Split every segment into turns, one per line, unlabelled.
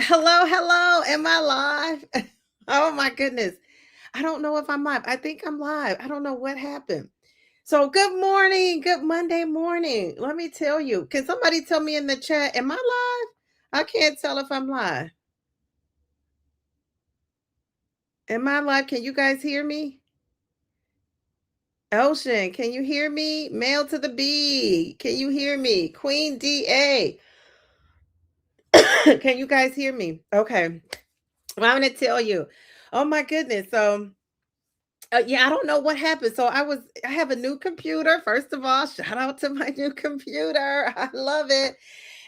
Hello, hello. Am I live? Oh my goodness. I don't know if I'm live. I think I'm live. I don't know what happened. So, good morning. Good Monday morning. Let me tell you. Can somebody tell me in the chat, am I live? I can't tell if I'm live. Am I live? Can you guys hear me? Ocean, can you hear me? Mail to the B. Can you hear me? Queen DA. Can you guys hear me? Okay. Well, I'm going to tell you. Oh my goodness. Yeah, I don't know what happened. I have a new computer. First of all, shout out to my new computer. I love it.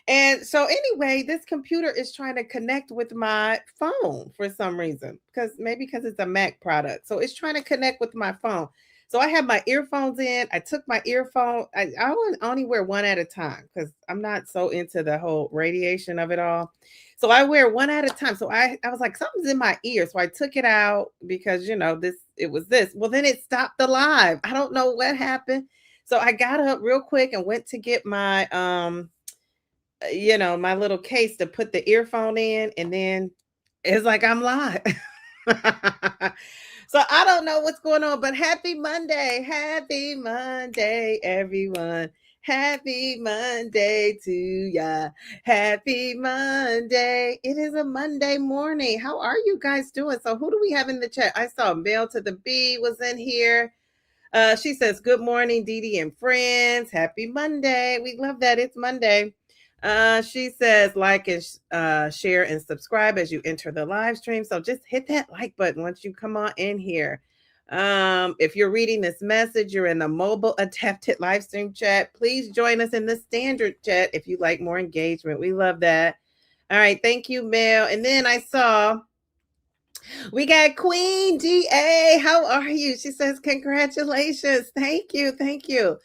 And so anyway, this computer is trying to connect with my phone for some reason, because it's a Mac product. So it's trying to connect with my phone. So I have my earphones in. I took my earphone. Only wear one at a time because I'm not so into the whole radiation of it all. So I wear one at a time. I was like, something's in my ear. So I took it out because it was this. Well, then it stopped the live. I don't know what happened. So I got up real quick and went to get my my little case to put the earphone in, and then it's like I'm live. So I don't know what's going on, but happy Monday. Happy Monday, everyone. Happy Monday to ya. Happy Monday. It is a Monday morning. How are you guys doing? So who do we have in the chat? I saw Mail to the B was in here. She says, good morning, Dee Dee and friends. Happy Monday. We love that. It's Monday. She says, like and share and subscribe as you enter the live stream. So just hit that like button once you come on in here. If you're reading this message, you're in the mobile adapted live stream chat. Please join us in the standard chat if you like more engagement. We love that. All right. Thank you, Mel. And then I saw we got Queen GA. How are you? She says, congratulations. Thank you. Thank you.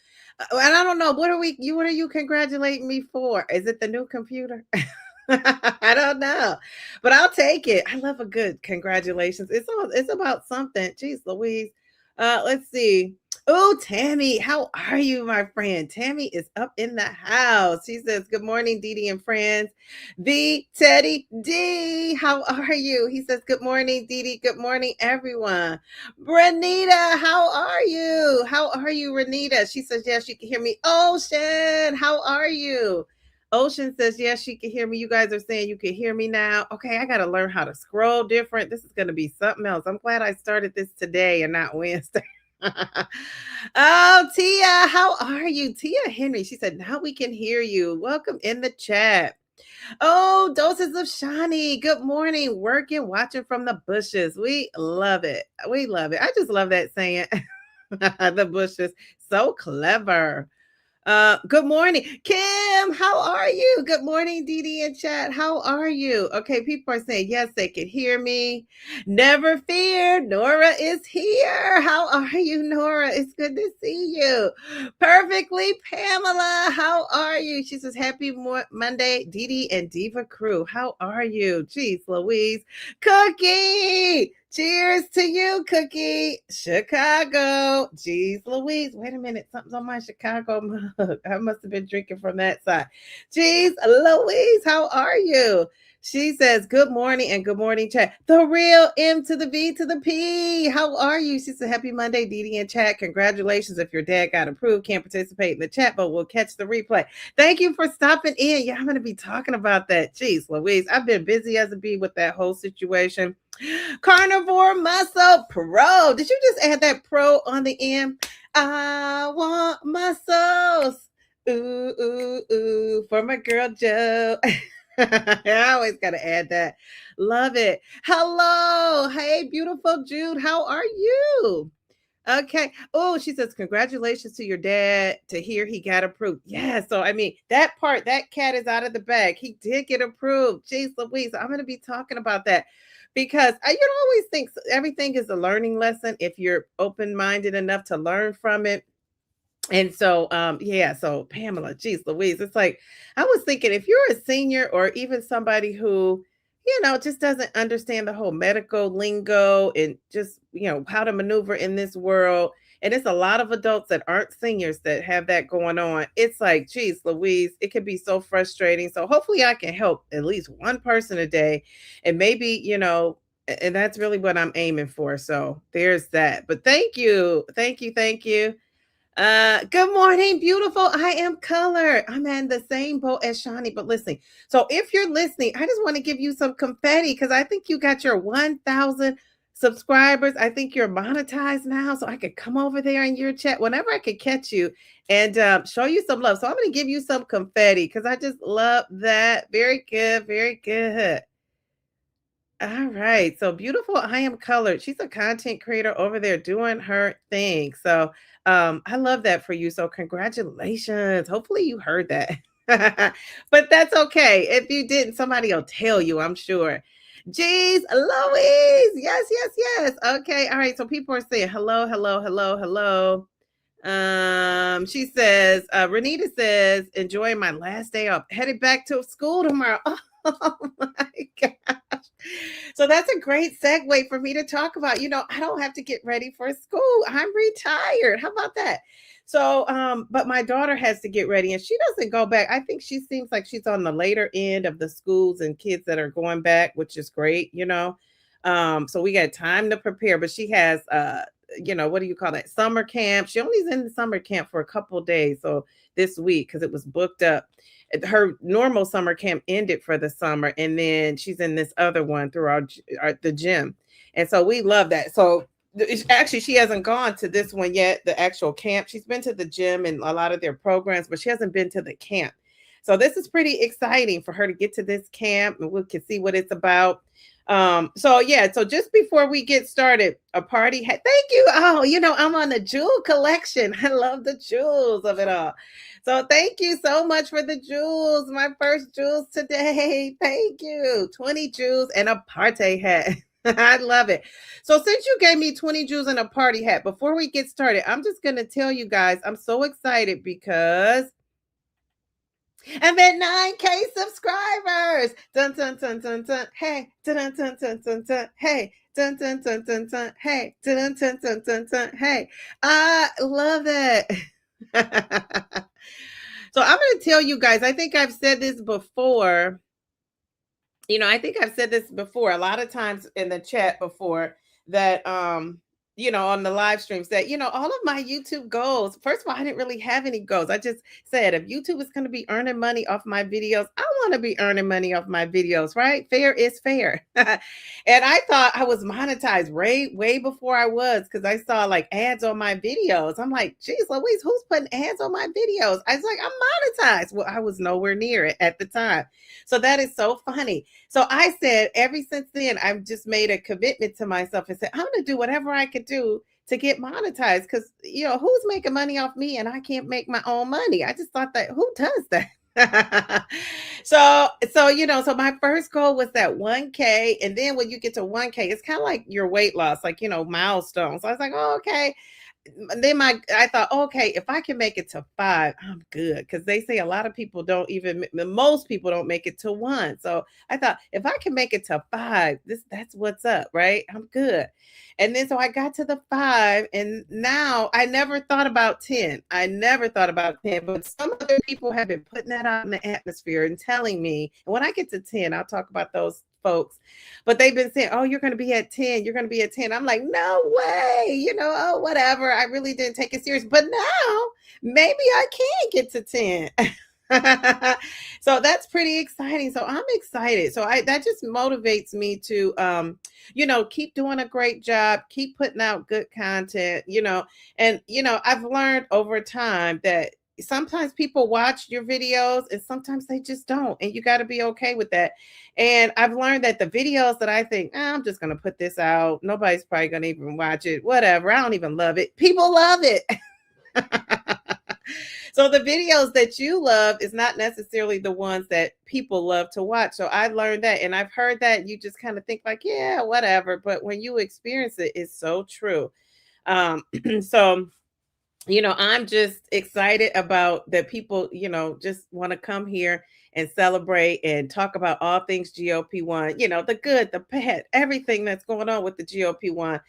And I don't know, what are you congratulating me for? Is it the new computer? I don't know. But I'll take it. I love a good congratulations. It's about something. Jeez Louise. Let's see. Oh, Tammy, how are you, my friend? Tammy is up in the house. She says, good morning, Dee Dee and friends. The Teddy D, how are you? He says, good morning, Dee Dee. Good morning, everyone. Renita, how are you? How are you, Renita? She says, yes, you can hear me. Ocean, how are you? Ocean says, yes, she can hear me. You guys are saying you can hear me now. Okay, I got to learn how to scroll different. This is going to be something else. I'm glad I started this today and not Wednesday. Oh, Tia, how are you? Tia Henry, she said, now we can hear you. Welcome in the chat. Oh, doses of Shawnee. Good morning. Working, watching from the bushes. We love it. We love it. I just love that saying. The bushes. So clever. Good morning, Kim. How are you? Good morning, Dee Dee in chat. How are you? Okay, people are saying yes, they can hear me. Never fear, Nora is here. How are you, Nora? It's good to see you. Perfectly, Pamela. How are you? She says, happy Monday, Dee Dee and Diva crew. How are you? Jeez, Louise. Cookie. Cheers to you, Cookie. Chicago. Jeez Louise. Wait a minute. Something's on my Chicago mug. I must have been drinking from that side. Jeez Louise, how are you? She says, good morning and good morning, chat. The real M to the V to the P. How are you? She said, happy Monday, Dee Dee in chat. Congratulations if your dad got approved. Can't participate in the chat, but we'll catch the replay. Thank you for stopping in. Yeah, I'm going to be talking about that. Jeez Louise. I've been busy as a bee with that whole situation. Carnivore Muscle Pro. Did you just add that pro on the end? I want muscles. Ooh, ooh, ooh. For my girl, Joe. I always got to add that. Love it. Hello. Hey, beautiful Jude. How are you? Okay. Oh, she says, congratulations to your dad to hear he got approved. Yeah. So, I mean, that cat is out of the bag. He did get approved. Jeez Louise. I'm going to be talking about that because I always think everything is a learning lesson if you're open-minded enough to learn from it. And so, yeah, so Pamela, geez Louise, it's like, I was thinking if you're a senior or even somebody who, just doesn't understand the whole medical lingo and just, how to maneuver in this world, And it's a lot of adults that aren't seniors that have that going on. It's like, geez, Louise, it can be so frustrating. So hopefully I can help at least one person a day. And maybe, and that's really what I'm aiming for. So there's that. But thank you. Thank you. Thank you. Good morning, beautiful. I am colored. I'm in the same boat as Shawnee, but listen. So if you're listening, I just want to give you some confetti because I think you got your 1,000 subscribers. I think you're monetized now, so I could come over there in your chat whenever I could catch you and show you some love. So I'm going to give you some confetti because I just love that. Very good, very good. All right. So beautiful. I am colored. She's a content creator over there doing her thing. So I love that for you. So congratulations. Hopefully you heard that. But that's okay. If you didn't, somebody will tell you, I'm sure. Jeez, Louise. Yes, yes, yes. Okay. All right. So people are saying hello, hello, hello, hello. She says, Renita says, enjoying my last day off, headed back to school tomorrow. Oh my gosh. So that's a great segue for me to talk about. I don't have to get ready for school. I'm retired. How about that? So, but my daughter has to get ready and she doesn't go back. I think she seems like she's on the later end of the schools and kids that are going back, which is great. So we got time to prepare, but she has what do you call that? Summer camp. She only is in the summer camp for a couple of days. So this week, because it was booked up. Her normal summer camp ended for the summer, and then she's in this other one through the gym. And so we love that. So actually, she hasn't gone to this one yet, the actual camp. She's been to the gym and a lot of their programs, but she hasn't been to the camp. So this is pretty exciting for her to get to this camp and we can see what it's about. So just before we get started, a party hat. Thank you. Oh, I'm on the jewel collection. I love the jewels of it all. So thank you so much for the jewels. My first jewels today. Thank you. 20 jewels and a party hat. I love it. So since you gave me 20 jewels and a party hat, before we get started, I'm just going to tell you guys, I'm so excited because I'm at 9K subscribers. Dun dun dun dun dun. Hey, dun dun dun dun dun dun. Hey, dun dun dun dun dun. Hey, dun dun dun dun dun. Hey, I love it. So I'm going to tell you guys. I think I've said this before. I think I've said this before a lot of times in the chat before that on the live streams that all of my YouTube goals. First of all, I didn't really have any goals. I just said if YouTube is going to be earning money off my videos, I want to be earning money off my videos, right? Fair is fair. And I thought I was monetized way before I was because I saw like ads on my videos. I'm like, geez, Louise, who's putting ads on my videos? I was like, I'm monetized. Well, I was nowhere near it at the time. So that is so funny. So I said, ever since then, I've just made a commitment to myself and said, I'm going to do whatever I could do to get monetized because, who's making money off me and I can't make my own money? I just thought that, who does that? So my first goal was that 1K. And then when you get to 1K, it's kind of like your weight loss, like, milestones. So I was like, oh, okay. Then I thought, okay, if I can make it to 5, I'm good. Because they say a lot of people most people don't make it to 1. So I thought, if I can make it to 5, that's what's up, right? I'm good. And then so I got to the 5, and now I never thought about 10. I never thought about 10, but some other people have been putting that out in the atmosphere and telling me. And when I get to 10, I'll talk about those folks, but they've been saying, oh, you're going to be at 10, you're going to be at 10. I'm like, no way, oh, whatever. I really didn't take it serious, but now maybe I can get to 10. So that's pretty exciting. So I'm excited. So that just motivates me to keep doing a great job, keep putting out good content, and I've learned over time that sometimes people watch your videos and sometimes they just don't, and you got to be okay with that. And I've learned that the videos that I think, I'm just going to put this out, nobody's probably going to even watch it, whatever, I don't even love it, people love it. So the videos that you love is not necessarily the ones that people love to watch. So I learned that, and I've heard that you just kind of think like, yeah, whatever, but when you experience it, it's so true. So I'm just excited about that people, just want to come here and celebrate and talk about all things GLP-1, the good, the bad, everything that's going on with the GLP-1.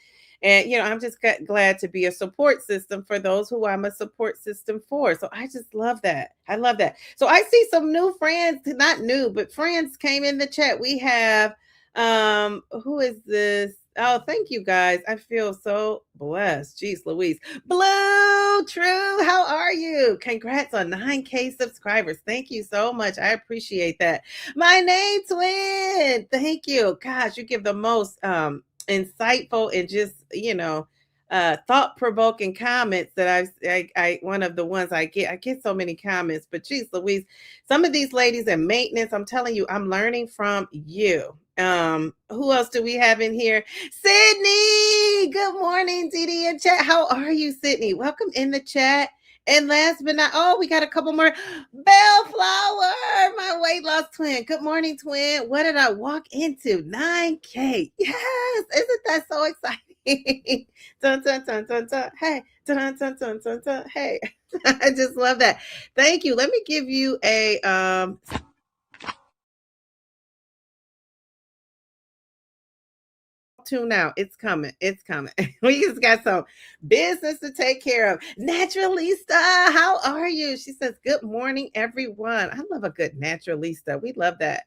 And, I'm just glad to be a support system for those who I'm a support system for. So I just love that. I love that. So I see some new friends, not new, but friends came in the chat. We have, who is this? Oh, thank you guys. I feel so blessed. Jeez Louise. Blue True, how are you? Congrats on 9K subscribers. Thank you so much. I appreciate that. My name twin. Thank you. Gosh, you give the most insightful and just, thought-provoking comments that I one of the ones I get so many comments, but geez Louise, some of these ladies in maintenance, I'm telling you, I'm learning from you. Who else do we have in here? Sydney, good morning, Didi in chat. How are you, Sydney? Welcome in the chat. And last but not, we got a couple more. Bellflower, my weight loss twin. Good morning, twin. What did I walk into? 9K. Yes, isn't that so exciting? Dun, dun, dun, dun, dun. Hey, dun, dun, dun, dun, dun. Hey, I just love that. Thank you. Let me give you a tune out. It's coming. It's coming. We just got some business to take care of. Naturalista, how are you? She says, good morning, everyone. I love a good naturalista. We love that.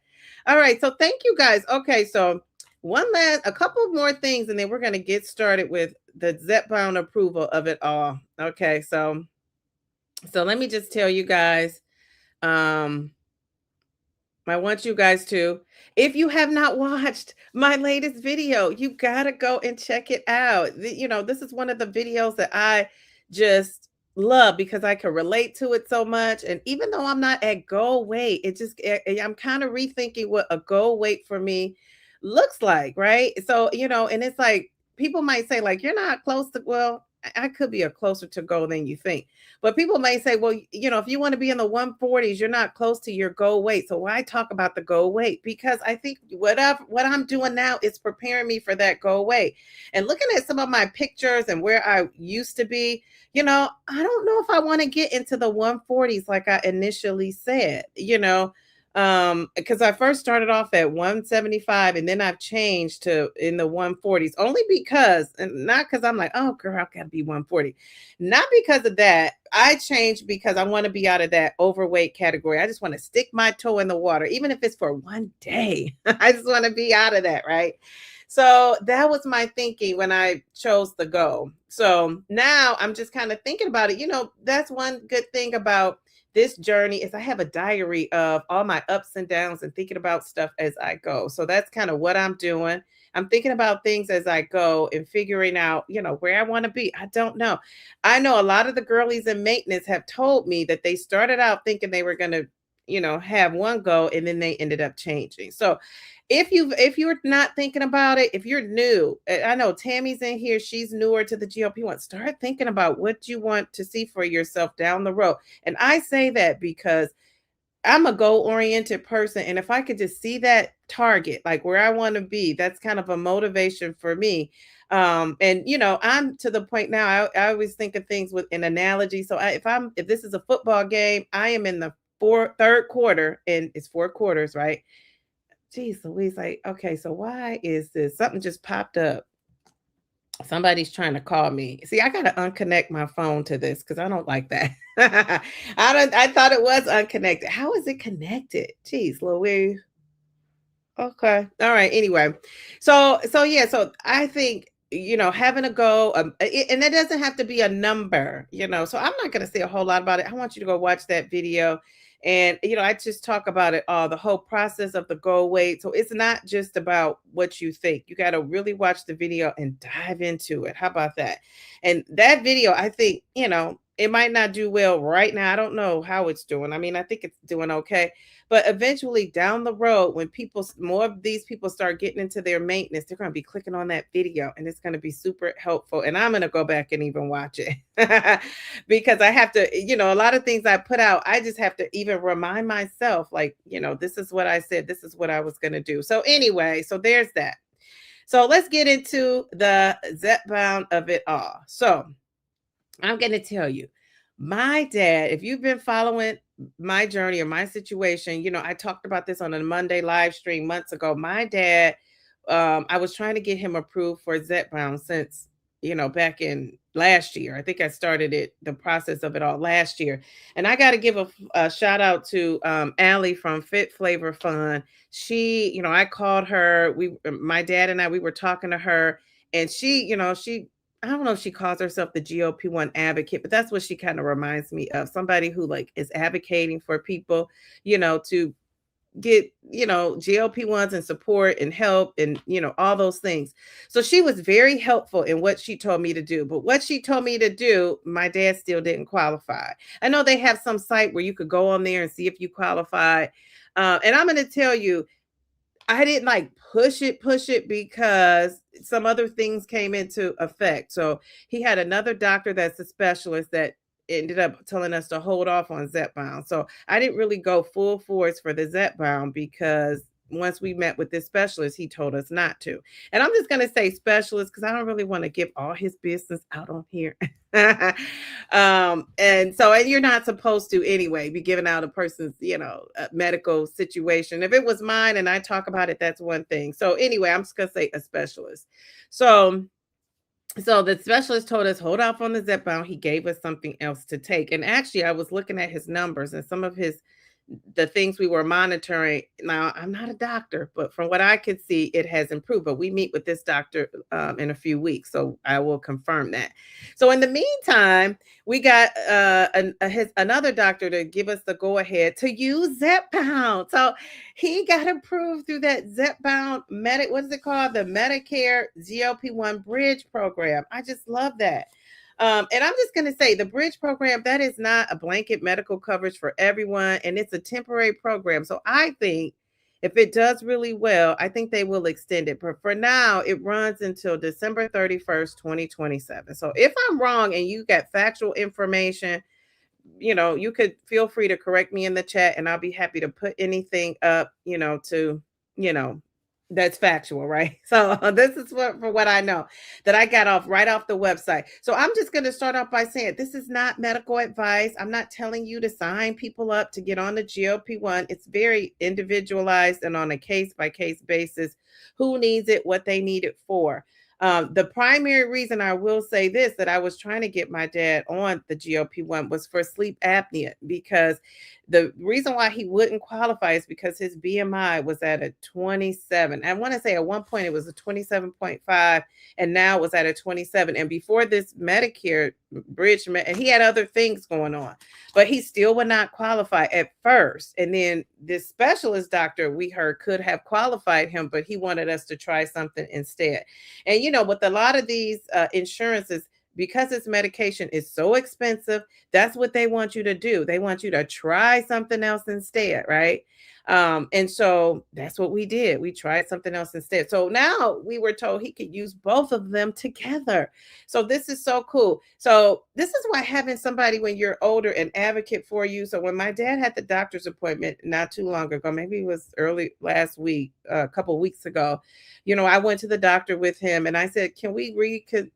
All right. So thank you guys. Okay. So a couple more things, and then we're going to get started with the Zepbound approval of it all. Okay. So let me just tell you guys, um, I want you guys to, if you have not watched my latest video, you gotta go and check it out. This is one of the videos that I just love because I can relate to it so much. And even though I'm not at goal weight, I'm kind of rethinking what a goal weight for me looks like, right? So, and it's like people might say, like, you're not close to, well, I could be a closer to goal than you think. But people may say, well, if you want to be in the 140s, you're not close to your goal weight. So why talk about the goal weight? Because I think what I'm doing now is preparing me for that goal weight. And looking at some of my pictures and where I used to be, I don't know if I want to get into the 140s like I initially said, because I first started off at 175 and then I've changed to in the 140s only because, and not because I'm like, oh girl, I gotta be 140. Not because of that. I changed because I want to be out of that overweight category. I just want to stick my toe in the water, even if it's for one day. I just want to be out of that, right? So that was my thinking when I chose the go. So now I'm just kind of thinking about it. That's one good thing about this journey is I have a diary of all my ups and downs and thinking about stuff as I go. So that's kind of what I'm doing. I'm thinking about things as I go and figuring out, where I want to be. I don't know. I know a lot of the girlies in maintenance have told me that they started out thinking they were going to, have one go and then they ended up changing. So if you're not thinking about it, if you're new, I know Tammy's in here, she's newer to the GLP-1. Start thinking about what you want to see for yourself down the road. And I say that because I'm a goal-oriented person. And if I could just see that target, like where I want to be, that's kind of a motivation for me. And I'm to the point now, I always think of things with an analogy. So if this is a football game, I am in the third quarter, and it's 4 quarters, right? Geez Louise, like, okay, so why is this? Something just popped up. Somebody's trying to call me. See, I gotta unconnect my phone to this because I don't like that. I thought it was unconnected. How is it connected? Geez Louise. Okay. All right. Anyway, so yeah. So I think having a go, and it doesn't have to be a number. So I'm not going to say a whole lot about it. I want you to go watch that video, and I just talk about it all, the whole process of the goal weight. So it's not just about what you think. You got to really watch the video and dive into it. How about that? And that video, I think it might not do well right now. I don't know how it's doing. I mean, I think it's doing okay. But eventually down the road, when more of these people start getting into their maintenance, they're going to be clicking on that video and it's going to be super helpful. And I'm going to go back and even watch it because I have to, a lot of things I put out, I just have to even remind myself, like, this is what I said, this is what I was going to do. So anyway, so there's that. So let's get into the Zepbound of it all. So I'm going to tell you, my dad, if you've been following my journey or my situation, I talked about this on a Monday live stream months ago. My dad, I was trying to get him approved for Zepbound since back in last year. I think I started the process of it all last year. And I got to give a shout out to Allie from Fit Flavor Fun. She, I called her. My dad and I, we were talking to her, and she, I don't know if she calls herself the GLP-1 advocate, but that's what she kind of reminds me of. Somebody who like is advocating for people, to get GLP-1s and support and help and all those things. So she was very helpful in what she told me to do, but what she told me to do, my dad still didn't qualify. I know they have some site where you could go on there and see if you qualify, and I'm going to tell you, I didn't like push it because some other things came into effect. So he had another doctor that's a specialist that ended up telling us to hold off on Zepbound. So I didn't really go full force for the Zepbound because once we met with this specialist, he told us not to. And I'm just going to say specialist because I don't really want to give all his business out on here. And you're not supposed to anyway be giving out a person's medical situation. If it was mine and I talk about it, that's one thing. So anyway, I'm just gonna say a specialist. So the specialist told us hold off on the Zepbound. He gave us something else to take, and actually I was looking at his numbers and some of the things we were monitoring. Now, I'm not a doctor, but from what I could see, it has improved. But we meet with this doctor in a few weeks, so I will confirm that. So in the meantime, we got another doctor to give us the go ahead to use Zepbound. So he got approved through that Zepbound what is it called? The Medicare GLP-1 Bridge Program. I just love that. And I'm just going to say the bridge program, that is not a blanket medical coverage for everyone. And it's a temporary program. So I think if it does really well, I think they will extend it. But for now, it runs until December 31st, 2027. So if I'm wrong and you got factual information, you could feel free to correct me in the chat and I'll be happy to put anything up, that's factual, right? So this is for what I know that I got right off the website. So I'm just going to start off by saying this is not medical advice. I'm not telling you to sign people up to get on the GLP-1. It's very individualized and on a case-by-case basis. Who needs it, what they need it for. The primary reason I will say this, that I was trying to get my dad on the GLP-1 was for sleep apnea, because the reason why he wouldn't qualify is because his BMI was at a 27. I want to say at one point it was a 27.5 and now it was at a 27. And before this Medicare bridge, and he had other things going on, but he still would not qualify at first. And then this specialist doctor we heard could have qualified him, but he wanted us to try something instead. And with a lot of these insurances, because this medication is so expensive, that's what they want you to do. They want you to try something else instead, right? And so that's what we did. We tried something else instead. So now we were told he could use both of them together. So this is so cool. So this is why having somebody when you're older, an advocate for you. So when my dad had the doctor's appointment not too long ago, maybe it was early last week, a couple of weeks ago, I went to the doctor with him and I said, can we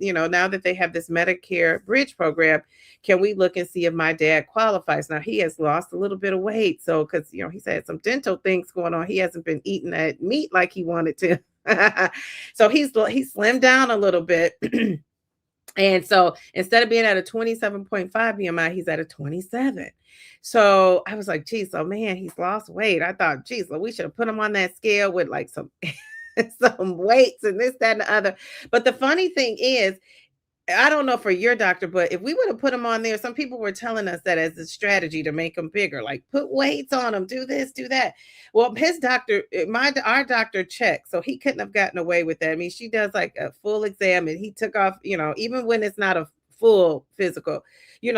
now that they have this Medicare Bridge Program, can we look and see if my dad qualifies? Now he has lost a little bit of weight. So, cause he's had some dental things going on. He hasn't been eating that meat like he wanted to. So he's slimmed down a little bit. And so instead of being at a 27.5 BMI, he's at a 27. So I was like, geez, so man, he's lost weight. I thought, geez, well, we should have put him on that scale with like some weights and this, that, and the other. But the funny thing is, I don't know for your doctor, but if we would have put him on there, some people were telling us that as a strategy to make him bigger, like put weights on him, do this, do that. Well, his doctor, our doctor checked, so he couldn't have gotten away with that. I mean, she does like a full exam and he took off, even when it's not a full physical,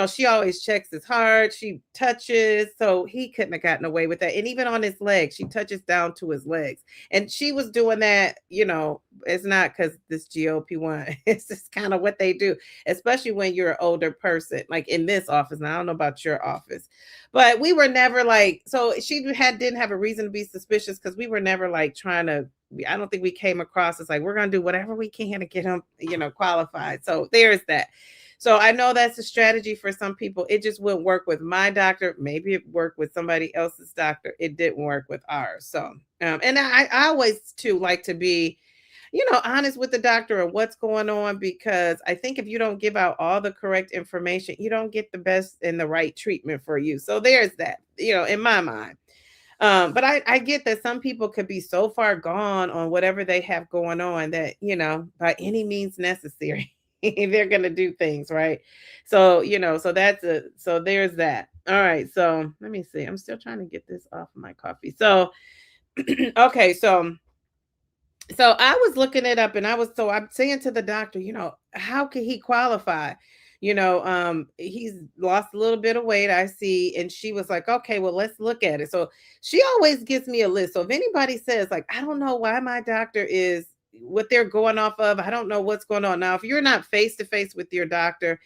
she always checks his heart, she touches, so he couldn't have gotten away with that. And even on his legs, she touches down to his legs. And she was doing that, it's not because this GLP-1, it's just kind of what they do, especially when you're an older person, like in this office. Now, I don't know about your office, but we were never like, so she didn't have a reason to be suspicious because we were never like trying to, I don't think we came across as like, we're going to do whatever we can to get him, qualified. So there's that. So I know that's a strategy for some people. It just wouldn't work with my doctor. Maybe it worked with somebody else's doctor. It didn't work with ours. So, and I always too like to be, honest with the doctor of what's going on, because I think if you don't give out all the correct information, you don't get the best and the right treatment for you. So there's that, in my mind. But I get that some people could be so far gone on whatever they have going on that, by any means necessary, they're gonna do things, right? So, so there's that. All right. So let me see. I'm still trying to get this off of my coffee. So okay, so I was looking it up, and I'm saying to the doctor, how can he qualify? He's lost a little bit of weight, I see. And she was like, okay, well, let's look at it. So she always gives me a list. So if anybody says, like, I don't know why my doctor is what they're going off of, I don't know what's going on. Now, if you're not face to face with your doctor,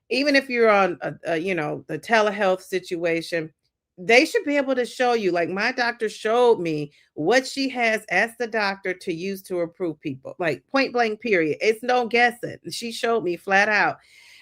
even if you're on the telehealth situation, they should be able to show you. Like, my doctor showed me what she has asked the doctor to use to approve people, like point blank period. It's no guessing. She showed me flat out.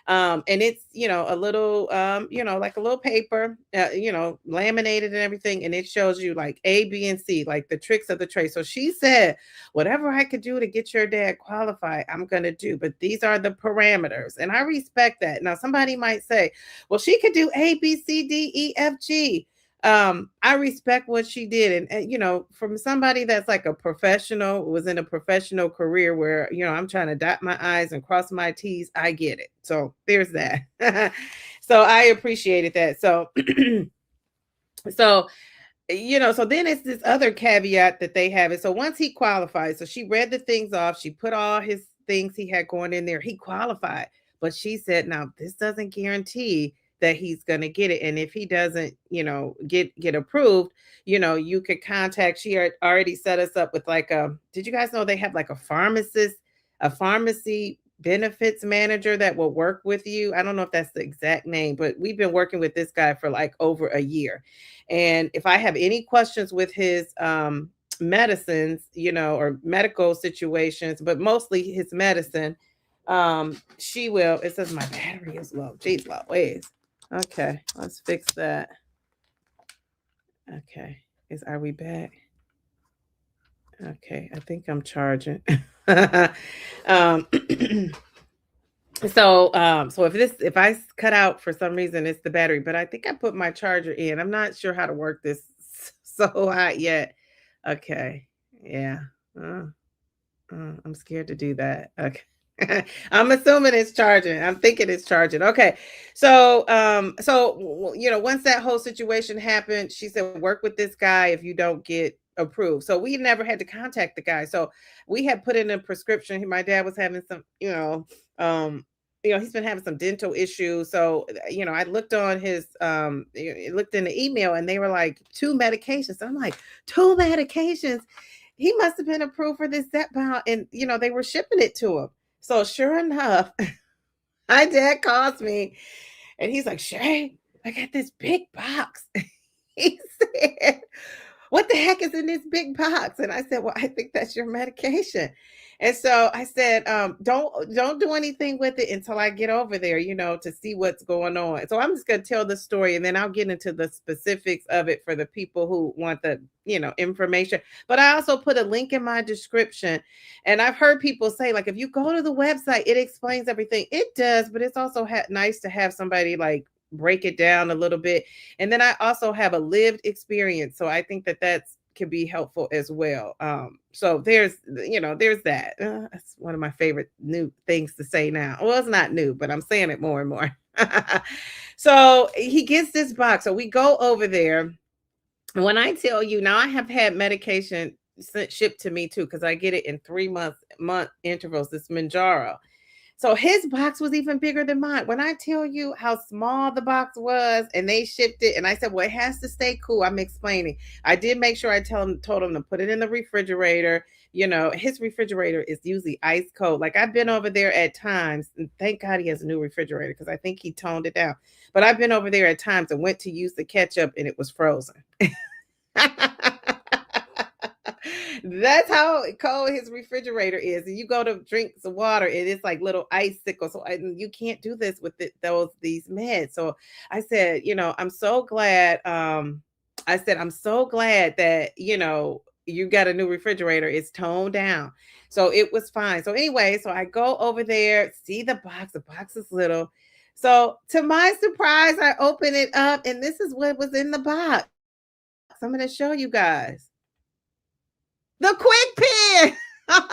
And it's, a little, like a little paper, laminated and everything. And it shows you like A, B, and C, like the tricks of the trade. So she said, whatever I could do to get your dad qualified, I'm going to do. But these are the parameters. And I respect that. Now, somebody might say, well, she could do A, B, C, D, E, F, G. I respect what she did. And from somebody that's like a professional, was in a professional career where, I'm trying to dot my I's and cross my T's, I get it. So there's that. So I appreciated that. So, so, so then it's this other caveat that they have it. So once he qualifies, so she read the things off, she put all his things he had going in there, he qualified. But she said, now this doesn't guarantee that he's going to get it. And if he doesn't, get approved, you could contact, she already set us up with like did you guys know they have like a pharmacist, a pharmacy benefits manager that will work with you? I don't know if that's the exact name, but we've been working with this guy for like over a year. And if I have any questions with his medicines, or medical situations, but mostly his medicine, she will. It says my battery is low. Jeez Louise. Okay, let's fix that. Okay, are we back? Okay, I think I'm charging. um, so if I cut out for some reason, it's the battery, but I think I put my charger in. I'm not sure how to work this so hot yet. Okay, yeah. I'm scared to do that. Okay. I'm assuming it's charging. I'm thinking it's charging. Okay. So, once that whole situation happened, she said, work with this guy if you don't get approved. So we never had to contact the guy. So we had put in a prescription. My dad was having some, he's been having some dental issues. So, I looked on his, looked in the email, and they were like 2 medications. I'm like, 2 medications. He must have been approved for this Zepbound, and they were shipping it to him. So sure enough, my dad calls me, and he's like, Shay, I got this big box. He said, what the heck is in this big box? And I said, well, I think that's your medication. And so I said, don't do anything with it until I get over there, to see what's going on. So I'm just going to tell the story, and then I'll get into the specifics of it for the people who want the, information. But I also put a link in my description. And I've heard people say, like, if you go to the website, it explains everything. It does, but it's also nice to have somebody like break it down a little bit. And then I also have a lived experience. So I think that can be helpful as well. So there's that. That's one of my favorite new things to say now. Well, it's not new, but I'm saying it more and more. So he gets this box. So we go over there. When I tell you, now I have had medication shipped to me too, because I get it in 3-month intervals. This Manjaro. So his box was even bigger than mine. When I tell you how small the box was, and they shipped it, and I said, well, it has to stay cool. I'm explaining. I did make sure I told him to put it in the refrigerator. His refrigerator is usually ice cold. Like, I've been over there at times, and thank God he has a new refrigerator, because I think he toned it down. But I've been over there at times and went to use the ketchup, and it was frozen. That's how cold his refrigerator is. And you go to drink some water, and it's like little icicles. So you can't do this with these meds. So I said, I'm so glad. I said, I'm so glad that, you got a new refrigerator, it's toned down. So it was fine. So anyway, so I go over there, see the box is little. So to my surprise, I open it up and this is what was in the box. I'm going to show you guys. The quick pen. I'm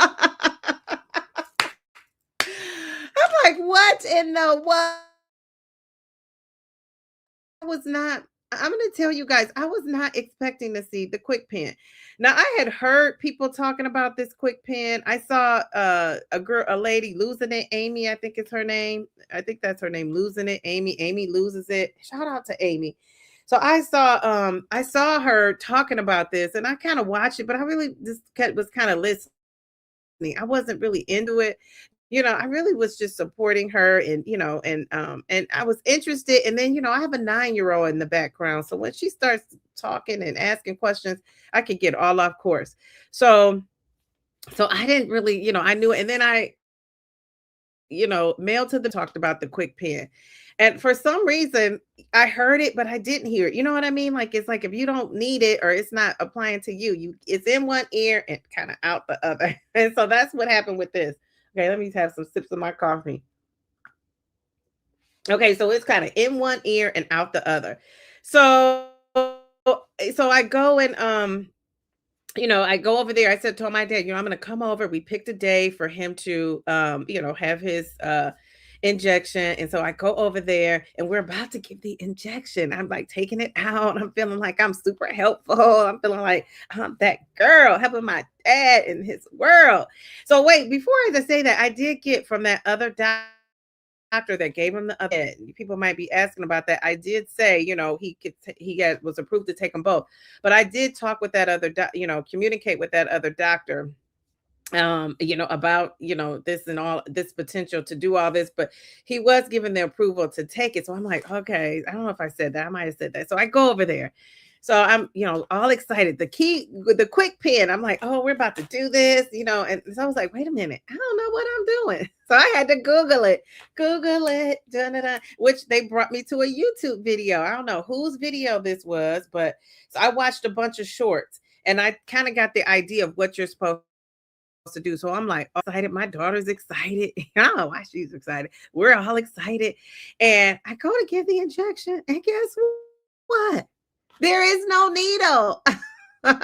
like, what in the what? Was not I'm gonna tell you guys, I was not expecting to see the quick pen. Now I had heard people talking about this quick pen. I saw a lady losing it, Amy, I think it's her name. I think that's her name, losing it. Amy loses it. Shout out to Amy. So I saw her talking about this and I kind of watched it, but I really just was kind of listening. I wasn't really into it. I really was just supporting her and I was interested. And then, I have a 9-year-old in the background. So when she starts talking and asking questions, I could get all off course. So I didn't really, I knew it. And then mailed to the talked about the quick pen. And for some reason, I heard it, but I didn't hear it. You know what I mean? Like it's like if you don't need it or it's not applying to you, it's in one ear and kind of out the other. And so that's what happened with this. Okay, let me have some sips of my coffee. Okay, so it's kind of in one ear and out the other. So I go and I go over there. I said to my dad, I'm gonna come over. We picked a day for him to have his injection. And so I go over there and we're about to give the injection. I'm like taking it out. I'm feeling like I'm super helpful. I'm feeling like I'm that girl helping my dad in his world. So wait, before I say that, I did get from that other doctor that gave him the other. People might be asking about that. I did say, was approved to take them both. But I did talk with that other, communicate with that other doctor about this and all this potential to do all this, but he was given the approval to take it. So I'm like, okay, I don't know if I said that. I might have said that. So I go over there. So I'm all excited. The key with the quick pen, I'm like, oh, we're about to do this, and so I was like, wait a minute, I don't know what I'm doing. So I had to Google it, which they brought me to a YouTube video. I don't know whose video this was, but so I watched a bunch of shorts and I kind of got the idea of what you're supposed to do. So I'm like excited. My daughter's excited. I don't know why she's excited. We're all excited. And I go to give the injection. And guess what? There is no needle. I'm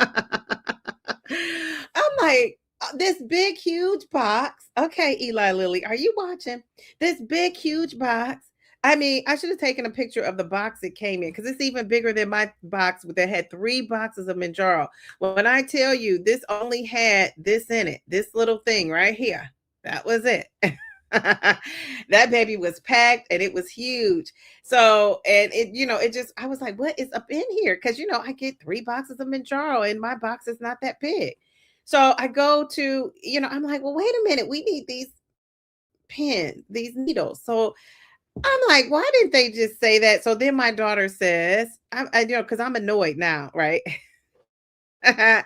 like, this big, huge box. Okay, Eli Lilly, are you watching? This big, huge box. I mean, I should have taken a picture of the box it came in because it's even bigger than my box that had 3 boxes of Manjaro. When I tell you this only had this in it, this little thing right here, that was it. That baby was packed and it was huge. So, and it just, I was like, what is up in here? Because, I get 3 boxes of Manjaro and my box is not that big. So I go to, I'm like, well, wait a minute, we need these pins, these needles. So I'm like, why didn't they just say that? So then my daughter says, because I'm annoyed now, right? Daughter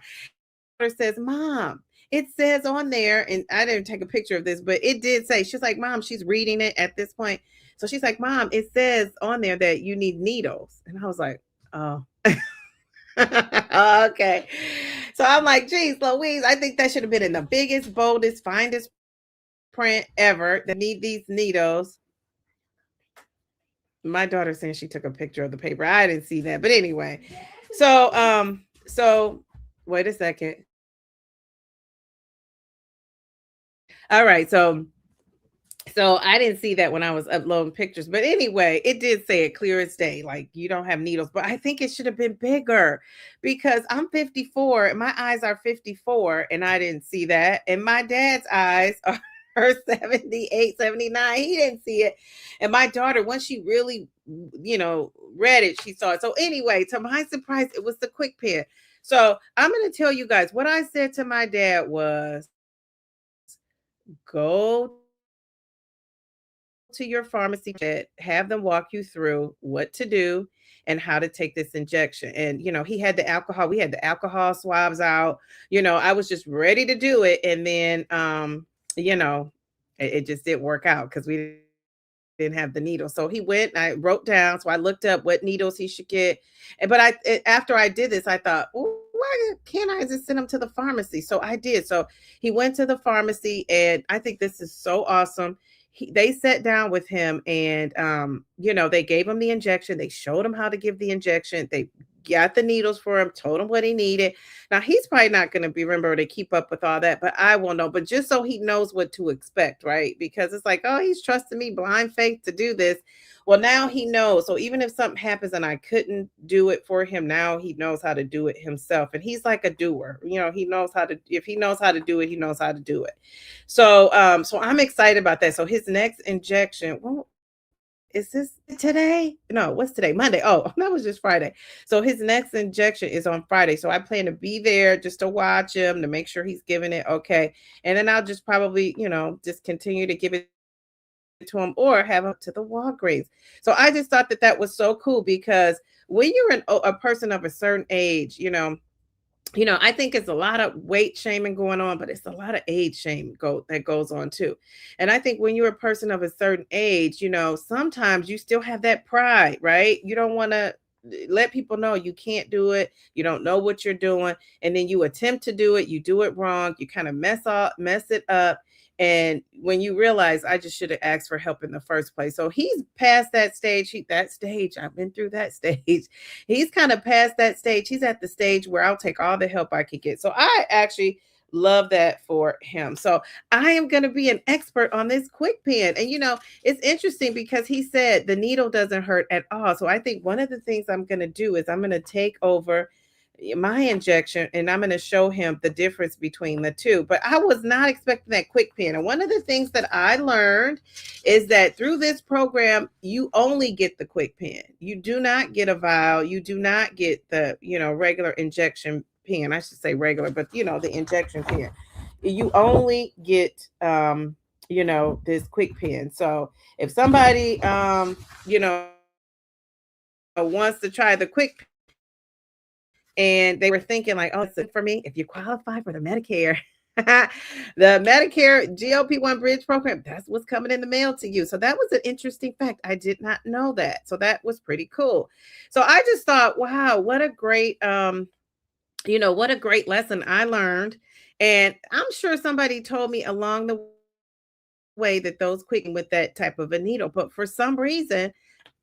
says, Mom, it says on there, and I didn't take a picture of this, but it did say, she's like, Mom, she's reading it at this point. So she's like, Mom, it says on there that you need needles. And I was like, oh. Okay. So I'm like, geez, Louise, I think that should have been in the biggest, boldest, finest print ever. They need these needles. My daughter saying she took a picture of the paper. I didn't see that. But anyway. So wait a second. All right. So I didn't see that when I was uploading pictures. But anyway, it did say it clear as day. Like you don't have needles. But I think it should have been bigger because I'm 54 and my eyes are 54 and I didn't see that. And my dad's eyes are 78, 79. He didn't see it. And my daughter, once she really, read it, she saw it. So anyway, to my surprise, it was the quick pen. So I'm going to tell you guys what I said to my dad was go to your pharmacy, have them walk you through what to do and how to take this injection. And, he had the alcohol. We had the alcohol swabs out. I was just ready to do it. And then, it just didn't work out because we didn't have the needle. So he went and I wrote down. So I looked up what needles he should get. But after I did this, I thought, oh, why can't I just send him to the pharmacy? So I did. So he went to the pharmacy, and I think this is so awesome. They sat down with him, and they gave him the injection. They showed him how to give the injection. They got the needles for him, told him what he needed. Now he's probably not going to be remember to keep up with all that, but I will know. But just so he knows what to expect, right? Because it's like, oh, he's trusting me, blind faith, to do this. Well, now he knows. So even if something happens and I couldn't do it for him, now he knows how to do it himself. And he's like a doer. He knows how to, if he knows how to do it, he knows how to do it. So I'm excited about that. So his next injection, well, is this today? No, what's today? Monday. Oh, that was just Friday. So his next injection is on Friday. So I plan to be there just to watch him, to make sure he's giving it okay. And then I'll just probably, just continue to give it to him or have him to the Walgreens. So I just thought that that was so cool because when you're a person of a certain age, I think it's a lot of weight shaming going on, but it's a lot of age shame that goes on too. And I think when you're a person of a certain age, sometimes you still have that pride, right? You don't want to let people know you can't do it, you don't know what you're doing, and then you attempt to do it, you do it wrong, you kind of mess it up. And when you realize I just should have asked for help in the first place. So he's past that stage. I've been through that stage. He's kind of past that stage. He's at the stage where I'll take all the help I could get. So I actually love that for him. So I am going to be an expert on this quick pen. And it's interesting because he said the needle doesn't hurt at all. So I think one of the things I'm going to do is I'm going to take over my injection and I'm going to show him the difference between the two. But I was not expecting that quick pen. And one of the things that I learned is that through this program, you only get the quick pen. You do not get a vial. You do not get the, regular injection pen. I should say regular, but the injection pen. You only get this quick pen. So if somebody wants to try the quick, and they were thinking like, oh, it's for me. If you qualify for the Medicare, the Medicare GLP-1 Bridge Program, that's what's coming in the mail to you. So that was an interesting fact. I did not know that. So that was pretty cool. So I just thought, wow, what a great, what a great lesson I learned. And I'm sure somebody told me along the way that those quick with that type of a needle, but for some reason,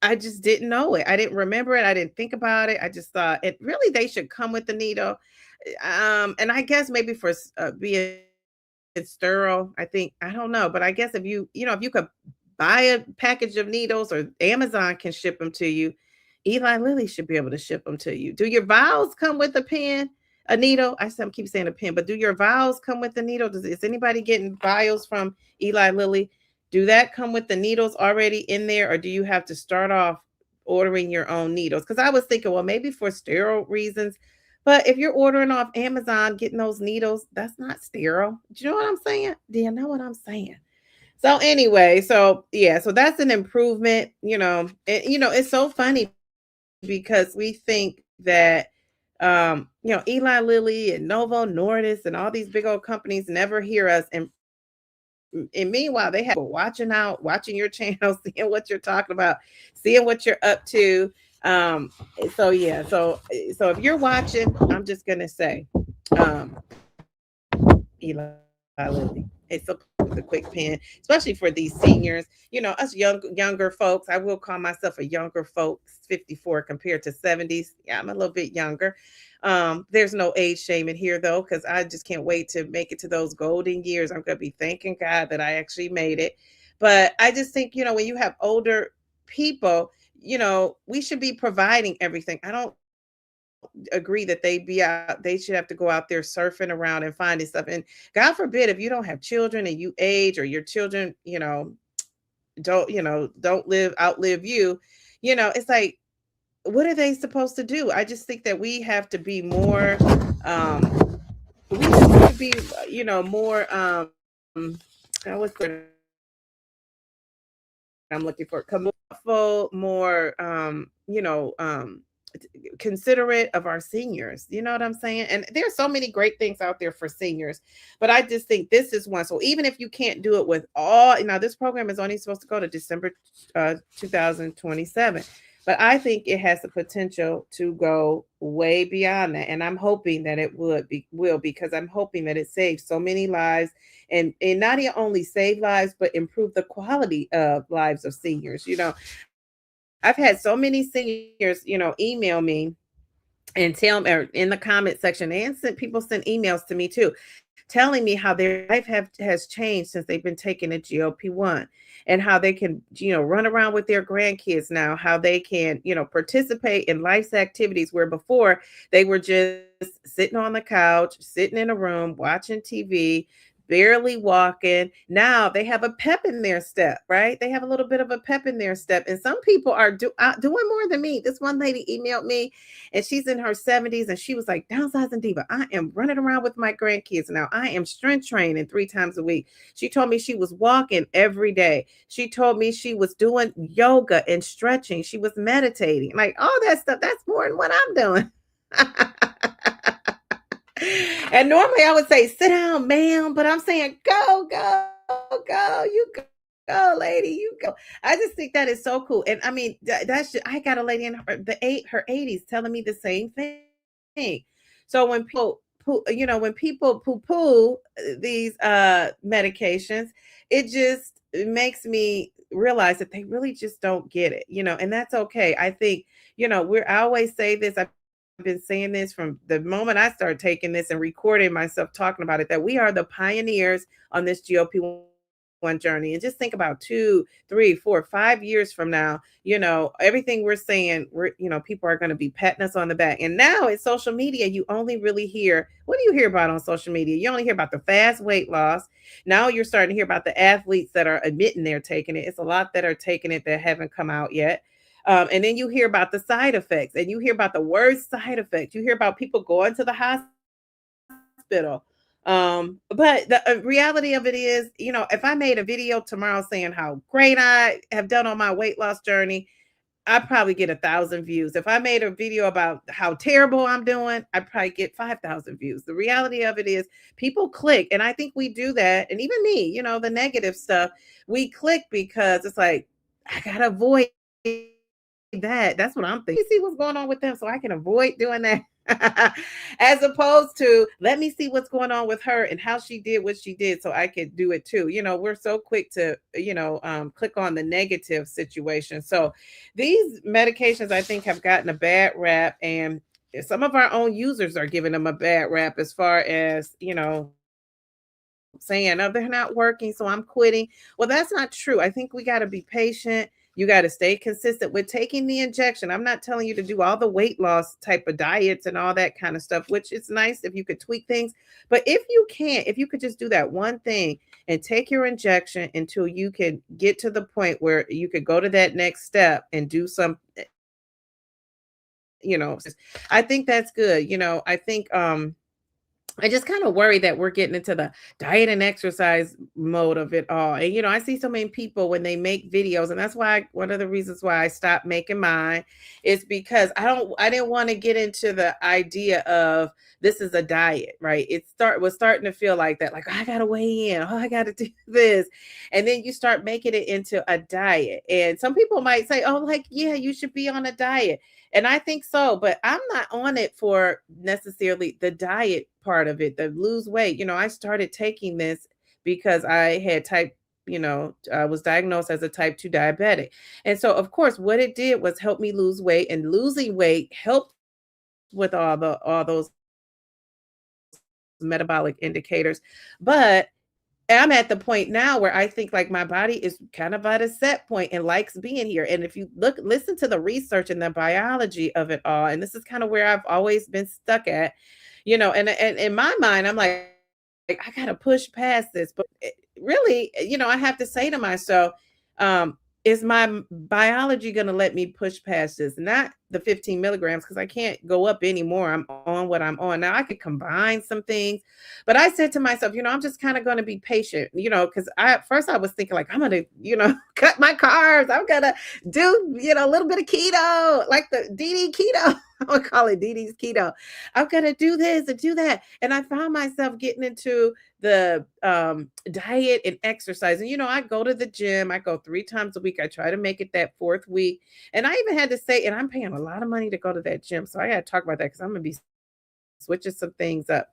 I just didn't know it. I didn't remember it. I didn't think about it. I just thought it really they should come with the needle. And I guess maybe for being sterile, I don't know, but I guess if you could buy a package of needles or Amazon can ship them to you, Eli Lilly should be able to ship them to you. Do your vials come with a pen, a needle? Keep saying a pen, but do your vials come with the needle? Is anybody getting vials from Eli Lilly? Do that come with the needles already in there, or do you have to start off ordering your own needles? Because I was thinking, well, maybe for sterile reasons, but if you're ordering off Amazon, getting those needles, that's not sterile. Do you know what I'm saying? Do you know what I'm saying? So anyway, so yeah, so that's an improvement. It's so funny because we think that Eli Lilly and Novo Nordisk and all these big old companies never hear us, and meanwhile they have watching your channel, seeing what you're talking about, seeing what you're up to. So yeah, so if you're watching, I'm just gonna say, um Eli Lilly. It's a quick pen, especially for these seniors. Us younger folks. I will call myself a younger folks, 54 compared to 70s. Yeah, I'm a little bit younger. There's no age shame in here though, because I just can't wait to make it to those golden years. I'm gonna be thanking God that I actually made it. But I just think, when you have older people, we should be providing everything. I don't agree that they should have to go out there surfing around and finding stuff. And God forbid if you don't have children and you age, or your children don't outlive you. It's like, what are they supposed to do? I just think that we have to be more we have to be more what's the I'm looking for, more considerate of our seniors. You know what I'm saying? And there's so many great things out there for seniors, but I just think this is one. So even if you can't do it with all, this program is only supposed to go to December 2027. But I think it has the potential to go way beyond that. And I'm hoping that it will, because I'm hoping that it saves so many lives, and not only save lives, but improve the quality of lives of seniors. I've had so many seniors, email me and tell me, or in the comment section, and people send emails to me too, telling me how their life has changed since they've been taking a GLP-1, and how they can, run around with their grandkids now, how they can, participate in life's activities where before they were just sitting on the couch, sitting in a room, watching TV, barely walking. Now they have a pep in their step, right? They have a little bit of a pep in their step. And some people are doing more than me. This one lady emailed me, and she's in her 70s, and she was like, "Downsizing diva, I am running around with my grandkids now. I am strength training 3 times a week." She told me she was walking every day. She told me she was doing yoga and stretching. She was meditating, like all that stuff. That's more than what I'm doing. And normally I would say, "Sit down, ma'am," but I'm saying, "Go, go, go, you go, lady, you go." I just think that is so cool. And I mean, that's just, I got a lady in her 80s telling me the same thing. So when when people poo poo these medications, it makes me realize that they really just don't get it, and that's okay. I think, I always say this. I've been saying this from the moment I started taking this and recording myself talking about it, that we are the pioneers on this GLP-1 journey. And just think about 2, 3, 4, 5 years from now, everything we're saying, people are going to be patting us on the back. And now in social media, you only really hear, what do you hear about on social media? You only hear about the fast weight loss. Now you're starting to hear about the athletes that are admitting they're taking it. It's a lot that are taking it that haven't come out yet. And then you hear about the side effects, and you hear about the worst side effects. You hear about people going to the hospital. But the reality of it is, if I made a video tomorrow saying how great I have done on my weight loss journey, I'd probably get 1,000 views. If I made a video about how terrible I'm doing, I'd probably get 5,000 views. The reality of it is people click. And I think we do that. And even me, the negative stuff, we click because it's like, I got to avoid that. That's what I'm thinking. See what's going on with them so I can avoid doing that. As opposed to, let me see what's going on with her and how she did what she did so I could do it too. We're so quick to, click on the negative situation. So these medications, I think, have gotten a bad rap, and some of our own users are giving them a bad rap as far as, saying, "Oh, they're not working, so I'm quitting." Well, that's not true. I think we got to be patient. You got to stay consistent with taking the injection. I'm not telling you to do all the weight loss type of diets and all that kind of stuff, which it's nice if you could tweak things. But if you could just do that one thing and take your injection until you can get to the point where you could go to that next step and do some, you know, I think that's good. I think I just kind of worry that we're getting into the diet and exercise mode of it all. And I see so many people when they make videos, and that's why one of the reasons why I stopped making mine is because I didn't want to get into the idea of this is a diet, right? Was starting to feel like that, like, "Oh, I gotta weigh in, oh, I gotta do this." And then you start making it into a diet. And some people might say, "Oh, like, yeah, you should be on a diet." And I think so, but I'm not on it for necessarily the diet part of it, the lose weight. I started taking this because I had I was diagnosed as a type 2 diabetic. And so, of course, what it did was help me lose weight, and losing weight helped with all those metabolic indicators. But I'm at the point now where I think like my body is kind of at a set point and likes being here. And if you listen to the research and the biology of it all, and this is kind of where I've always been stuck at, and in my mind, I'm like, I gotta push past this. But really, I have to say to myself, is my biology gonna let me push past this? Not the 15 milligrams, because I can't go up anymore. I'm on what I'm on. Now I could combine some things, but I said to myself, I'm just kind of gonna be patient, because at first I was thinking like, I'm gonna, cut my carbs. I'm gonna do, a little bit of keto, like the DD keto. I would call it Dee Dee's keto. I'm gonna do this and do that. And I found myself getting into the diet and exercise. And I go to the gym, I go 3 times a week. I try to make it that fourth week. And I even had to say, and I'm paying a lot of money to go to that gym. So I gotta talk about that because I'm gonna be switching some things up.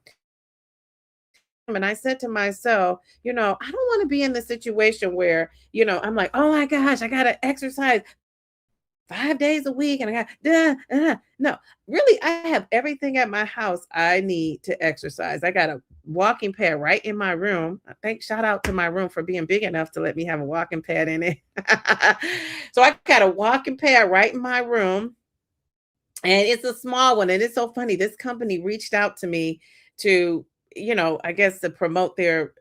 And I said to myself, I don't want to be in the situation where, I'm like, oh my gosh, I gotta exercise 5 days a week and I got no, really, I have everything at my house I need to exercise. I got a walking pad right in my room. Shout out to my room for being big enough to let me have a walking pad in it. So I got a walking pad right in my room, and it's a small one. And it's so funny. This company reached out to me to, I guess to promote their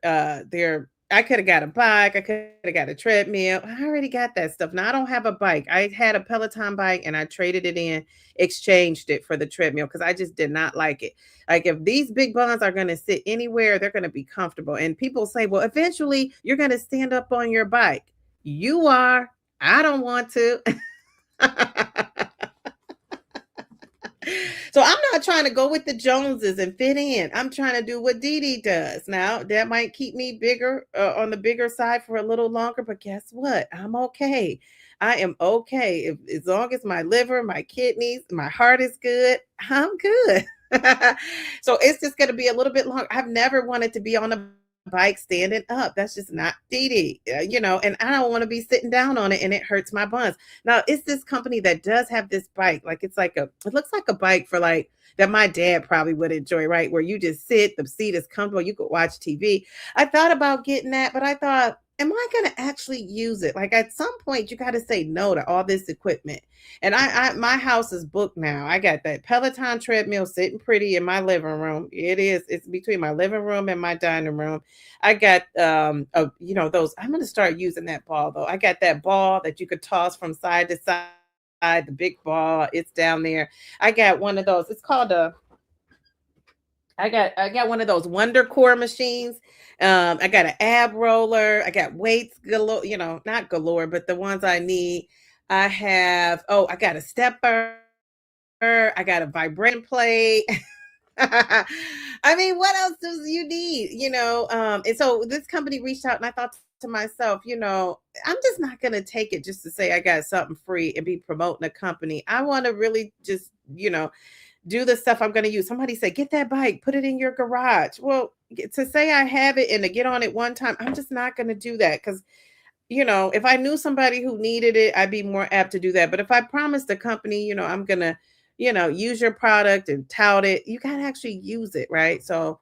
I could have got a bike, I could have got a treadmill. I already got that stuff. Now I don't have a bike. I had a Peloton bike and I traded it in, exchanged it for the treadmill because I just did not like it. Like if these big buns are going to sit anywhere, they're going to be comfortable. And people say, well, eventually you're going to stand up on your bike. You are. I don't want to. So I'm not trying to go with the Joneses and fit in. I'm trying to do what Dee Dee does. Now that might keep me bigger on the bigger side for a little longer, but guess what? I'm okay. I am okay. As long as my liver, my kidneys, my heart is good, I'm good. So it's just going to be a little bit long. I've never wanted to be on a bike standing up. That's just not Dee Dee, and I don't want to be sitting down on it and it hurts my buns. Now, it's this company that does have this bike. Like it looks like a bike for like that my dad probably would enjoy, right? Where you just sit, the seat is comfortable, you could watch TV. I thought about getting that, but I thought, am I going to actually use it? Like at some point, you got to say no to all this equipment. And my house is booked now. I got that Peloton treadmill sitting pretty in my living room. It's between my living room and my dining room. I got those. I'm gonna start using that ball though. I got that ball that you could toss from side to side, the big ball. It's down there. I got one of those. It's called a I got one of those Wonder Core machines. I got an ab roller. I got weights galore, not galore, but the ones I need. I got a stepper. I got a vibrating plate. I mean, what else do you need? And so this company reached out and I thought to myself, I'm just not going to take it just to say I got something free and be promoting a company. I want to really just, do the stuff I'm going to use. Somebody said, get that bike, put it in your garage. Well, to say I have it and to get on it one time, I'm just not going to do that because if I knew somebody who needed it, I'd be more apt to do that. But if I promised the company, I'm going to, use your product and tout it, you got to actually use it, right? So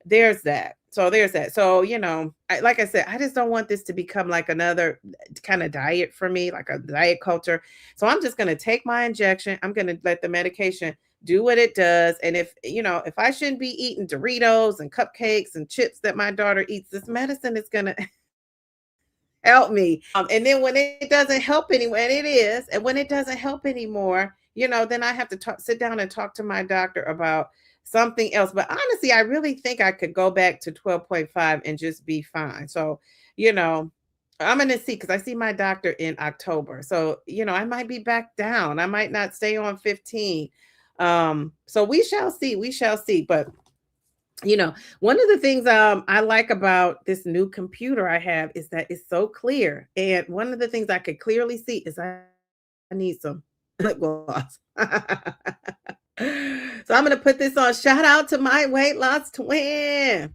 there's that. So, like I said, I just don't want this to become like another kind of diet for me, like a diet culture. So I'm just going to take my injection. I'm going to let the medication do what it does. And if I shouldn't be eating Doritos and cupcakes and chips that my daughter eats, this medicine is going to help me. And then when it doesn't help anymore, and it is, and when it doesn't help anymore, then I have to sit down and talk to my doctor about something else. But honestly, I really think I could go back to 12.5 and just be fine. So, I'm going to see because I see my doctor in October. So, I might be back down. I might not stay on 15. So we shall see. We shall see. But one of the things I like about this new computer I have is that it's so clear. And one of the things I could clearly see is I need some lip gloss. So I'm going to put this on. Shout out to my weight loss twin.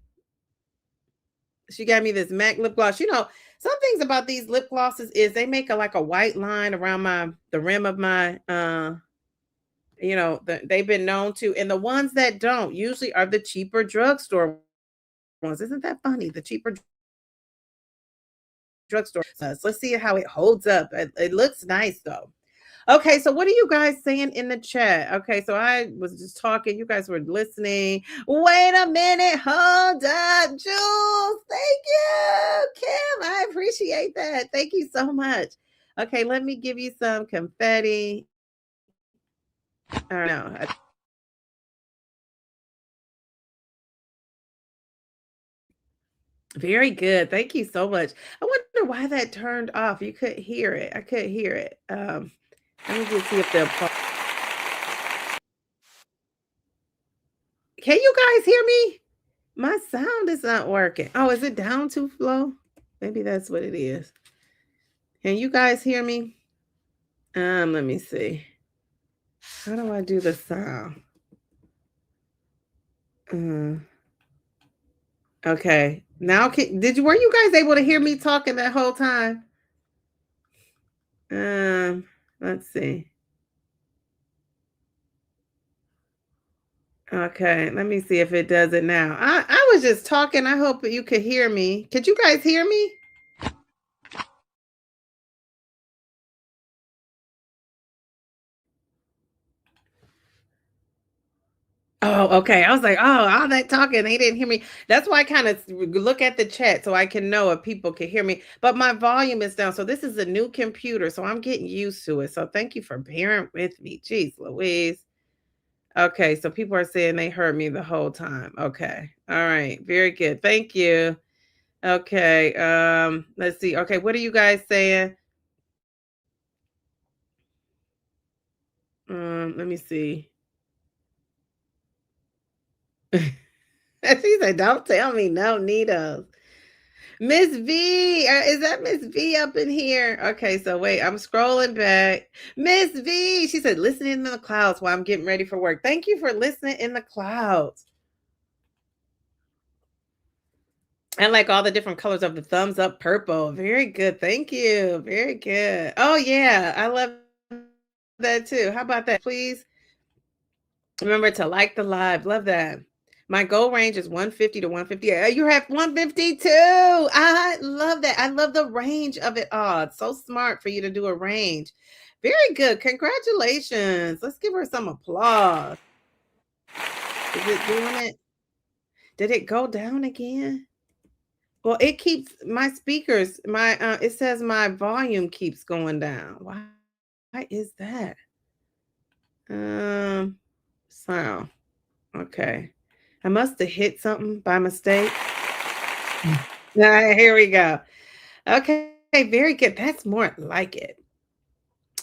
She got me this MAC lip gloss. Some things about these lip glosses is they make like a white line around the rim of my they've been known to, and the ones that don't usually are the cheaper drugstore ones. Isn't that funny? The cheaper drugstore. So let's see how it holds up. It looks nice though. Okay, so what are you guys saying in the chat? Okay, so I was just talking. You guys were listening. Wait a minute. Hold up. Jules, thank you. Kim, I appreciate that. Thank you so much. Okay, let me give you some confetti. I don't know. Very good. Thank you so much. I wonder why that turned off. You couldn't hear it. I couldn't hear it. Let me just see if they'll pause. Can you guys hear me? My sound is not working. Oh, is it down too low? Maybe that's what it is. Can you guys hear me? Let me see. How do I do the sound? Okay. Now were you guys able to hear me talking that whole time? Let's see. Okay, let me see if it does it now. I was just talking. I hope you could hear me. Could you guys hear me? Oh, okay. I was like, oh, all that talking, they didn't hear me. That's why I kind of look at the chat so I can know if people can hear me. But my volume is down. So this is a new computer, so I'm getting used to it. So thank you for bearing with me. Jeez, Louise. Okay, so people are saying they heard me the whole time. Okay. All right. Very good. Thank you. Okay. Let's see. Okay, what are you guys saying? Let me see. She said, "Don't tell me no needles." Miss V, is that Miss V up in here? Okay, so wait, I'm scrolling back. Miss V, she said, "Listening in the clouds while I'm getting ready for work." Thank you for listening in the clouds. I like all the different colors of the thumbs up purple. Very good. Thank you. Very good. Oh yeah, I love that too. How about that, please? Remember to like the live. Love that. My goal range is 150 to 150. You have 152. I love that. I love the range of it all. It's so smart for you to do a range. Very good. Congratulations. Let's give her some applause. Is it doing it? Did it go down again? Well, it keeps my speakers, my it says my volume keeps going down. Why is that? Um sound. Okay. I must have hit something by mistake. Here we go. Okay, very good. That's more like it.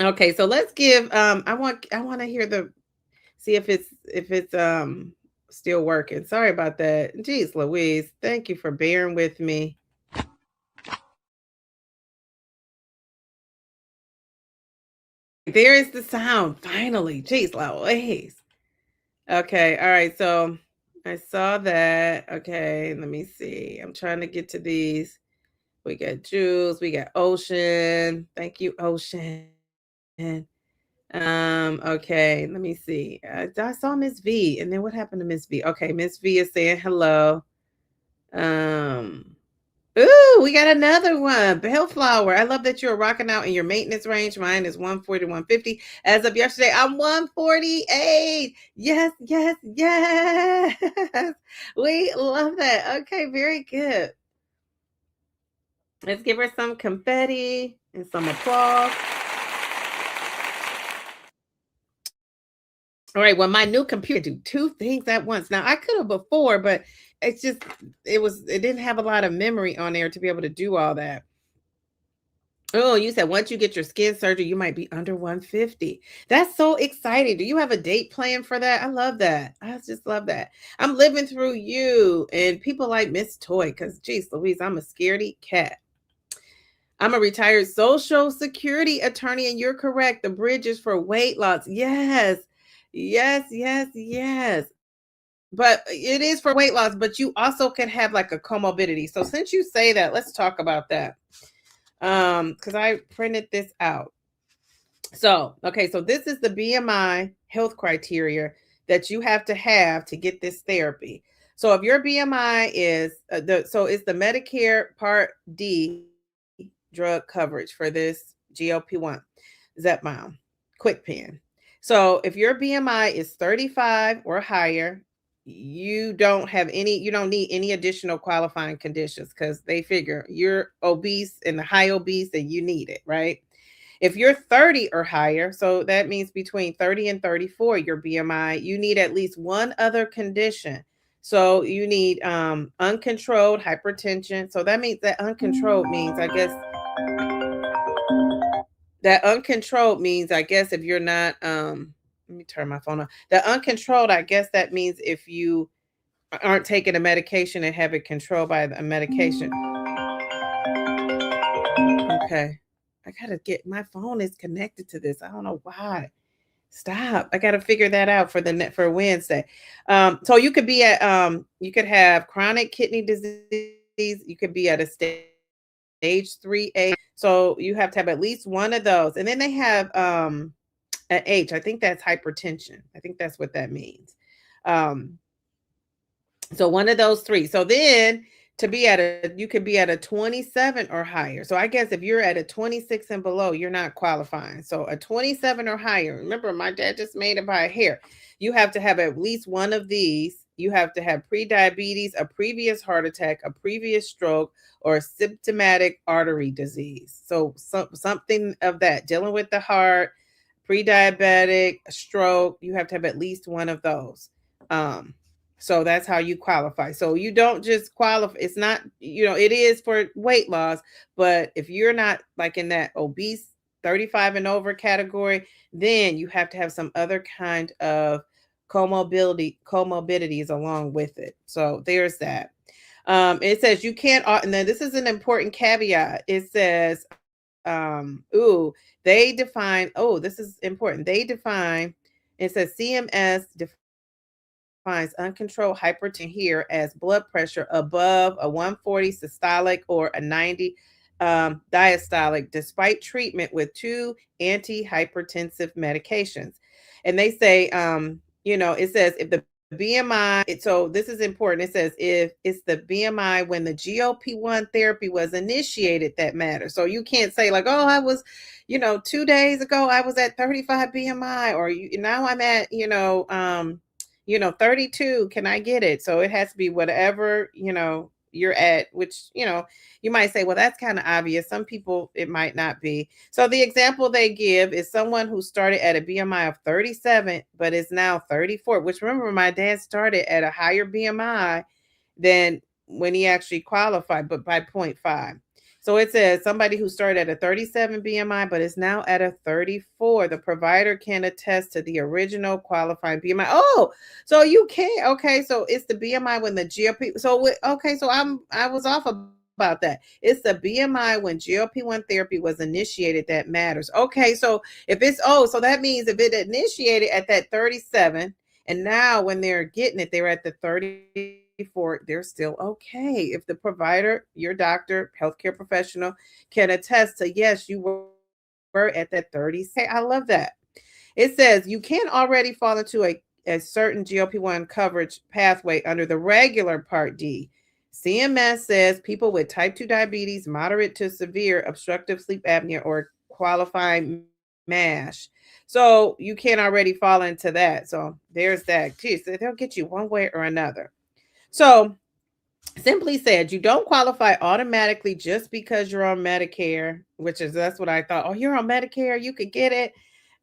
Okay, so let's give I want to hear the see if it's still working. Sorry about that. Jeez Louise. Thank you for bearing with me. There is the sound finally. Jeez Louise. Okay, all right. So I saw that. Okay, let me see. I'm trying to get to these. We got Jules, we got Ocean. Thank you, Ocean. Okay, let me see. I saw Miss V, and then what happened to Miss V? Okay, Miss V is saying hello. Um, ooh, we got another one. Bellflower. I love that you're rocking out in your maintenance range. Mine is 140 to 150. As of yesterday, I'm 148. Yes, yes, yes. We love that. Okay, very good. Let's give her some confetti and some applause. All right. Well, my new computer do two things at once. Now I could have before, but it didn't have a lot of memory on there to be able to do all that. Oh, you said once you get your skin surgery, you might be under 150. That's so exciting. Do you have a date plan for that? I love that. I just love that. I'm living through you and people like Miss Toy because, geez, Louise, I'm a scaredy cat. I'm a retired Social Security attorney, and you're correct. The bridge is for weight loss. Yes, yes, yes, yes. But it is for weight loss, but you also can have like a comorbidity. So since you say that, let's talk about that. Because I printed this out. So, okay, so this is the BMI health criteria that you have to get this therapy. So if your BMI is it's the Medicare Part D drug coverage for this GLP-1 Zepbound quick pen. So if your BMI is 35 or higher, you don't need any additional qualifying conditions because they figure you're obese and the high obese and you need it, right? If you're 30 or higher, so that means between 30 and 34, your BMI, you need at least one other condition. So you need uncontrolled hypertension. So that means that uncontrolled means, I guess, if you're not let me turn my phone on. The uncontrolled, I guess that means if you aren't taking a medication and have it controlled by a medication. Okay. I gotta get my phone is connected to this. I don't know why. Stop. I gotta figure that out for the net for Wednesday. So you could be at you could have chronic kidney disease, you could be at a stage 3A. So you have to have at least one of those. And then they have an H. I think that's hypertension. I think that's what that means. Um, so one of those three. So then to be at you could be at a 27 or higher. So I guess if you're at a 26 and below, you're not qualifying. So a 27 or higher. Remember, my dad just made it by a hair. You have to have at least one of these. You have to have pre-diabetes, a previous heart attack, a previous stroke, or symptomatic artery disease. So something of that, dealing with the heart, pre-diabetic, stroke, you have to have at least one of those. Um, so that's how you qualify. So you don't just qualify. It's not, it is for weight loss, but if you're not like in that obese 35 and over category, then you have to have some other kind of comorbidities along with it. So there's that. It says you can't, and then this is an important caveat. It says, they define, this is important. They define, it says CMS defines uncontrolled hypertension here as blood pressure above a 140 systolic or a 90 diastolic, despite treatment with two antihypertensive medications. And they say, it says if the BMI, so this is important. It says if it's the BMI when the GLP-1 therapy was initiated that matters. So you can't say like, I was, 2 days ago I was at 35 BMI, or now I'm at, 32. Can I get it? So it has to be whatever, you're at, which, you might say, well, that's kind of obvious. Some people, it might not be. So the example they give is someone who started at a BMI of 37, but is now 34, which remember, my dad started at a higher BMI than when he actually qualified, but by 0.5. So it says somebody who started at a 37 BMI, but is now at a 34. The provider can attest to the original qualifying BMI. Oh, so you can't. Okay, so it's the BMI when the GLP. So okay, so I was off about that. It's the BMI when GLP-1 therapy was initiated that matters. Okay, so if it's so that means if it initiated at that 37, and now when they're getting it, they're at the 34, they're still okay. If the provider, your doctor, healthcare professional can attest to, yes, you were at that 30. Hey, I love that. It says you can already fall into a certain GLP-1 coverage pathway under the regular Part D. CMS says people with type 2 diabetes, moderate to severe obstructive sleep apnea, or qualifying MASH. So you can already fall into that. So there's that. Geez, they'll get you one way or another. So simply said, you don't qualify automatically just because you're on Medicare, that's what I thought. Oh, you're on Medicare, you could get it.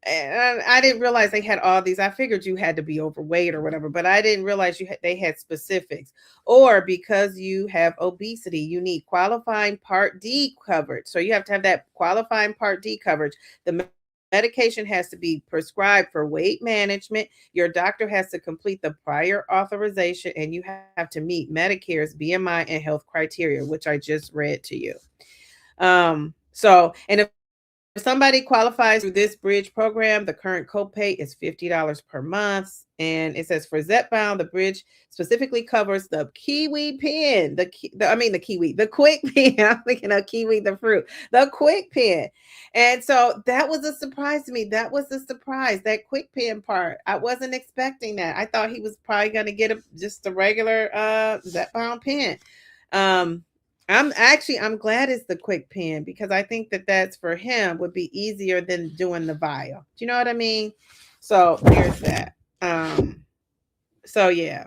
And I didn't realize they had all these. I figured you had to be overweight or whatever, but I didn't realize they had specifics. Or because you have obesity, you need qualifying Part D coverage. So you have to have that qualifying Part D coverage. The medication has to be prescribed for weight management. Your doctor has to complete the prior authorization, and you have to meet Medicare's BMI and health criteria, which I just read to you. And if somebody qualifies through this bridge program, the current copay is $50 per month. And it says for Zepbound, the bridge specifically covers the kiwi pen, the quick pen. I'm thinking of kiwi, the fruit, the quick pen. And so that was a surprise to me. That was a surprise, that quick pen part. I wasn't expecting that. I thought he was probably going to get just a regular Zepbound pen. I'm glad it's the quick pen, because I think that's for him would be easier than doing the vial. Do you know what I mean? So there's that. So yeah.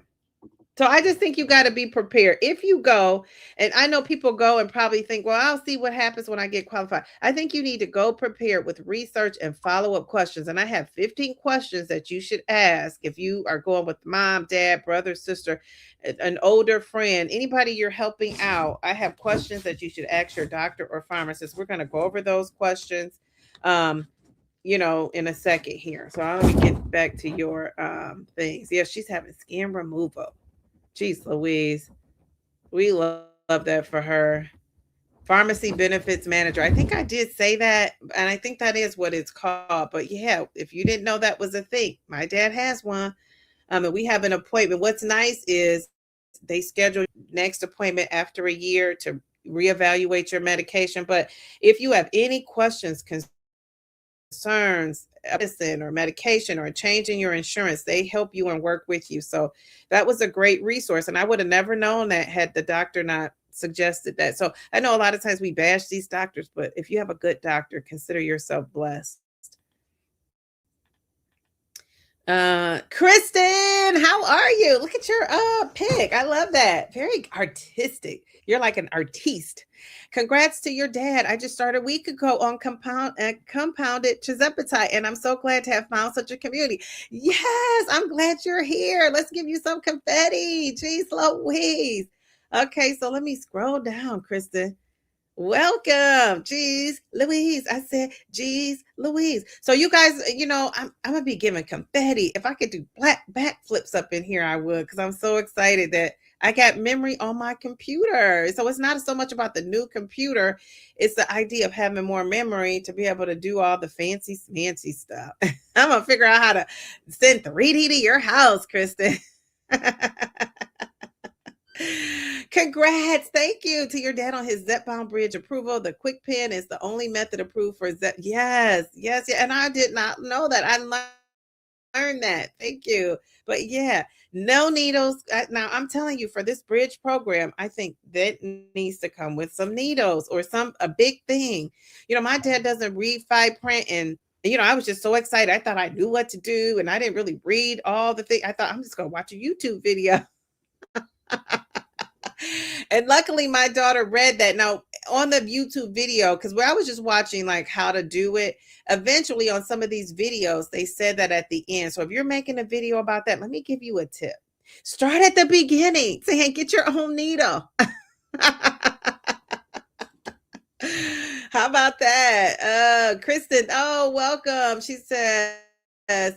So I just think you got to be prepared. If you go, and I know people go and probably think, well, I'll see what happens when I get qualified. I think you need to go prepared with research and follow-up questions. And I have 15 questions that you should ask if you are going with mom, dad, brother, sister, an older friend, anybody you're helping out. I have questions that you should ask your doctor or pharmacist. We're going to go over those questions. in a second here. So let me get back to your things. Yeah, she's having skin removal. Jeez Louise. We love that for her. Pharmacy benefits manager. I think I did say that, and I think that is what it's called. But yeah, if you didn't know that was a thing, my dad has one. And we have an appointment. What's nice is they schedule next appointment after a year to reevaluate your medication. But if you have any questions, concerns, medicine or medication or changing your insurance, they help you and work with you. So that was a great resource. And I would have never known that had the doctor not suggested that. So I know a lot of times we bash these doctors, but if you have a good doctor, consider yourself blessed. Kristen, how are you? Look at your pic. I love that. Very artistic. You're like an artiste. Congrats to your dad. I just started a week ago on compounded tirzepatide, and I'm so glad to have found such a community. Yes, I'm glad you're here. Let's give you some confetti. Jeez Louise. Okay, so let me scroll down, Kristen. Welcome. Jeez Louise. I said, Jeez Louise. So you guys, I'm gonna be giving confetti. If I could do black backflips up in here, I would, because I'm so excited that I got memory on my computer. So it's not so much about the new computer, it's the idea of having more memory to be able to do all the fancy stuff. I'm gonna figure out how to send 3D to your house, Kristen. Congrats. Thank you to your dad on his Zepbound Bridge approval. The quick pen is the only method approved for Zep. Yes, yes, yeah. And I did not know that. I learned that. Thank you. But yeah, no needles. Now I'm telling you, for this bridge program, I think that needs to come with some needles or a big thing. My dad doesn't read fine print, and I was just so excited. I thought I knew what to do, and I didn't really read all the things. I thought I'm just gonna watch a YouTube video. And luckily my daughter read that. Now on the YouTube video, because I was just watching like how to do it, eventually on some of these videos they said that at the end. So if you're making a video about that, let me give you a tip. Start at the beginning, saying get your own needle. How about that? Kristen, oh, welcome. She says,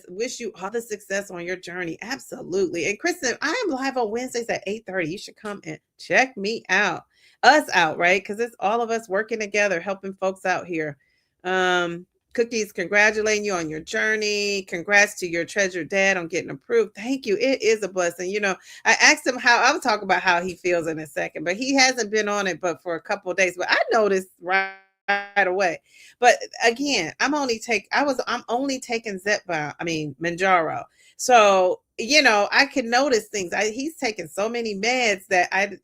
wish you all the success on your journey. Absolutely. And Kristen, I am live on Wednesdays at 8:30. You should come and check me out. Us out, right? Because it's all of us working together, helping folks out here. Cookies, congratulating you on your journey. Congrats to your treasured dad on getting approved. Thank you. It is a blessing. I asked him how, I'll talk about how he feels in a second, but he hasn't been on it but for a couple of days. But I noticed right away. But again, I'm only taking Zepbound, Manjaro. So, I can notice things. He's taking so many meds that I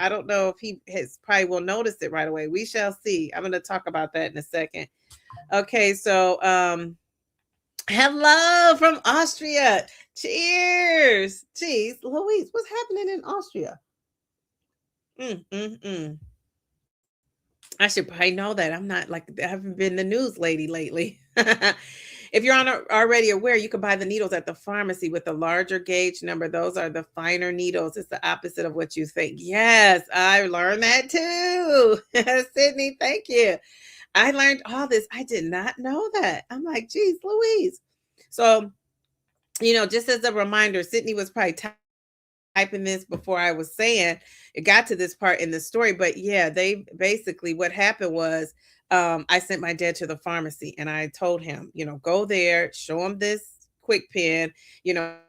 don't know if he probably will notice it right away. We shall see. I'm going to talk about that in a second. Okay, so hello from Austria. Cheers. Jeez, Louise, what's happening in Austria? I should probably know that. I'm not I haven't been the news lady lately. If you're already aware, you can buy the needles at the pharmacy with a larger gauge number. Those are the finer needles. It's the opposite of what you think. Yes, I learned that too. Sydney, thank you. I learned all this. I did not know that. I'm like, geez, Louise. So, just as a reminder, Sydney was probably typing this before I was saying it, got to this part in the story. But yeah, they basically, what happened was, I sent my dad to the pharmacy and I told him, go there, show him this quick pen,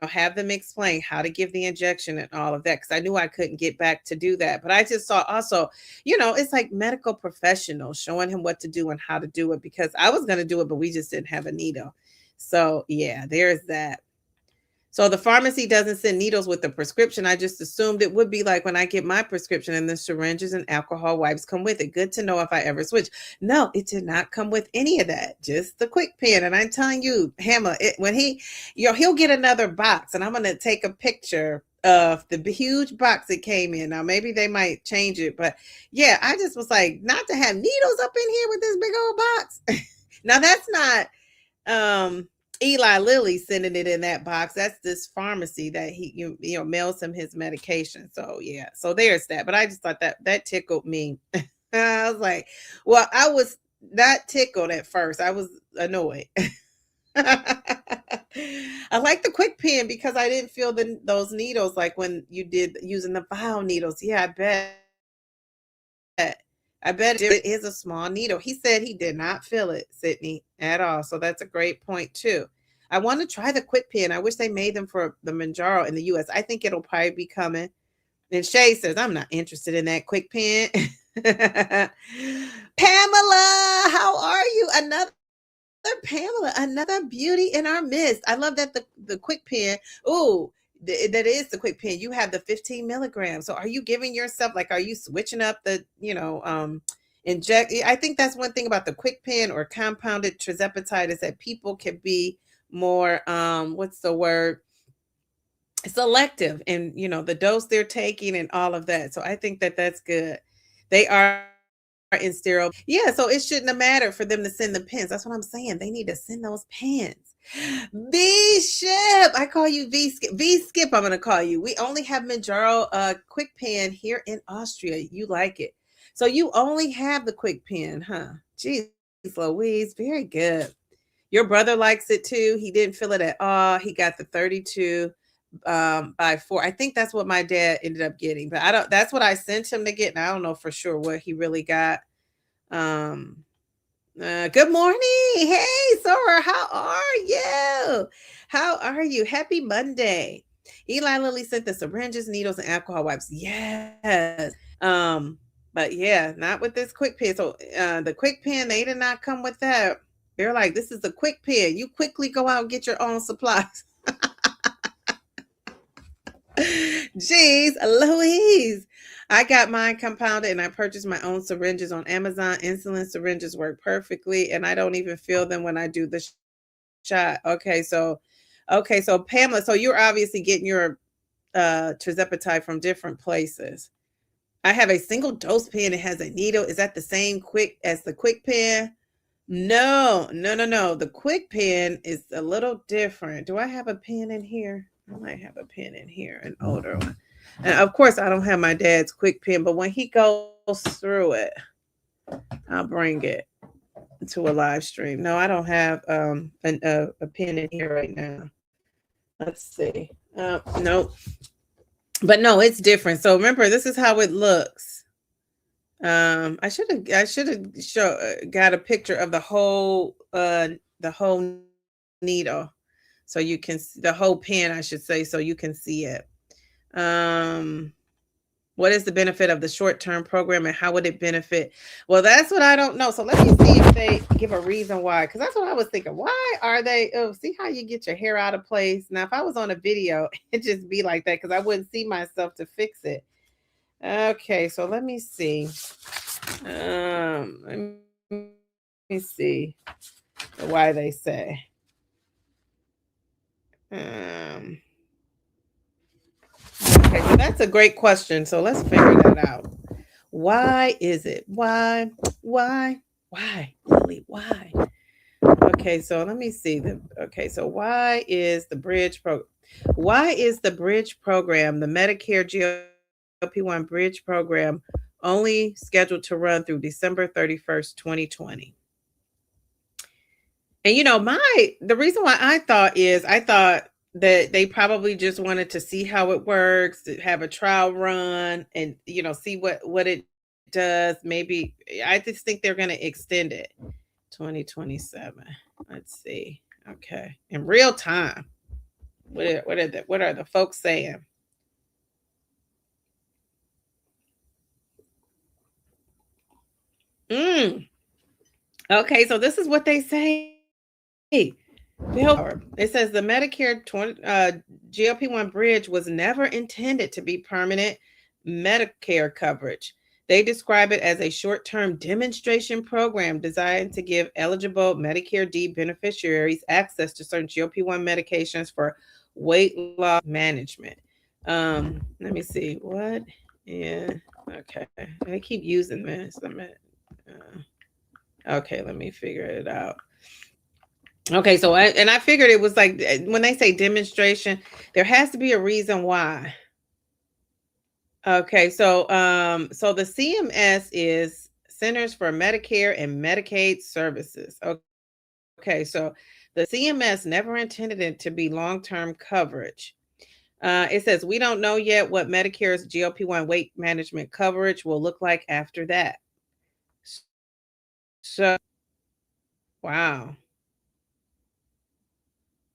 have them explain how to give the injection and all of that. Cause I knew I couldn't get back to do that. But I just saw also, it's like medical professionals showing him what to do and how to do it, because I was going to do it, but we just didn't have a needle. So yeah, there's that. So the pharmacy doesn't send needles with the prescription. I just assumed it would be like when I get my prescription and the syringes and alcohol wipes come with it. Good to know if I ever switch. No, it did not come with any of that. Just the quick pen. And I'm telling you, Hammer, when he'll get another box, and I'm going to take a picture of the huge box it came in. Now, maybe they might change it, but yeah, I just was like, not to have needles up in here with this big old box. Now that's not, Eli Lilly sending it in that box. That's this pharmacy that he mails him his medication. So yeah, so there's that. But I just thought that tickled me. I was like, well, I was not tickled at first. I was annoyed. I like the quick pen because I didn't feel those needles like when you did using the vial needles. Yeah, I bet. I bet it is a small needle. He said he did not feel it, Sydney, at all. So that's a great point too. I want to try the quick pen. I wish they made them for the Manjaro in the US. I think it'll probably be coming. And Shay says, I'm not interested in that quick pen. Pamela, how are you? Another Pamela, another beauty in our midst. I love that the quick pen. Ooh, that is the quick pen. You have the 15 milligrams. So are you giving yourself, like, are you switching up the, inject? I think that's one thing about the quick pen or compounded tirzepatide is that people can be more, what's the word? Selective in, the dose they're taking and all of that. So I think that that's good. They are in sterile. Yeah, so it shouldn't have mattered for them to send the pens. That's what I'm saying. They need to send those pens. V Ship, I call you V Skip. V Skip, I'm gonna call you. We only have Manjaro quick pen here in Austria. You like it. So you only have the quick pen, huh? Jeez Louise, very good. Your brother likes it too. He didn't feel it at all. He got the 32 by 4. I think that's what my dad ended up getting, but I don't, that's what I sent him to get. And I don't know for sure what he really got. Good morning. Hey, Sora, how are you? How are you? Happy Monday. Eli Lilly sent the syringes, needles, and alcohol wipes. Yes. But yeah, not with this quick pen. So the quick pen, they did not come with that. They're like, this is a quick pen. You quickly go out and get your own supplies. Jeez, Louise. I got mine compounded and I purchased my own syringes on Amazon. Insulin syringes work perfectly and I don't even feel them when I do the shot. Okay, so Pamela, so you're obviously getting your tirzepatide from different places. I have a single dose pen. It has a needle. Is that the same quick as the quick pen? No. The quick pen is a little different. Do I have a pen in here? I might have a pen in here, an older one. And of course, I don't have my dad's quick pen, but when he goes through it, I'll bring it to a live stream. No, I don't have a pen in here right now. Let's see. Nope. But no, it's different. So remember, this is how it looks. I should have got a picture of the whole needle, so you can the whole pen, I should say, so you can see it. What is the benefit of the short-term program and how would it benefit? Well, that's what I don't know. So let me see if they give a reason why, because that's what I was thinking. Why are they? Oh, see how you get your hair out of place. Now, if I was on a video, it'd just be like that because I wouldn't see myself to fix it. Okay, so let me see. Let me see why they say. Okay, so that's a great question. So let's figure that out. Why is it? Why? Lily, why? Okay, so let me see. So why is the bridge program? Why is the bridge program, the Medicare GLP-1 Bridge Program, only scheduled to run through December 31st, 2020? And the reason why I thought that they probably just wanted to see how it works, to have a trial run and see what it does. Maybe I just think they're going to extend it 2027. Let's see. Okay, in real time. What are the folks saying? Okay, so this is what they say. It says the Medicare GLP-1 Bridge was never intended to be permanent Medicare coverage. They describe it as a short-term demonstration program designed to give eligible Medicare D beneficiaries access to certain GLP-1 medications for weight loss management. Let me see. What? Yeah. Okay. I keep using this. Okay, let me figure it out. Okay, so I figured it was like when they say demonstration, there has to be a reason why. Okay, so the CMS is Centers for Medicare and Medicaid Services. Okay, so the CMS never intended it to be long-term coverage. It says we don't know yet what Medicare's GLP-1 weight management coverage will look like after that. So, wow.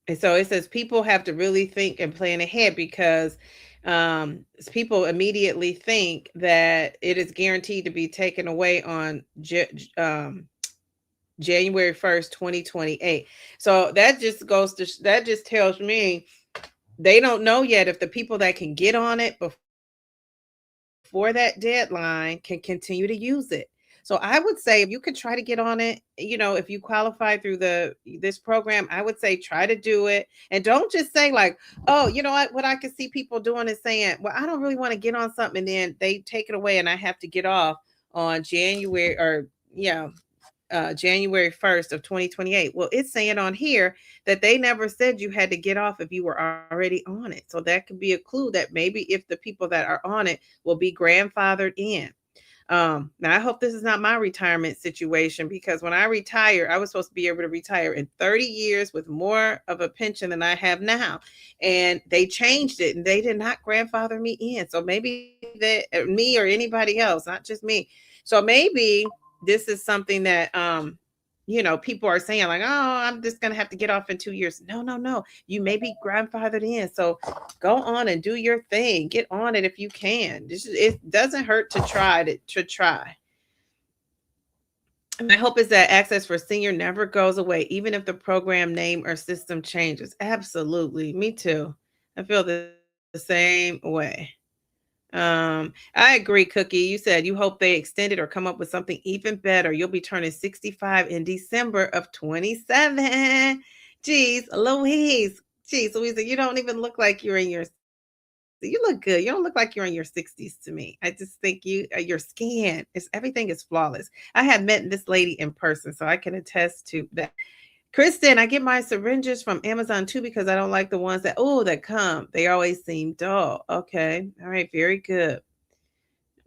And so it says people have to really think and plan ahead because people immediately think that it is guaranteed to be taken away on January 1st, 2028. So that just that just tells me they don't know yet if the people that can get on it before that deadline can continue to use it. So I would say if you could try to get on it, if you qualify through this program, I would say try to do it. And don't just say like, oh, you know what I can see people doing is saying, well, I don't really want to get on something, and then they take it away and I have to get off on January or January 1st of 2028. Well, it's saying on here that they never said you had to get off if you were already on it. So that could be a clue that maybe if the people that are on it will be grandfathered in. Now I hope this is not my retirement situation, because when I retire, I was supposed to be able to retire in 30 years with more of a pension than I have now. And they changed it and they did not grandfather me in. So maybe that me or anybody else, not just me. So maybe this is something that people are saying like, oh, I'm just gonna have to get off in 2 years. No. You may be grandfathered in. So go on and do your thing. Get on it if you can. It doesn't hurt to try. My hope is that access for senior never goes away, even if the program name or system changes. Absolutely. Me too. I feel the same way. I agree, Cookie. You said you hope they extend it or come up with something even better. You'll be turning 65 in December of 27. Jeez, Louise. Jeez, Louisa, you don't even look like you're in you look good. You don't look like you're in your 60s to me. I just think your skin everything is flawless. I have met this lady in person, so I can attest to that. Kristen, I get my syringes from Amazon too because I don't like the ones that come. They always seem dull. Okay. All right. Very good.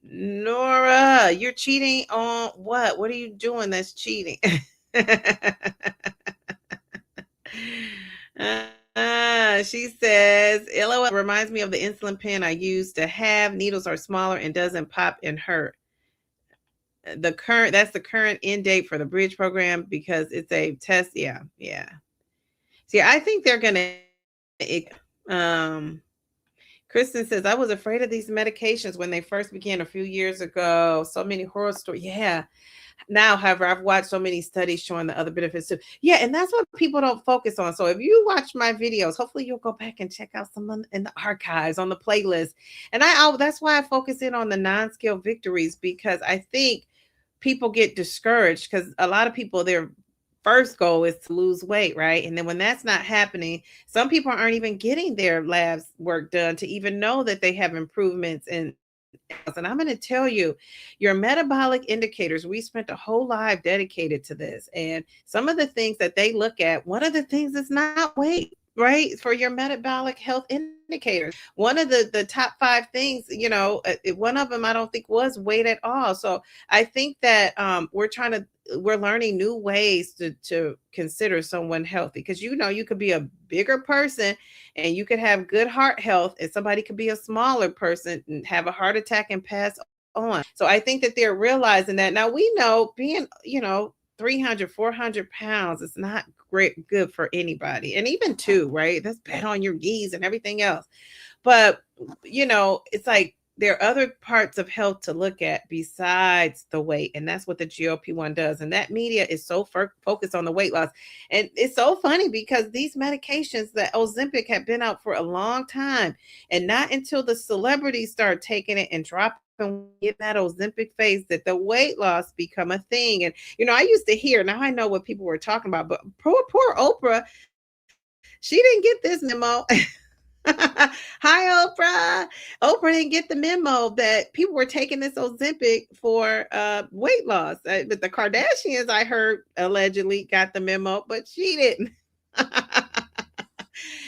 Nora, you're cheating on what? What are you doing that's cheating? She says, LOL reminds me of the insulin pen I used to have. Needles are smaller and doesn't pop and hurt. That's the current end date for the bridge program because it's a test. Yeah. See, I think they're gonna Kristen says, I was afraid of these medications when they first began a few years ago. So many horror stories. Yeah. Now, however, I've watched so many studies showing the other benefits too. Yeah, and that's what people don't focus on. So if you watch my videos, hopefully you'll go back and check out some in the archives on the playlist. And that's why I focus in on the non-scale victories, because I think people get discouraged because a lot of people, their first goal is to lose weight, right? And then when that's not happening, some people aren't even getting their labs work done to even know that they have improvements in. And I'm going to tell you, your metabolic indicators, we spent a whole life dedicated to this. And some of the things that they look at, one of the things is not weight, right? For your metabolic health indicators. One of the top 5 things, one of them I don't think was weight at all. So I think that we're learning new ways to consider someone healthy, because you could be a bigger person and you could have good heart health, and somebody could be a smaller person and have a heart attack and pass on. So I think that they're realizing that. Now we know being 300 400 pounds is not good for anybody, and even 2, right? That's bad on your knees and everything else. But it's like there are other parts of health to look at besides the weight. And that's what the GLP-1 does. And that media is so focused on the weight loss. And it's so funny because these medications, that Ozempic, have been out for a long time. And not until the celebrities start taking it and dropping get that Ozempic phase that the weight loss become a thing. And, I used to hear, now I know what people were talking about, but poor Oprah, she didn't get this memo. Hi, Oprah. Oprah didn't get the memo that people were taking this Ozempic for weight loss. But the Kardashians, I heard, allegedly got the memo, but she didn't.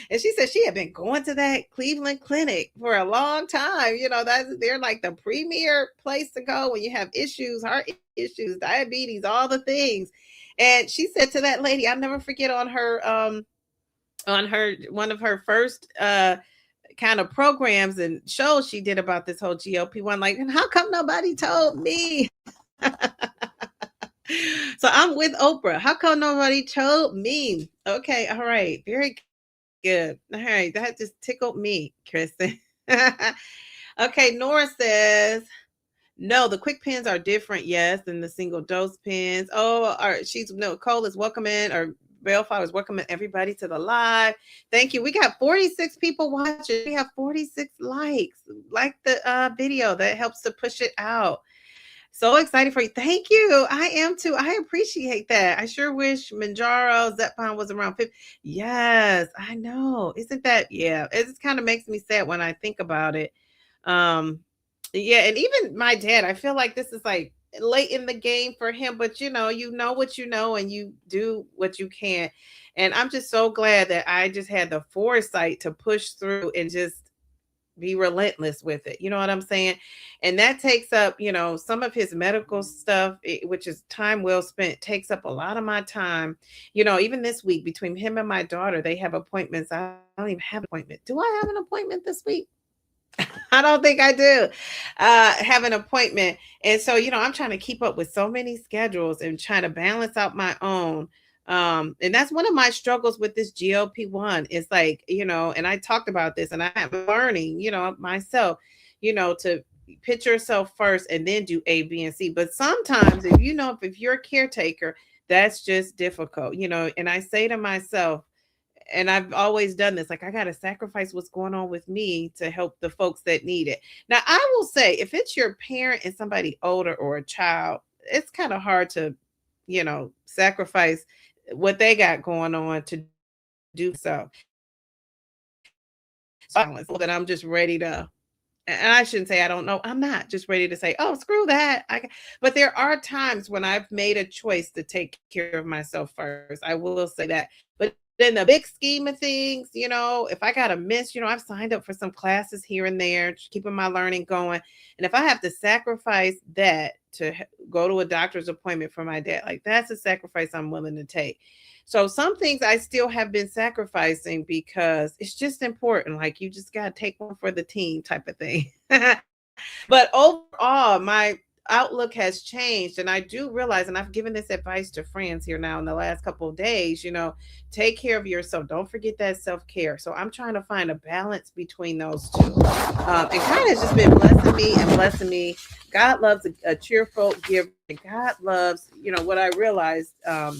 And she said she had been going to that Cleveland clinic for a long time. They're like the premier place to go when you have issues, heart issues, diabetes, all the things. And she said to that lady, I'll never forget, on her one of her first kind of programs and shows she did about this whole GLP-1, like, and how come nobody told me? So I'm with Oprah. How come nobody told me? Okay, all right, very good. All right, that just tickled me, Kristen. Okay, Nora says, no, the quick pens are different, yes, than the single dose pens. Oh, Nicole is welcoming, or Belfire is welcoming everybody to the live. Thank you. We got 46 people watching. We have 46 likes. Like the video. That helps to push it out. So excited for you. Thank you. I am too. I appreciate that. I sure wish Manjaro Zepbound was around 50. Yes, I know. Isn't that? Yeah, it just kind of makes me sad when I think about it. Yeah, and even my dad, I feel like this is like late in the game for him, but you know what you know, and you do what you can. And I'm just so glad that I just had the foresight to push through and just be relentless with it. You know what I'm saying? And that takes up, some of his medical stuff, which is time well spent, takes up a lot of my time. Even this week between him and my daughter, they have appointments. I don't even have an appointment. Do I have an appointment this week? I don't think I do have an appointment. And so, I'm trying to keep up with so many schedules and trying to balance out my own. And that's one of my struggles with this GLP-1. It's like, and I talked about this, and I'm learning, myself, to put yourself first and then do A, B, and C. But sometimes if you're a caretaker, that's just difficult, and I say to myself, and I've always done this, like, I got to sacrifice what's going on with me to help the folks that need it. Now, I will say, if it's your parent and somebody older or a child, it's kind of hard to, sacrifice what they got going on to do so. That I'm just ready to, and I shouldn't say I don't know. I'm not just ready to say, oh, screw that. But there are times when I've made a choice to take care of myself first. I will say that. But in the big scheme of things, if I got to miss, I've signed up for some classes here and there, keeping my learning going. And if I have to sacrifice that to go to a doctor's appointment for my dad, like, that's a sacrifice I'm willing to take. So some things I still have been sacrificing because it's just important. Like, you just got to take one for the team type of thing. But overall, my outlook has changed. And I do realize, and I've given this advice to friends here now in the last couple of days, take care of yourself. Don't forget that self-care. So I'm trying to find a balance between those two. And kind of just been blessing me and blessing me. God loves a cheerful giver. God loves, what I realized a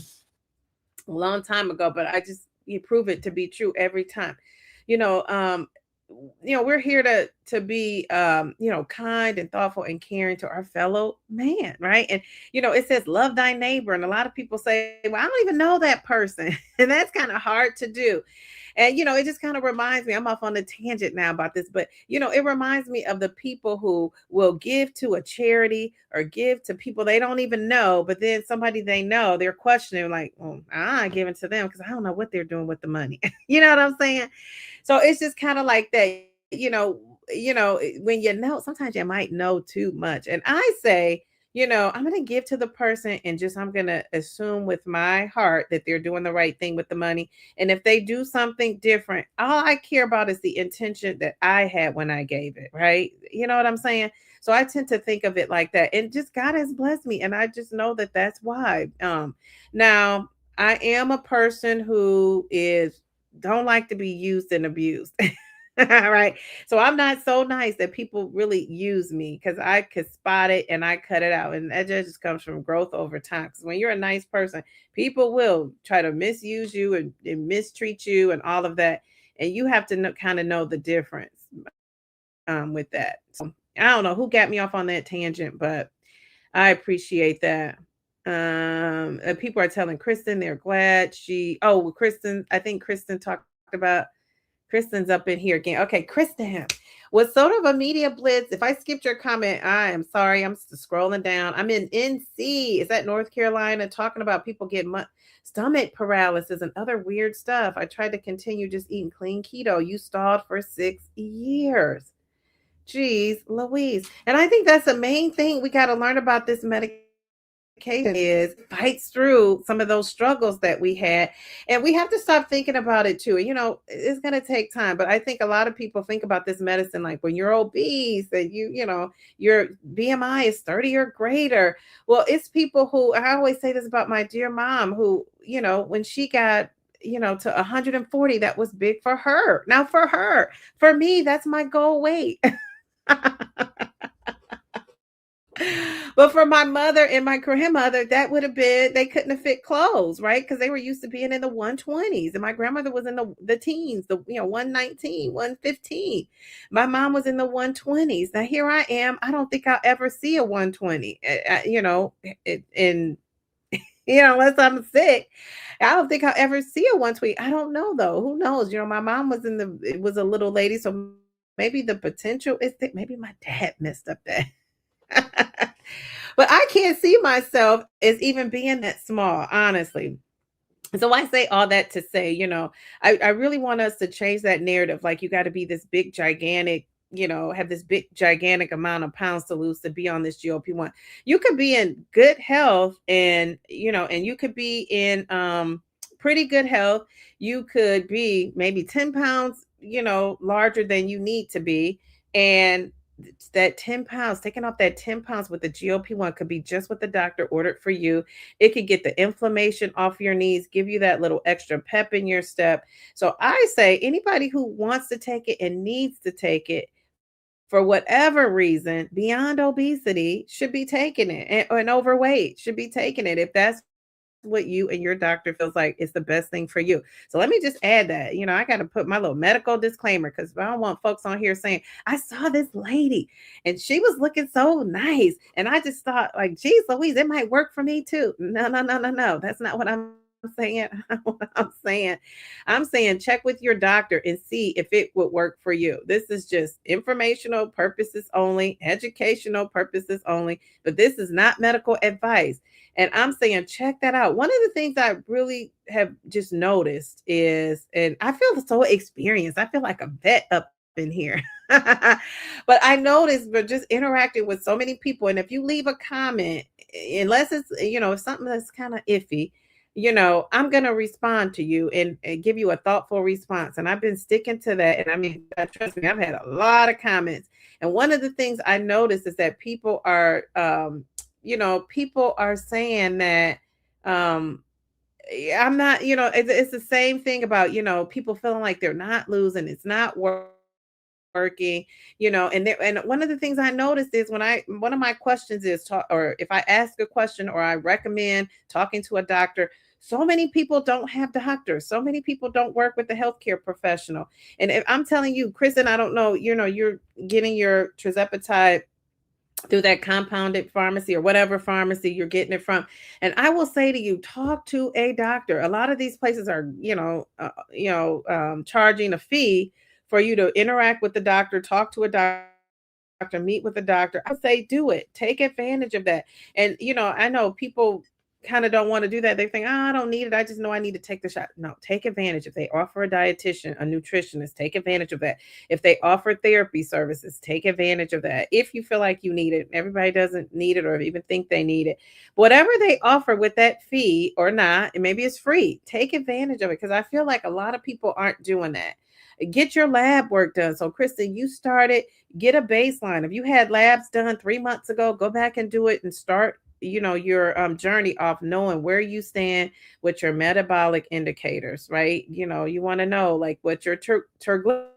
long time ago, but you prove it to be true every time. We're here to be kind and thoughtful and caring to our fellow man, right? And it says love thy neighbor, and a lot of people say, well, I don't even know that person. And that's kind of hard to do. And it just kind of reminds me, I'm off on a tangent now about this, but it reminds me of the people who will give to a charity or give to people they don't even know, but then somebody they know, they're questioning, like, well, I'm not giving to them because I don't know what they're doing with the money. You know what I'm saying? So it's just kind of like that, when sometimes you might know too much. And I say, I'm going to give to the person, and I'm going to assume with my heart that they're doing the right thing with the money. And if they do something different, all I care about is the intention that I had when I gave it, right? You know what I'm saying? So I tend to think of it like that. And just God has blessed me. And I just know that that's why. Now, I am a person who don't like to be used and abused. Right. So I'm not so nice that people really use me, because I could spot it and I cut it out. And that just comes from growth over time. Because when you're a nice person, people will try to misuse you and mistreat you and all of that. And you have to kind of know the difference with that. So I don't know who got me off on that tangent, but I appreciate that. People are telling Kristen they're glad Kristen, I think Kristen talked about Kristen's up in here again. Okay, Kristen, was sort of a media blitz. If I skipped your comment, I am sorry. I'm scrolling down. I'm in NC. Is that North Carolina? Talking about people getting stomach paralysis and other weird stuff. I tried to continue just eating clean keto. You stalled for 6 years. Jeez, Louise. And I think that's the main thing we got to learn about this medication is fights through some of those struggles that we had. And we have to stop thinking about it too. It's going to take time, but I think a lot of people think about this medicine like when you're obese and your BMI is 30 or greater. Well, it's people who, I always say this about my dear mom who, when she got to 140, that was big for her. Now for her, for me, that's my goal weight. But for my mother and my grandmother, that would have been, they couldn't have fit clothes, right? Because they were used to being in the 120s. And my grandmother was in the teens, 119, 115. My mom was in the 120s. Now here I am. I don't think I'll ever see a 120, unless I'm sick. I don't think I'll ever see a 120. I don't know though. Who knows? My mom was it was a little lady. So maybe the potential is that maybe my dad messed up that. But I can't see myself as even being that small, honestly. So I say all that to say, I really want us to change that narrative. Like you got to be this big, gigantic, have this big, gigantic amount of pounds to lose to be on this GLP-1. You could be in good health and you could be in pretty good health. You could be maybe 10 pounds, larger than you need to be. And that 10 pounds, taking off that 10 pounds with the GLP-1 could be just what the doctor ordered for you. It could get the inflammation off your knees, give you that little extra pep in your step. So I say anybody who wants to take it and needs to take it for whatever reason beyond obesity should be taking it, and overweight should be taking it if that's what you and your doctor feels like is the best thing for you. So let me just add that, I got to put my little medical disclaimer because I don't want folks on here saying, I saw this lady and she was looking so nice. And I just thought like, geez, Louise, it might work for me too. No. That's not what I'm saying. I'm saying check with your doctor and see if it would work for you. This is just informational purposes only, educational purposes only, but this is not medical advice. And I'm saying, check that out. One of the things I really have just noticed is, and I feel so experienced. I feel like a vet up in here. But I noticed, but just interacting with so many people. And if you leave a comment, unless it's, something that's kind of iffy, I'm going to respond to you and give you a thoughtful response. And I've been sticking to that. And I mean, trust me, I've had a lot of comments. And one of the things I noticed is that people are, people are saying that I'm not, it's the same thing about, people feeling like they're not losing, it's not working, and one of the things I noticed is one of my questions is or if I ask a question or I recommend talking to a doctor, so many people don't have doctors. So many people don't work with the healthcare professional. And if I'm telling you, Kristen, I don't know, you're getting your tirzepatide through that compounded pharmacy or whatever pharmacy you're getting it from. And I will say to you, talk to a doctor. A lot of these places are, charging a fee for you to interact with the doctor, talk to a doctor, meet with the doctor. I would say do it. Take advantage of that. And, I know people kind of don't want to do that. They think, I don't need it. I just know I need to take the shot. No, take advantage. If they offer a dietitian, a nutritionist, take advantage of that. If they offer therapy services, take advantage of that. If you feel like you need it, everybody doesn't need it or even think they need it. Whatever they offer with that fee or not, and maybe it's free, take advantage of it. Because I feel like a lot of people aren't doing that. Get your lab work done. So, Kristen, you started, get a baseline. If you had labs done 3 months ago, go back and do it and start your journey off knowing where you stand with your metabolic indicators, right? You want to know like what your triglycerides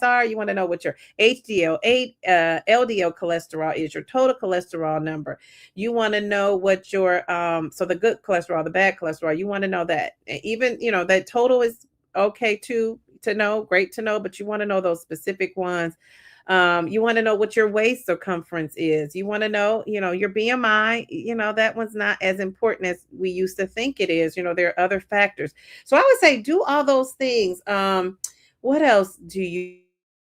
are. You want to know what your HDL, LDL cholesterol is, your total cholesterol number. You want to know what your so the good cholesterol, the bad cholesterol. You want to know that. Even that total is okay to know, great to know, but you want to know those specific ones. You want to know what your waist circumference is. You want to know, your BMI. That one's not as important as we used to think it is. There are other factors. So I would say do all those things. What else do you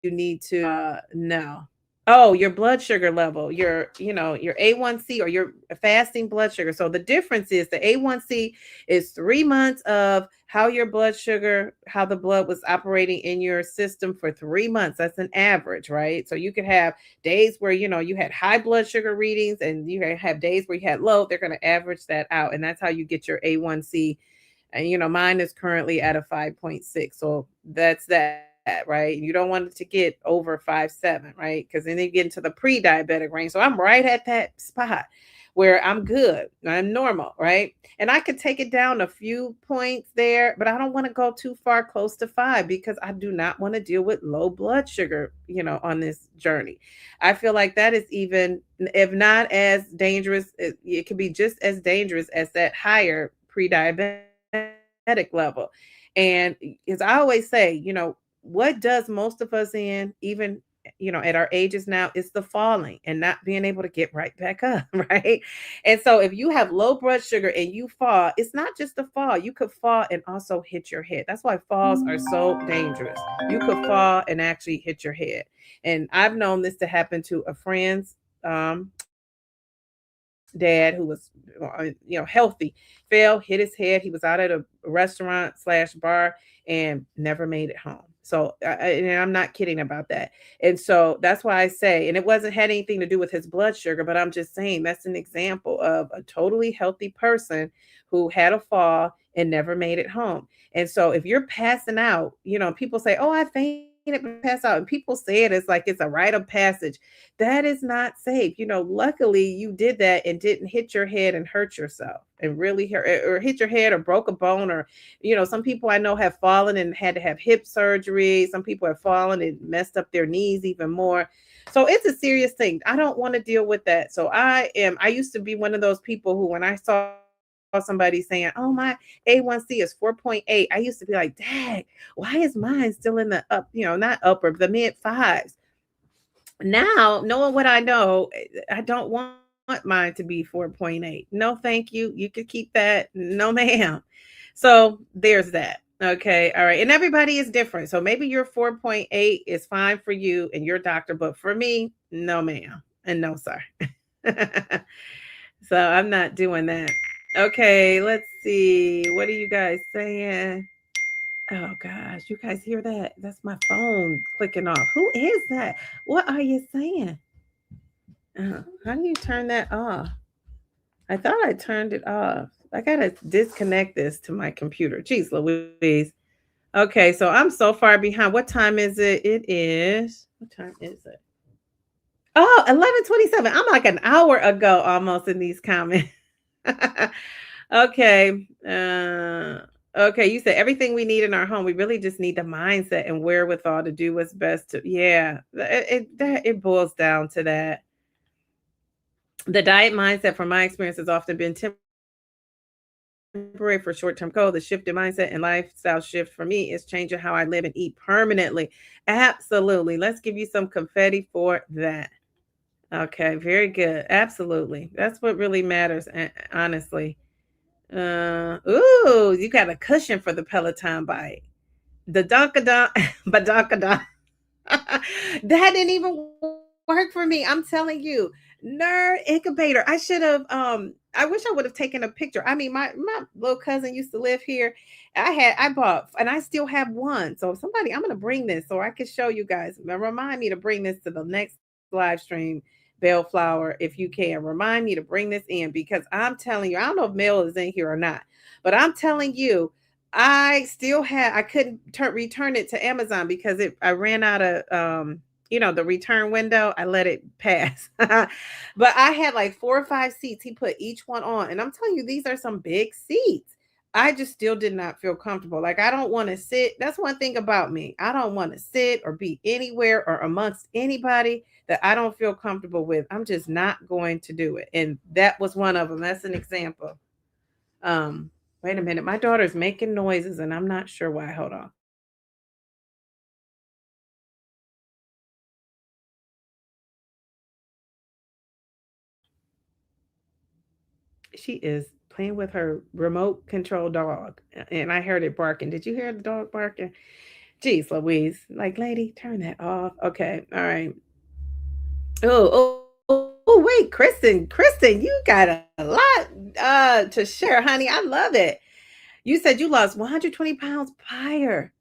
need to know? Oh, your blood sugar level, your A1C, or your fasting blood sugar. So the difference is the A1C is 3 months of how the blood was operating in your system for 3 months. That's an average, right? So you could have days where, you had high blood sugar readings, and you have days where you had low. They're going to average that out. And that's how you get your A1C. And mine is currently at a 5.6. So that's that, right? You don't want it to get over 5.7, right? Because then you get into the pre-diabetic range. So I'm right at that spot where I'm good. I'm normal, right? And I could take it down a few points there, but I don't want to go too far close to 5, because I do not want to deal with low blood sugar, on this journey. I feel like that is, even if not as dangerous, it can be just as dangerous as that higher pre-diabetic level. And as I always say, what does most of us in, even at our ages now, is the falling and not being able to get right back up, right? And so if you have low blood sugar and you fall, it's not just a fall. You could fall and also hit your head. That's why falls are so dangerous. You could fall and actually hit your head. And I've known this to happen to a friend's dad, who was healthy, fell, hit his head. He was out at a restaurant slash bar and never made it home. So and I'm not kidding about that. And so that's why I say, and it wasn't had anything to do with his blood sugar, but I'm just saying that's an example of a totally healthy person who had a fall and never made it home. And so if you're passing out, people say, oh, I fainted but pass out. And people say it as like it's a rite of passage. That is not safe. Luckily you did that and didn't hit your head and hurt yourself and really hurt, or hit your head or broke a bone, or some people I know have fallen and had to have hip surgery. Some people have fallen and messed up their knees even more. So it's a serious thing. I don't want to deal with that. So I used to be one of those people who, when I saw somebody saying, oh, my A1C is 4.8, I used to be like, dang, why is mine still in the up, not upper, the mid fives? Now, knowing what I know, I don't want mine to be 4.8. No, thank you. You could keep that. No, ma'am. So there's that. Okay. All right. And everybody is different. So maybe your 4.8 is fine for you and your doctor, but for me, no, ma'am. And no, sir. So I'm not doing that. Okay. Let's see. What are you guys saying? Oh gosh, you guys hear that? That's my phone clicking off. Who is that? What are you saying? How do you turn that off? I thought I turned it off. I gotta disconnect this to my computer. Jeez Louise. Okay, so I'm so far behind. What time is it? It is, what time is it? Oh, 11:27. I'm like an hour ago almost in these comments. Okay. Okay, you said everything we need in our home. We really just need the mindset and wherewithal to do what's best to, yeah. It boils down to that. The diet mindset, from my experience, has often been temporary for short-term goals. The shift in mindset and lifestyle shift for me is changing how I live and eat permanently. Absolutely. Let's give you some confetti for that. Okay, very good. Absolutely. That's what really matters, honestly. Ooh, you got a cushion for the Peloton bike. The Donkadon, Badonkadon. That didn't even work for me. I'm telling you, nerd incubator. I should have. I wish I would have taken a picture. I mean, my little cousin used to live here. I bought, and I still have one. So somebody, I'm gonna bring this so I can show you guys. Remind me to bring this to the next live stream. Bellflower, if you can remind me to bring this in, because I'm telling you, I don't know if Mel is in here or not, but I'm telling you, I couldn't return it to Amazon because I ran out of the return window. I let it pass. But I had like 4 or 5 seats. He put each one on, and I'm telling you, these are some big seats. I just still did not feel comfortable. Like, I don't want to sit. That's one thing about me. I don't want to sit or be anywhere or amongst anybody that I don't feel comfortable with. I'm just not going to do it. And that was one of them. That's an example. Wait a minute. My daughter's making noises and I'm not sure why. Hold on. She is playing with her remote control dog, and I heard it barking. Did you hear the dog barking? Jeez Louise. Like, lady, turn that off. Okay. All right. Oh, wait, Kristen, you got a lot to share, honey. I love it. You said you lost 120 pounds prior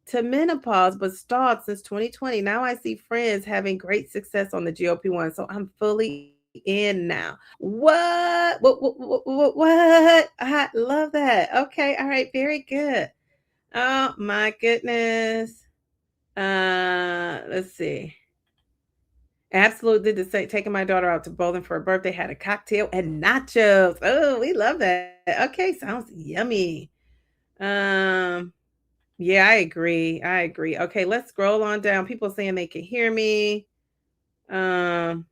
to menopause, but stalled since 2020. Now I see friends having great success on the GLP-1, so I'm fully in now. What? I love that. Okay, all right, very good. Oh my goodness. Let's see. Absolutely did the same. Taking my daughter out to bowling for her birthday, had a cocktail and nachos. Oh, we love that. Okay, sounds yummy. Um, yeah, I agree. I agree. Okay, let's scroll on down. People saying they can hear me. Um,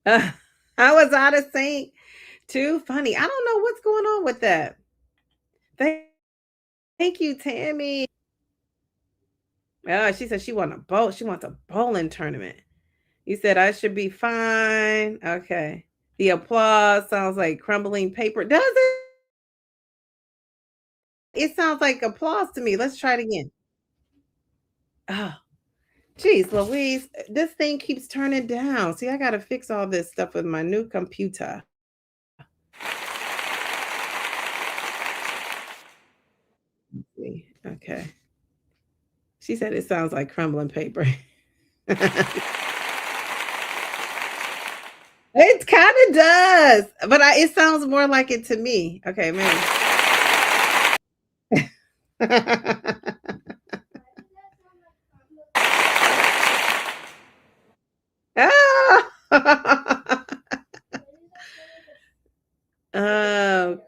I was out of sync. Too funny. I don't know what's going on with that. Thank, thank you, Tammy. She said she want a bowl. She wants a bowling tournament. You said I should be fine. Okay. The applause sounds like crumbling paper. Does it? It sounds like applause to me. Let's try it again. Oh, geez, Louise, this thing keeps turning down. See, I got to fix all this stuff with my new computer. Let's see. Okay. She said it sounds like crumbling paper. It kind of does, but it sounds more like it to me. Okay, maybe. Ah! Oh,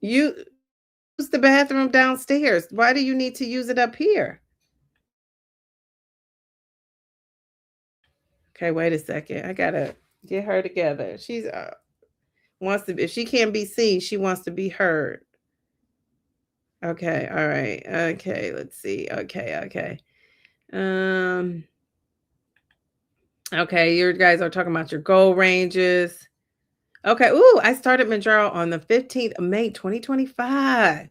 you use the bathroom downstairs. Why do you need to use it up here? Okay, wait a second. I gotta get her together. She's wants to. If she can't be seen, she wants to be heard. Okay, all right. Okay, let's see. Okay. Um. Okay, you guys are talking about your goal ranges. Okay. Ooh, I started Manjaro on the 15th of May, 2025.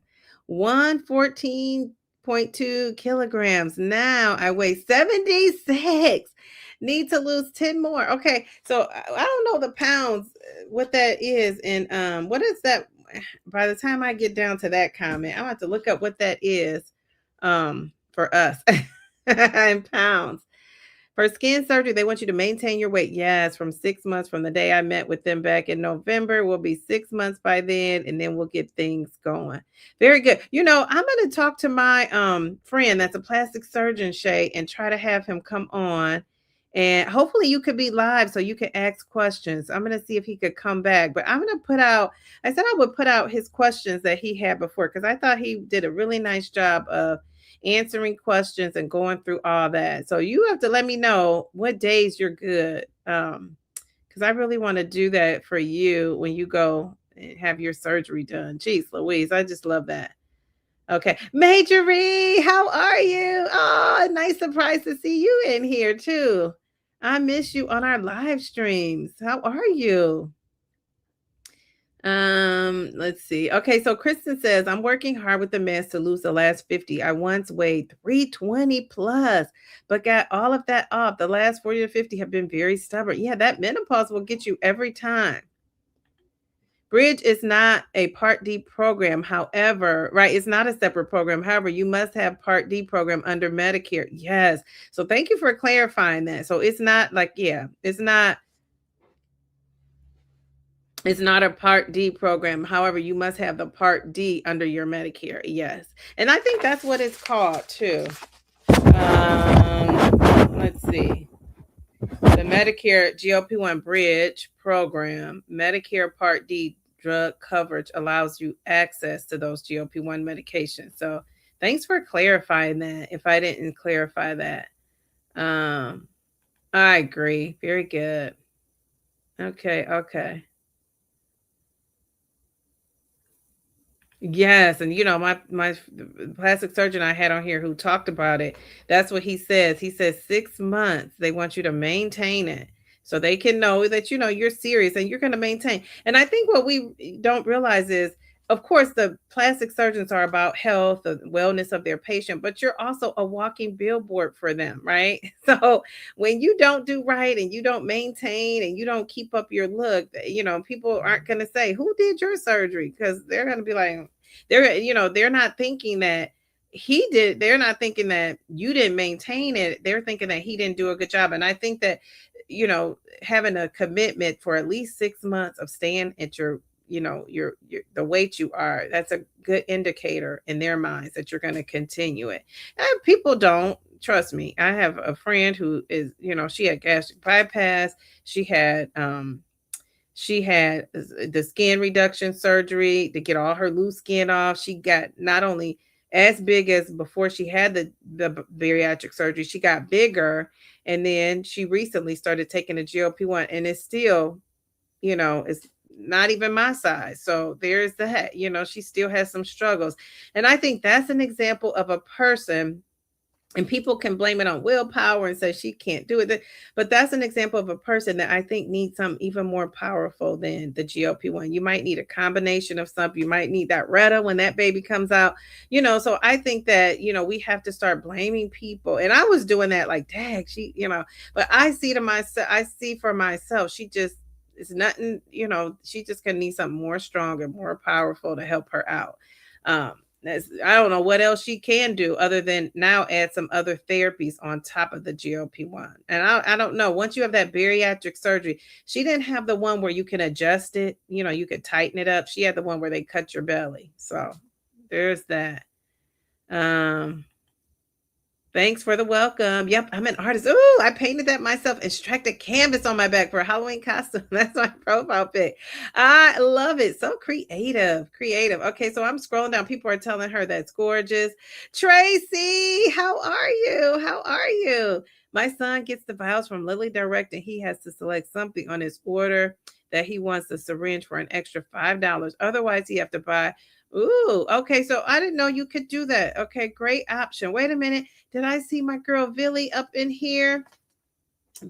114.2 kilograms. Now I weigh 76. Need to lose 10 more. Okay. So I don't know the pounds, what that is. And what is that? By the time I get down to that comment, I have to look up what that is for us in pounds. For skin surgery, they want you to maintain your weight. Yes, from 6 months from the day I met with them back in November. We'll be 6 months by then, and then we'll get things going. Very good. I'm gonna talk to my friend that's a plastic surgeon, Shay, and try to have him come on. And hopefully you could be live so you can ask questions. I'm gonna see if he could come back. But I'm gonna I said I would put out his questions that he had before because I thought he did a really nice job of answering questions and going through all that. So you have to let me know what days you're good. Because I really want to do that for you when you go and have your surgery done. Jeez Louise, I just love that. Okay. Majorie, how are you? Oh, nice surprise to see you in here too. I miss you on our live streams. How are you? Let's see. Okay, so Kristen says, I'm working hard with the meds to lose the last 50. I once weighed 320 plus, but got all of that off. The last 40 to 50 have been very stubborn. Yeah, that menopause will get you every time. Bridge is not a Part D program. However, right, it's not a separate program. However, you must have Part D program under Medicare. Yes. So thank you for clarifying that. So it's not like, yeah, it's not a Part D program. However, you must have the Part D under your Medicare. Yes. And I think that's what it's called too. Let's see. The Medicare GLP-1 Bridge Program, Medicare Part D drug coverage allows you access to those GLP-1 medications. So thanks for clarifying that. If I didn't clarify that. Um, I agree. Very good. Okay. Yes, and my plastic surgeon I had on here who talked about it. That's what he says. He says 6 months. They want you to maintain it so they can know that you're serious and you're going to maintain. And I think what we don't realize is, of course, the plastic surgeons are about health, the wellness of their patient, but you're also a walking billboard for them, right? So when you don't do right and you don't maintain and you don't keep up your look, people aren't going to say, "Who did your surgery?" Because they're going to be like, they're not thinking that he did. They're not thinking that you didn't maintain it. They're thinking that he didn't do a good job. And I think that, having a commitment for at least 6 months of staying at your the weight you are, that's a good indicator in their minds that you're going to continue it. And people don't. Trust me. I have a friend who is, she had gastric bypass. She had the skin reduction surgery to get all her loose skin off. She got not only as big as before she had the bariatric surgery, she got bigger. And then she recently started taking a GLP-1, and it's still, it's not even my size. So there's that, she still has some struggles. And I think that's an example of a person, and people can blame it on willpower and say she can't do it. But that's an example of a person that I think needs something even more powerful than the GLP-1. You might need a combination of something. You might need that Retta when that baby comes out. So I think that, we have to start blaming people. And I was doing that like, dang, but I see to myself, I see for myself, she just, it's nothing, she just can need something more stronger, more powerful to help her out. Um, I don't know what else she can do other than now add some other therapies on top of the GLP-1. And I don't know. Once you have that bariatric surgery, she didn't have the one where you can adjust it. You could tighten it up. She had the one where they cut your belly. So there's that. Um, Thanks for the welcome. Yep, I'm an artist. Ooh, I painted that myself and struck a canvas on my back for a Halloween costume. That's my profile pic. I love it. So creative. Creative. Okay, so I'm scrolling down. People are telling her that's gorgeous. Tracy, how are you? How are you? My son gets the vials from Lily Direct, and he has to select something on his order that he wants the syringe for an extra $5. Otherwise, he have to buy. Ooh, okay. So I didn't know you could do that. Okay, great option. Wait a minute. Did I see my girl Billy up in here?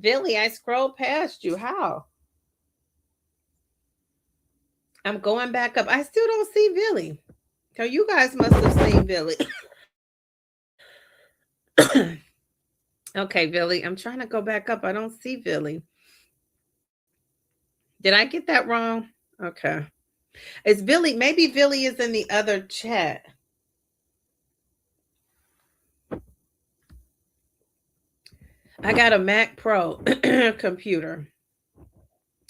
Billy, I scrolled past you. How? I'm going back up. I still don't see Billy. So you guys must have seen Billy. Okay, Billy. I'm trying to go back up. I don't see Billy. Did I get that wrong? Okay. It's Billy. Maybe Billy is in the other chat. I got a Mac Pro computer.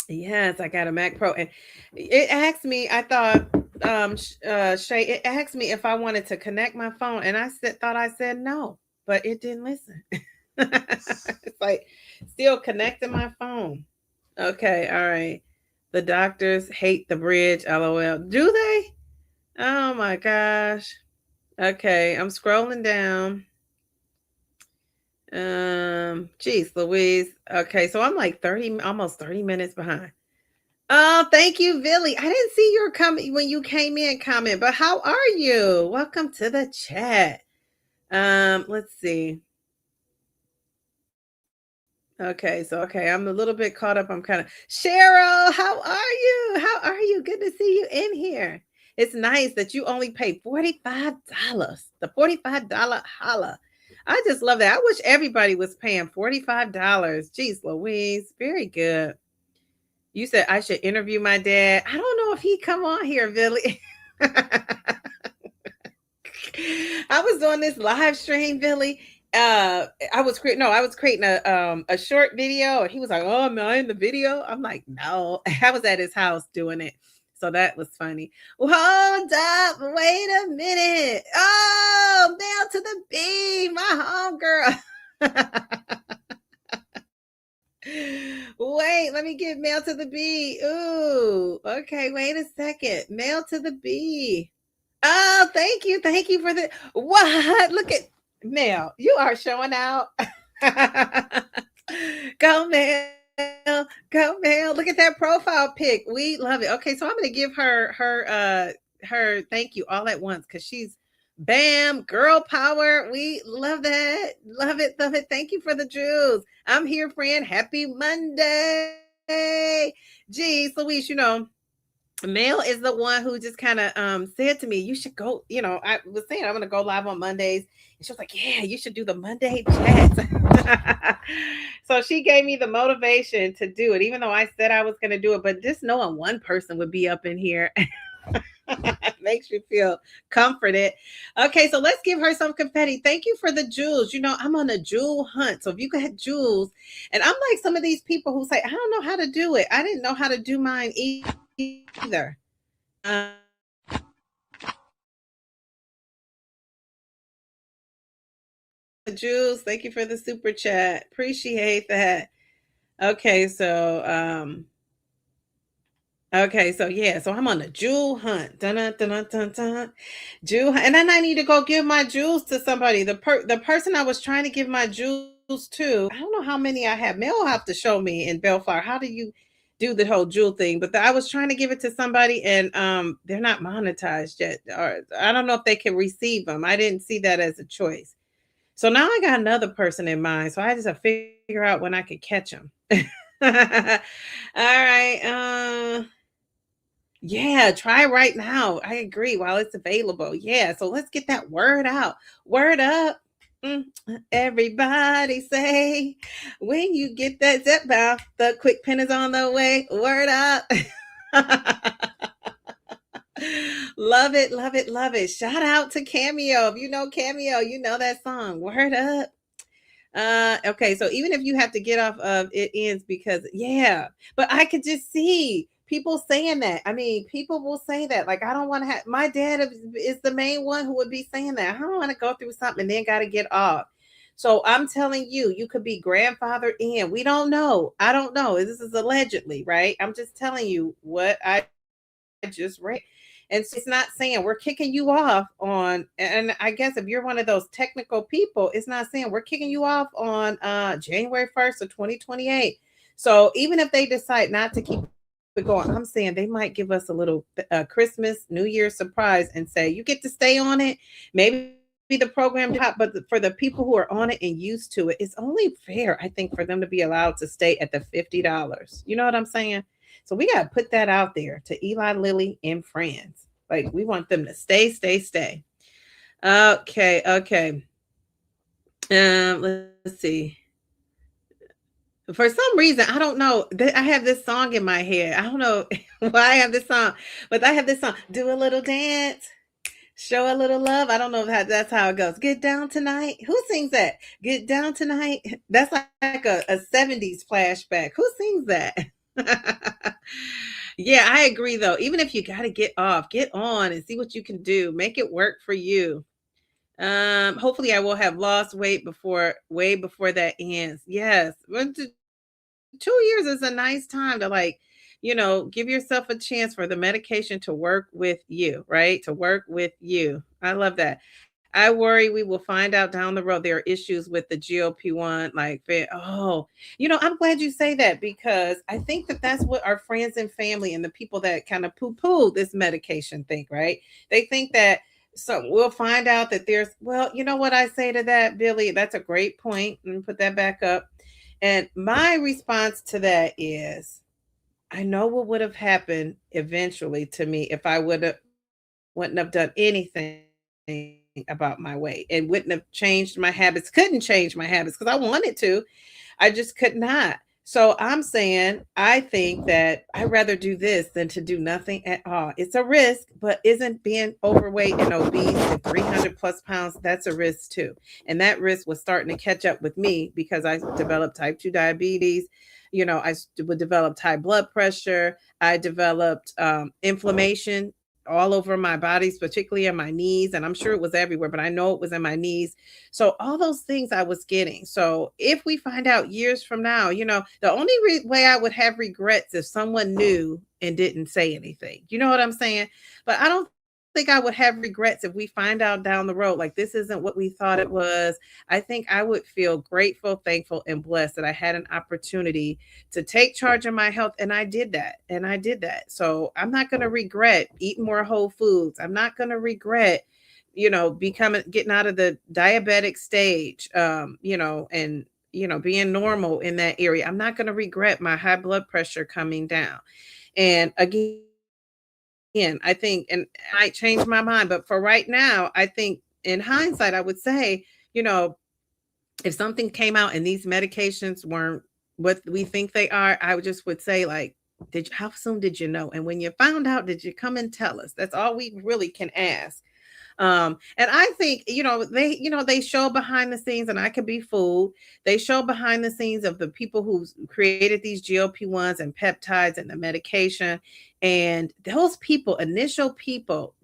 Yes, I got a Mac Pro, and it asked me. I thought, Shay, it asked me if I wanted to connect my phone, and thought I said no, but it didn't listen. It's like still connecting my phone. Okay, all right. The doctors hate the bridge. LOL. Do they? Oh my gosh. Okay, I'm scrolling down. Geez, Louise. Okay, so I'm like almost 30 minutes behind. Oh, thank you, Billy. I didn't see your comment when you came in comment, but how are you? Welcome to the chat. Let's see. Okay, so I'm a little bit caught up. I'm kind of Cheryl, how are you? How are you? Good to see you in here. It's nice that you only pay $45. The $45 holla. I just love that. I wish everybody was paying $45. Jeez, Louise. Very good. You said I should interview my dad. I don't know if he come on here, Billy. I was doing this live stream, Billy. I was creating a short video, and he was like, "Oh, am I in the video?" I'm like, "No." I was at his house doing it. So that was funny. Well, hold up. Wait a minute. Oh, mail to the B, my homegirl. Wait, let me get mail to the B. Ooh, okay, wait a second. Mail to the B. Oh, thank you. Thank you for the what? Look at Mel. You are showing out. Go, Mel. Go, Mel. Look at that profile pic. We love it. Okay, so I'm gonna give her her thank you all at once because she's bam, girl power. We love that. Love it. Love it. Thank you for the jewels. I'm here, friend. Happy Monday. Geez, Louise, Mel is the one who just kind of said to me, you should go, I was saying I'm gonna go live on Mondays. And she was like, yeah, you should do the Monday chats. So she gave me the motivation to do it, even though I said I was gonna do it. But just knowing one person would be up in here makes you feel comforted. Okay, so let's give her some confetti. Thank you for the jewels. I'm on a jewel hunt. So if you got jewels, and I'm like some of these people who say, I don't know how to do it. I didn't know how to do mine either. Jules, thank you for the super chat. Appreciate that. Okay, so so I'm on a jewel hunt. Dun, dun, dun, dun, dun. Jewel, and then I need to go give my jewels to somebody. The person I was trying to give my jewels to, I don't know how many I have. Mel will have to show me in Bellflower. How do you do the whole jewel thing? But I was trying to give it to somebody, and they're not monetized yet, or I don't know if they can receive them. I didn't see that as a choice. So now I got another person in mind. So I just have to figure out when I can catch them. All right. Yeah, try right now. I agree while it's available. Yeah. So let's get that word out. Word up. Everybody say when you get that Zepbound, the quick pin is on the way. Word up. Love it, love it, love it. Shout out to Cameo. If you know Cameo, you know that song. Word up. Okay, so even if you have to get off of it ends because yeah, but I could just see people saying that. I mean, people will say that. Like, I don't want to have my dad is the main one who would be saying that. I don't want to go through something and then gotta get off. So I'm telling you, you could be grandfathered in. We don't know. I don't know. This is allegedly, right? I'm just telling you what I just read. And so it's not saying we're kicking you off on, and I guess if you're one of those technical people, it's not saying we're kicking you off on January 1st of 2028. So even if they decide not to keep it going, I'm saying they might give us a little Christmas, New Year's surprise and say, you get to stay on it. Maybe the program top, but for the people who are on it and used to it, it's only fair, I think, for them to be allowed to stay at the $50. You know what I'm saying? So we got to put that out there to Eli Lilly and friends. Like, we want them to stay, stay, stay. Okay, okay. Let's see. For some reason, I don't know. I have this song in my head. I don't know why I have this song, but I have this song. Do a little dance. Show a little love. I don't know if that's how it goes. Get down tonight. Who sings that? Get down tonight. That's like a 70s flashback. Who sings that? Yeah, I agree though. Even if you got to get off, get on and see what you can do. Make it work for you. Hopefully I will have lost weight way before that ends. Yes. 2 years is a nice time to give yourself a chance for the medication to work with you, right? To work with you. I love that. I worry we will find out down the road there are issues with the GLP-1. I'm glad you say that because I think that that's what our friends and family and the people that kind of poo-poo this medication think, right? They think that so we'll find out that you know what I say to that, Billy? That's a great point. Let me put that back up. And my response to that is, I know what would have happened eventually to me if I wouldn't have done anything about my weight and wouldn't have changed my habits, couldn't change my habits because I wanted to. I just could not. So I'm saying I think that I'd rather do this than to do nothing at all. It's a risk, but isn't being overweight and obese and 300 plus pounds, that's a risk too. And that risk was starting to catch up with me because I developed type 2 diabetes. I would develop high blood pressure. I developed inflammation all over my bodies, particularly in my knees. And I'm sure it was everywhere, but I know it was in my knees. So all those things I was getting. So if we find out years from now, the only way I would have regrets if someone knew and didn't say anything. You know what I'm saying? But I don't think I would have regrets if we find out down the road like this isn't what we thought it was. I think I would feel grateful, thankful, and blessed that I had an opportunity to take charge of my health, and I did that. And I did that. So I'm not going to regret eating more whole foods. I'm not going to regret, becoming getting out of the diabetic stage, and being normal in that area. I'm not going to regret my high blood pressure coming down. And again, I think, and I might change my mind, but for right now, I think in hindsight, I would say, you know, if something came out and these medications weren't what we think they are, I would say, like, how soon did you know? And when you found out, did you come and tell us? That's all we really can ask. And I think, they show behind the scenes, and I could be fooled. They show behind the scenes of the people who created these GLP-1s and peptides and the medication. And those people, initial people,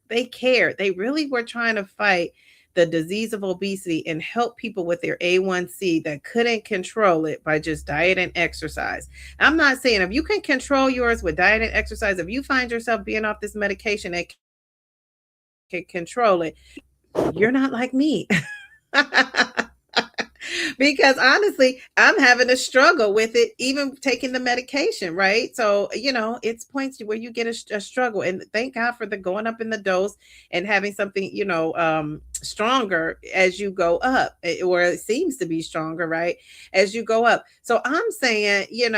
they cared. They really were trying to fight the disease of obesity and help people with their A1C that couldn't control it by just diet and exercise. I'm not saying if you can control yours with diet and exercise, if you find yourself being off this medication that can control it, you're not like me. Because honestly, I'm having a struggle with it, even taking the medication, right? So, it's points where you get a struggle. And thank God for the going up in the dose and having something, stronger as you go up, or it seems to be stronger, right? As you go up. So I'm saying, yeah,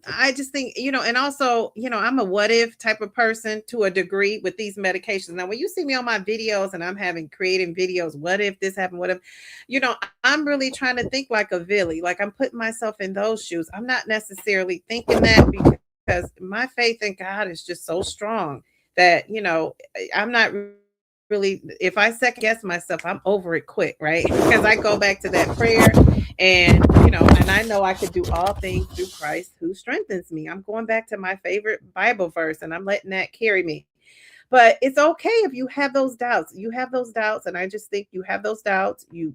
I just think, and also, I'm a what if type of person to a degree with these medications. Now, when you see me on my videos and I'm creating videos, what if this happened? What if, I'm really trying to think like a Villy, like I'm putting myself in those shoes. I'm not necessarily thinking that because my faith in God is just so strong that, I'm not really, if I second guess myself, I'm over it quick, right? Because I go back to that prayer and, and I know I could do all things through Christ who strengthens me. I'm going back to my favorite Bible verse and I'm letting that carry me. But it's okay if you have those doubts. You have those doubts. And I just think you have those doubts. You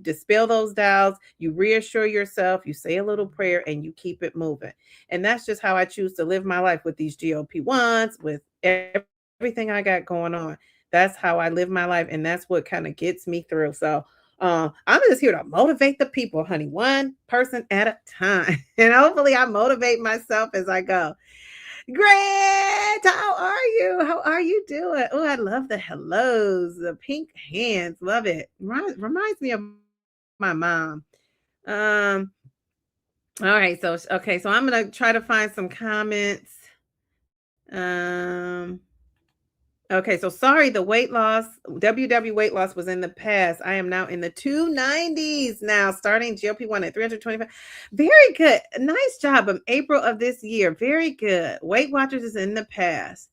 dispel those doubts, you reassure yourself, you say a little prayer, and you keep it moving. And that's just how I choose to live my life with these GLP-1s, with everything I got going on. That's how I live my life. And that's what kind of gets me through. So I'm just here to motivate the people, honey, one person at a time. And hopefully I motivate myself as I go. Grant, how are you? How are you doing? Oh, I love the hellos, the pink hands. Love it. Reminds me of my mom. Um, all right, so okay, so I'm gonna try to find some comments. Um, okay, so sorry, the weight loss, WW weight loss was in the past. I am now in the 290s now, starting GLP-1 at 325. Very good. Nice job. April of this year. Very good. Weight Watchers is in the past.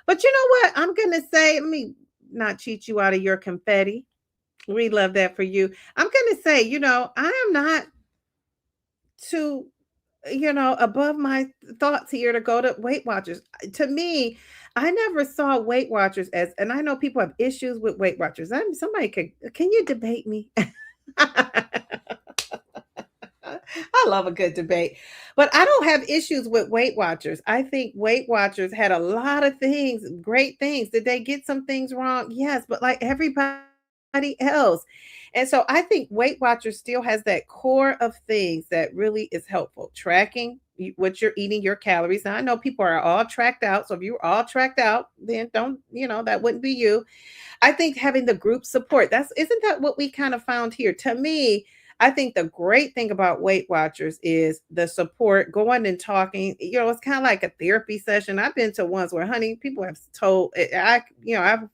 But you know what? I'm going to say, let me not cheat you out of your confetti. We love that for you. I'm going to say, I am not too, above my thoughts here to go to Weight Watchers. To me, I never saw Weight Watchers as, and I know people have issues with Weight Watchers. Can you debate me? I love a good debate, but I don't have issues with Weight Watchers. I think Weight Watchers had a lot of things, great things. Did they get some things wrong? Yes, but like everybody else. And so I think Weight Watchers still has that core of things that really is helpful. Tracking what you're eating, your calories. Now I know people are all tracked out. So if you're all tracked out, then don't, that wouldn't be you. I think having the group support, isn't that what we kind of found here? To me, I think the great thing about Weight Watchers is the support, going and talking. It's kind of like a therapy session. I've been to ones where, honey, people have told I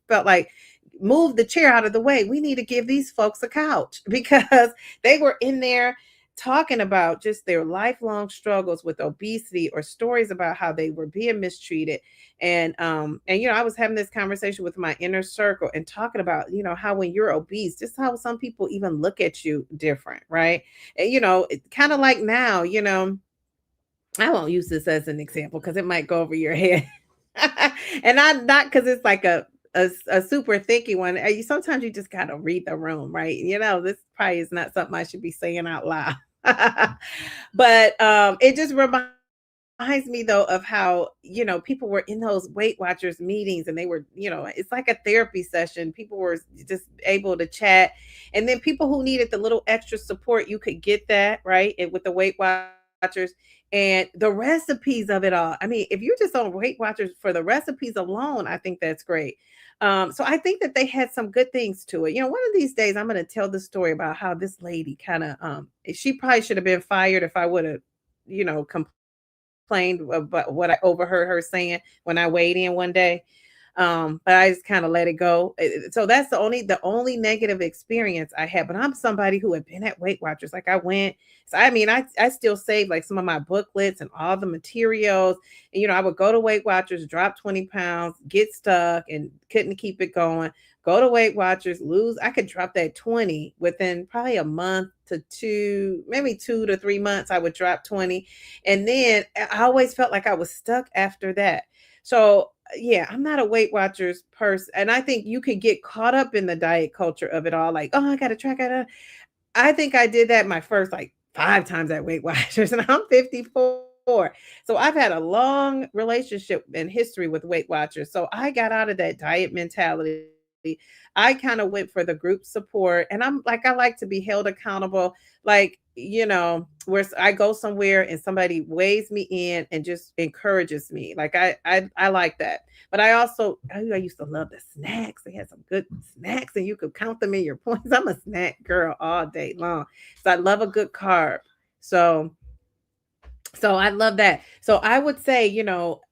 felt like move the chair out of the way. We need to give these folks a couch because they were in there talking about just their lifelong struggles with obesity or stories about how they were being mistreated. And I was having this conversation with my inner circle and talking about, how when you're obese, just how some people even look at you different, right? And it's kind of like now, I won't use this as an example because it might go over your head. And I'm not because it's like a super thicky one. Sometimes you just gotta read the room, right? This probably is not something I should be saying out loud. But it just reminds reminds me though of how, people were in those Weight Watchers meetings and they were, it's like a therapy session. People were just able to chat. And then people who needed the little extra support, you could get that, right? And with the Weight Watchers and the recipes of it all. I mean, if you're just on Weight Watchers for the recipes alone, I think that's great. So I think that they had some good things to it. One of these days I'm going to tell the story about how this lady kind of she probably should have been fired if I would have, complained about what I overheard her saying when I weighed in one day. But I just kind of let it go. So that's the only negative experience I had. But I'm somebody who had been at Weight Watchers. Like I went, so I mean, I still save like some of my booklets and all the materials. And I would go to Weight Watchers, drop 20 pounds, get stuck and couldn't keep it going. Go to Weight Watchers, lose. I could drop that 20 within probably a month to two, maybe 2 to 3 months. I would drop 20. And then I always felt like I was stuck after that. So yeah, I'm not a Weight Watchers person. And I think you could get caught up in the diet culture of it all. Like, oh, I got to track it. I think I did that my first like 5 times at Weight Watchers, and I'm 54. So I've had a long relationship and history with Weight Watchers. So I got out of that diet mentality. I kind of went for the group support, and I'm like, I like to be held accountable. Like, where I go somewhere and somebody weighs me in and just encourages me. Like I like that. But I used to love the snacks. They had some good snacks and you could count them in your points. I'm a snack girl all day long. So I love a good carb. So I love that. So I would say,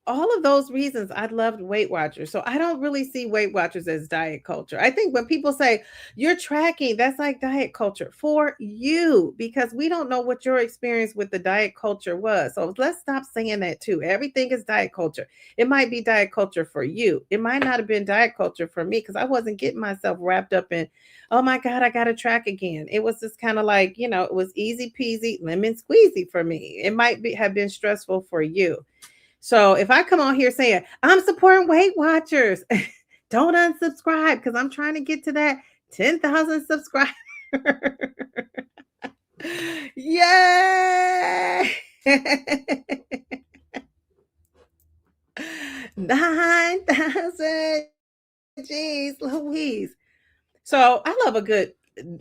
all of those reasons I loved Weight Watchers. So I don't really see Weight Watchers as diet culture. I think when people say you're tracking, that's like diet culture for you because we don't know what your experience with the diet culture was. So let's stop saying that too. Everything is diet culture. It might be diet culture for you. It might not have been diet culture for me because I wasn't getting myself wrapped up in, oh my God, I got to track again. It was just kind of like, it was easy peasy, lemon squeezy for me. It might have been stressful for you. So if I come on here saying, I'm supporting Weight Watchers, don't unsubscribe because I'm trying to get to that 10,000 subscribers. Yay! 9,000. Jeez Louise. So I love a good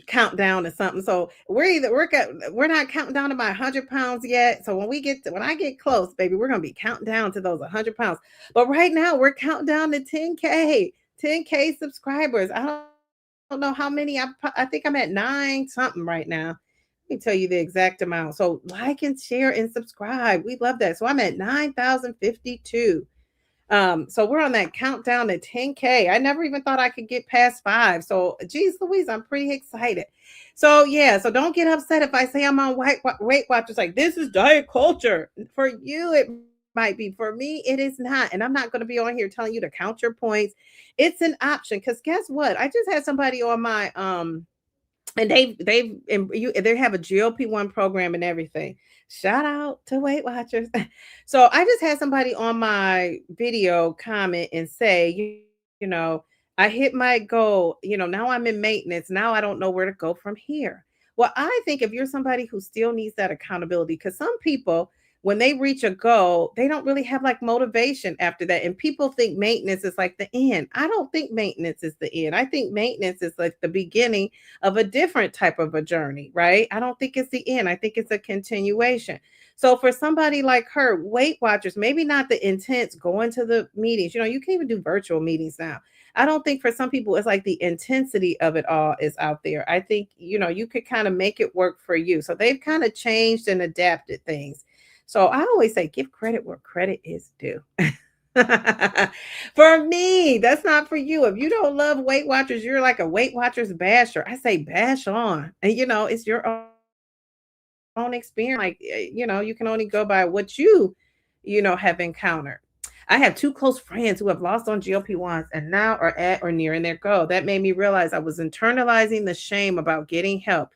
countdown or something. So we're not counting down to my 100 pounds yet. So when I get close, baby, we're gonna be counting down to those 100 pounds. But right now we're counting down to 10K subscribers. I don't know how many. I think I'm at 9 something right now. Let me tell you the exact amount. So like and share and subscribe. We love that. So I'm at 9,052. So we're on that countdown to 10K. I never even thought I could get past 5. So geez Louise, I'm pretty excited. So yeah, so don't get upset if I say I'm on Weight Watchers. Like this is diet culture. For you, it might be. For me, it is not. And I'm not going to be on here telling you to count your points. It's an option. Because guess what? I just had somebody on my and they have a GLP-1 program and everything. Shout out to Weight Watchers. So I just had somebody on my video comment and say, you know, I hit my goal, now I'm in maintenance. Now I don't know where to go from here. Well, I think if you're somebody who still needs that accountability, because some people, when they reach a goal, they don't really have like motivation after that. And people think maintenance is like the end. I don't think maintenance is the end. I think maintenance is like the beginning of a different type of a journey, right? I don't think it's the end. I think it's a continuation. So for somebody like her, Weight Watchers, maybe not the intense going to the meetings. You can even do virtual meetings now. I don't think for some people it's like the intensity of it all is out there. I think, you could kind of make it work for you. So they've kind of changed and adapted things. So I always say give credit where credit is due. For me, that's not for you. If you don't love Weight Watchers, you're like a Weight Watchers basher. I say bash on. And it's your own experience. Like, you can only go by what you have encountered. I have 2 close friends who have lost on GLP-1s and now are at or nearing their goal. That made me realize I was internalizing the shame about getting help.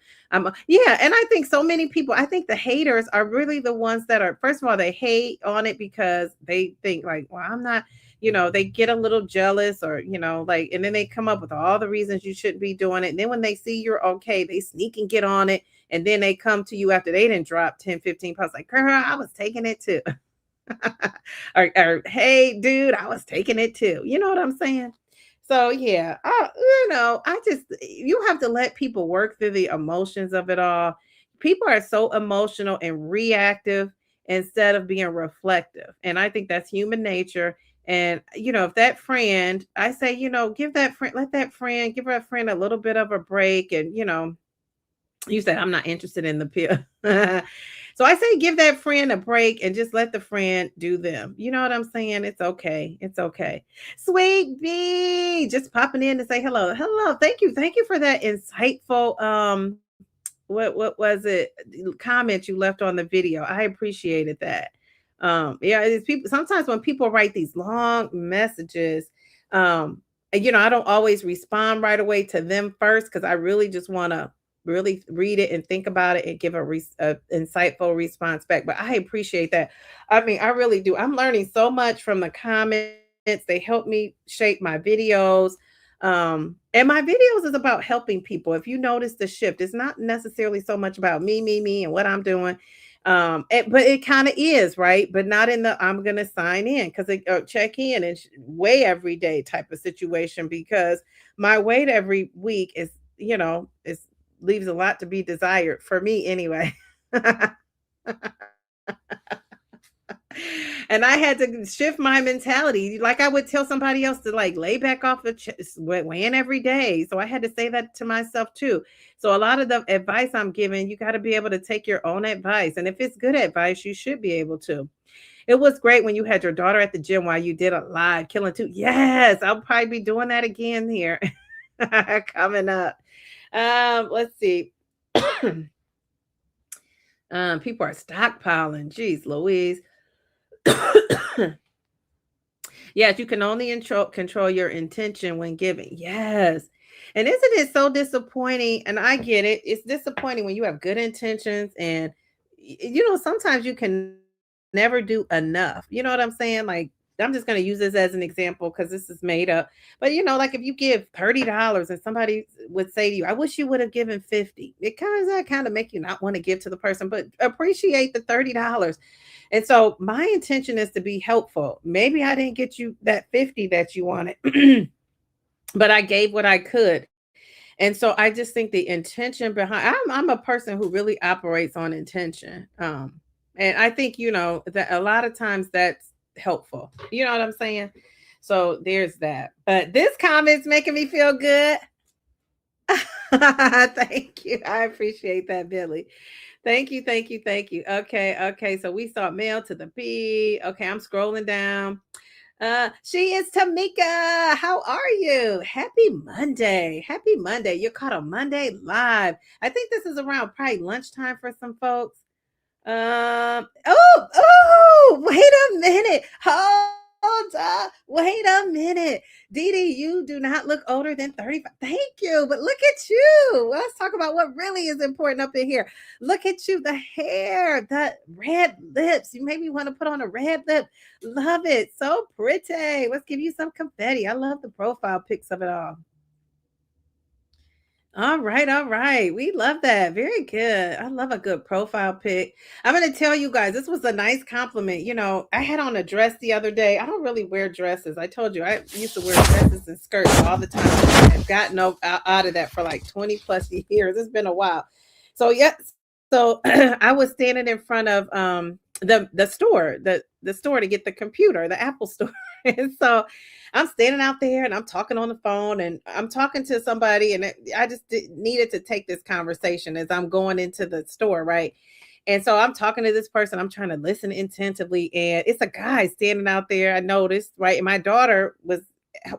Yeah, and I think so many people, I think the haters are really the ones that are, first of all, they hate on it because they think like, well, I'm not, they get a little jealous or, like, and then they come up with all the reasons you shouldn't be doing it. And then when they see you're okay, they sneak and get on it. And then they come to you after they didn't drop 10, 15 pounds like, girl, I was taking it too. or hey, dude, I was taking it too. You know what I'm saying? So yeah, I just you have to let people work through the emotions of it all. People are so emotional and reactive instead of being reflective. And I think that's human nature. And if that friend, I say, give that friend, let that friend, give that friend a little bit of a break. And you said I'm not interested in the pill. So I say give that friend a break and just let the friend do them. You know what I'm saying? It's okay. It's okay. Sweet B, just popping in to say hello. Hello. Thank you. Thank you for that insightful what was it comment you left on the video. I appreciated that. Yeah, it's people sometimes when people write these long messages, and, I don't always respond right away to them first because I really just want to really read it and think about it and give a insightful response back. But I appreciate that. I mean, I really do. I'm learning so much from the comments. They help me shape my videos. And my videos is about helping people. If you notice the shift, it's not necessarily so much about me, and what I'm doing. But it kind of is, right? But not in the I'm gonna sign in because check in and weigh every day type of situation because my weight every week is leaves a lot to be desired for me anyway. And I had to shift my mentality. Like I would tell somebody else to like lay back off the weighing every day. So I had to say that to myself too. So a lot of the advice I'm giving, you got to be able to take your own advice. And if it's good advice, you should be able to. It was great when you had your daughter at the gym while you did a live killing too. Yes, I'll probably be doing that again here coming up. Let's see. People are stockpiling. Jeez, Louise. Yes, you can only control your intention when giving. Yes. And isn't it so disappointing? And I get it. It's disappointing when you have good intentions and sometimes you can never do enough. You know what I'm saying? Like I'm just going to use this as an example because this is made up. But like if you give $30 and somebody would say to you, I wish you would have given 50. It kind of make you not want to give to the person, but appreciate the $30. And so my intention is to be helpful. Maybe I didn't get you that 50 that you wanted, but I gave what I could. And so I just think the intention behind I'm a person who really operates on intention. And I think, that a lot of times that's helpful. You know what I'm saying? So there's that. But this comment's making me feel good. Thank you. I appreciate that, Billy. Thank you, thank you, thank you. Okay, okay. So we saw mail to the B. Okay, I'm scrolling down. She is Tamika. How are you? Happy Monday. Happy Monday. You're caught on Monday live. I think this is around probably lunchtime for some folks. Wait a minute. Hold up. Wait a minute. Dee Dee, you do not look older than 35. Thank you. But look at you. Let's talk about what really is important up in here. Look at you. The hair, the red lips. You maybe want to put on a red lip. Love it. So pretty. Let's give you some confetti. I love the profile pics of it all. All right, all right. We love that. Very good. I love a good profile pic. I'm going to tell you guys, this was a nice compliment. I had on a dress the other day. I don't really wear dresses. I told you I used to wear dresses and skirts all the time. I've gotten out of that for like 20 plus years. It's been a while. So, yes. So I was standing in front of the store, the store to get the computer, the Apple store. And so I'm standing out there and I'm talking on the phone and I'm talking to somebody and I just needed to take this conversation as I'm going into the store, right? And so I'm talking to this person, I'm trying to listen attentively, and it's a guy standing out there. I noticed, right? And my daughter was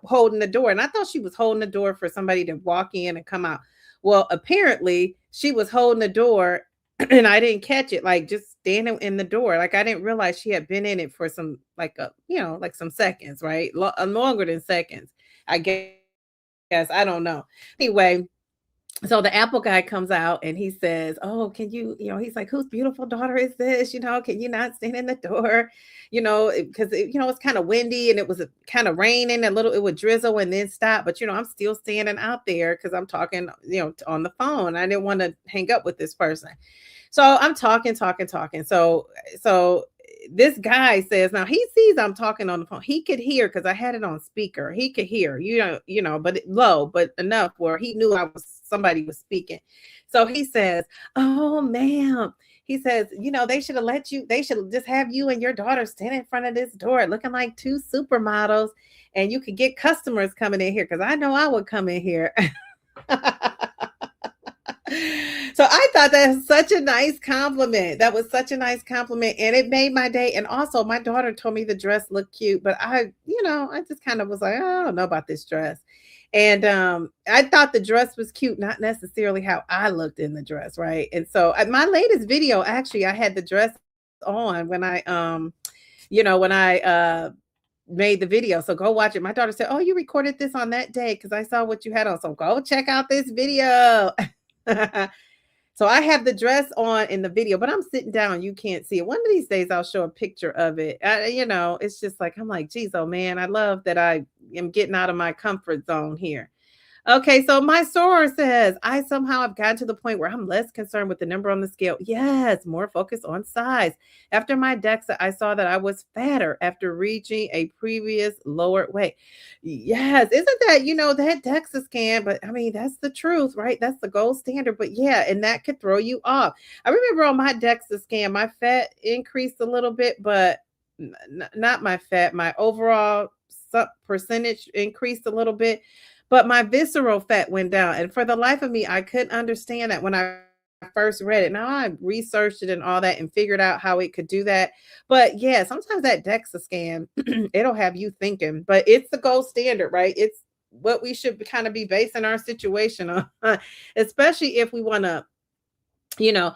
holding the door, and I thought she was holding the door for somebody to walk in and come out. Well, apparently she was holding the door and I didn't catch it, like just standing in the door. Like I didn't realize she had been in it for some, like some seconds, right? Longer than seconds, I guess. I don't know. Anyway, so the Apple guy comes out and he says, "Oh, can you, he's like, whose beautiful daughter is this? Can you not stand in the door? Because it's kind of windy and it was kind of raining a little, it would drizzle and then stop. But I'm still standing out there because I'm talking, on the phone. I didn't want to hang up with this person. So I'm talking. So this guy says, now he sees I'm talking on the phone. He could hear because I had it on speaker. He could hear, but low, but enough where he knew somebody was speaking. So he says, "Oh, ma'am." He says, they should just have you and your daughter stand in front of this door looking like two supermodels, and you could get customers coming in here because I know I would come in here. So I thought that was such a nice compliment. That was such a nice compliment. And it made my day. And also, my daughter told me the dress looked cute, but I just kind of was like, "Oh, I don't know about this dress." And I thought the dress was cute, not necessarily how I looked in the dress, right? And so my latest video, actually, I had the dress on when I made the video. So go watch it. My daughter said, "Oh, you recorded this on that day because I saw what you had on. So go check out this video." So I have the dress on in the video, but I'm sitting down. You can't see it. One of these days, I'll show a picture of it. It's just like, I'm like, geez, oh man, I love that I am getting out of my comfort zone here. Okay, so my soror says, I somehow have gotten to the point where I'm less concerned with the number on the scale. Yes, more focused on size. After my DEXA, I saw that I was fatter after reaching a previous lower weight. Yes, isn't that DEXA scan? But I mean, that's the truth, right? That's the gold standard. But yeah, and that could throw you off. I remember on my DEXA scan, my fat increased a little bit, but not my fat, my overall percentage increased a little bit, but my visceral fat went down. And for the life of me, I couldn't understand that when I first read it. Now I researched it and all that and figured out how it could do that. But yeah, sometimes that DEXA scan, it'll have you thinking, but it's the gold standard, right? It's what we should kind of be basing our situation on, especially if we want to you know,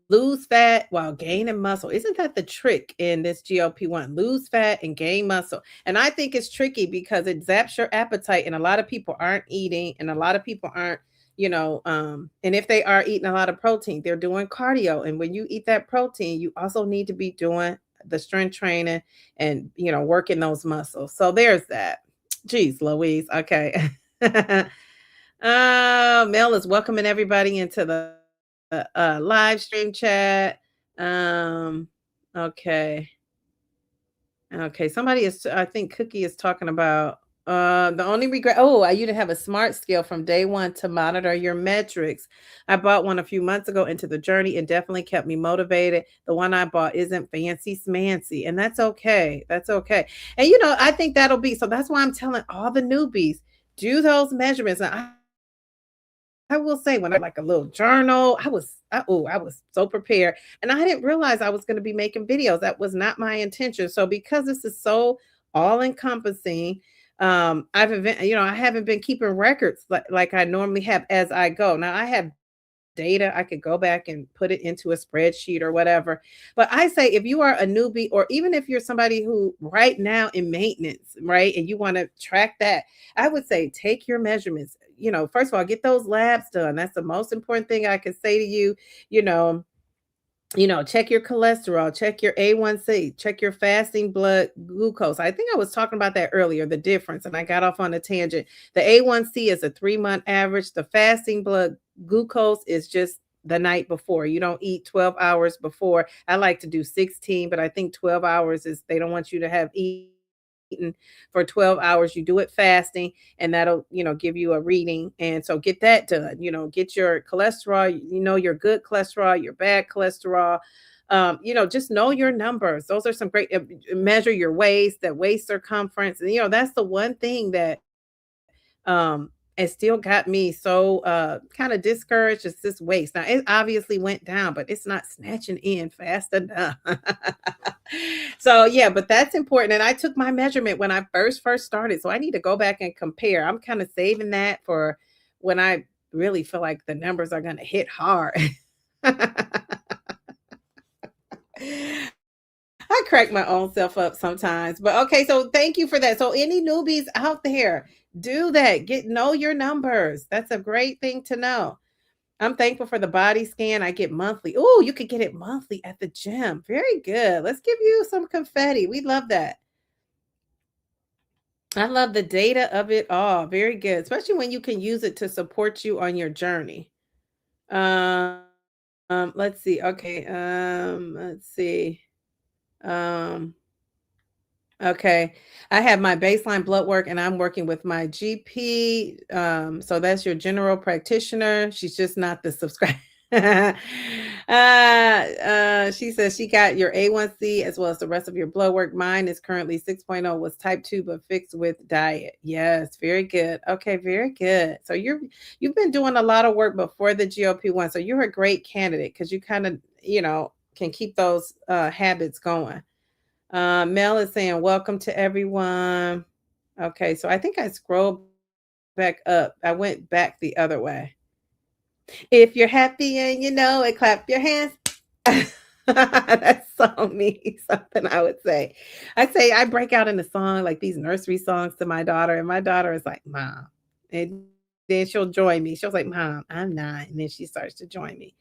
lose fat while gaining muscle. Isn't that the trick in this GLP-1? Lose fat and gain muscle. And I think it's tricky because it zaps your appetite, and a lot of people aren't eating, and a lot of people aren't, and if they are eating a lot of protein, they're doing cardio. And when you eat that protein, you also need to be doing the strength training and, working those muscles. So there's that. Geez, Louise. Okay. Mel is welcoming everybody into the live stream chat. Um, okay. Okay. I think Cookie is talking about the only regret. Oh, I used to have a smart scale from day one to monitor your metrics. I bought one a few months ago into the journey and definitely kept me motivated. The one I bought isn't fancy smancy, and that's okay. That's okay. And I think that'll be so. That's why I'm telling all the newbies, do those measurements. I will say when I like a little journal, I was so prepared, and I didn't realize I was going to be making videos. That was not my intention. So because this is so all encompassing, I haven't been keeping records like I normally have as I go. Now I have data. I could go back and put it into a spreadsheet or whatever. But I say if you are a newbie, or even if you're somebody who right now in maintenance, right, and you want to track that, I would say take your measurements. First of all, get those labs done. That's the most important thing I can say to you. You know, check your cholesterol, check your A1C, check your fasting blood glucose. I think I was talking about that earlier, the difference, and I got off on a tangent. The A1C is a 3-month average. The fasting blood glucose is just the night before. You don't eat 12 hours before. I like to do 16, but I think 12 hours they don't want you to have eaten for 12 hours. You do it fasting, and that'll, give you a reading. And so get that done. Get your cholesterol, your good cholesterol, your bad cholesterol. Just know your numbers. Those are some great measure your waist, that waist circumference. And that's the one thing that it still got me so kind of discouraged, is this waist. Now it obviously went down, but it's not snatching in fast enough. So yeah, but that's important. And I took my measurement when I first started. So I need to go back and compare. I'm kind of saving that for when I really feel like the numbers are going to hit hard. I crack my own self up sometimes. But okay, so thank you for that. So any newbies out there, do that. Know your numbers. That's a great thing to know. I'm thankful for the body scan I get monthly. Oh, you could get it monthly at the gym. Very good. Let's give you some confetti. We love that. I love the data of it all. Very good, especially when you can use it to support you on your journey. Let's see. Okay. Let's see. Um, okay. I have my baseline blood work and I'm working with my GP. So that's your general practitioner. She's just not the subscriber. She says she got your A1C as well as the rest of your blood work. Mine is currently 6.0, was type 2, but fixed with diet. Yes, very good. Okay, very good. So you've been doing a lot of work before the GLP-1. So you're a great candidate because you kind of, can keep those habits going. Mel is saying, welcome to everyone. Okay, so I think I scrolled back up. I went back the other way. If you're happy and you know it, clap your hands. That's so me, something I would say. I break out in the song, like these nursery songs to my daughter, and my daughter is like, Mom. And then she'll join me. She'll like, Mom, I'm not. And then she starts to join me.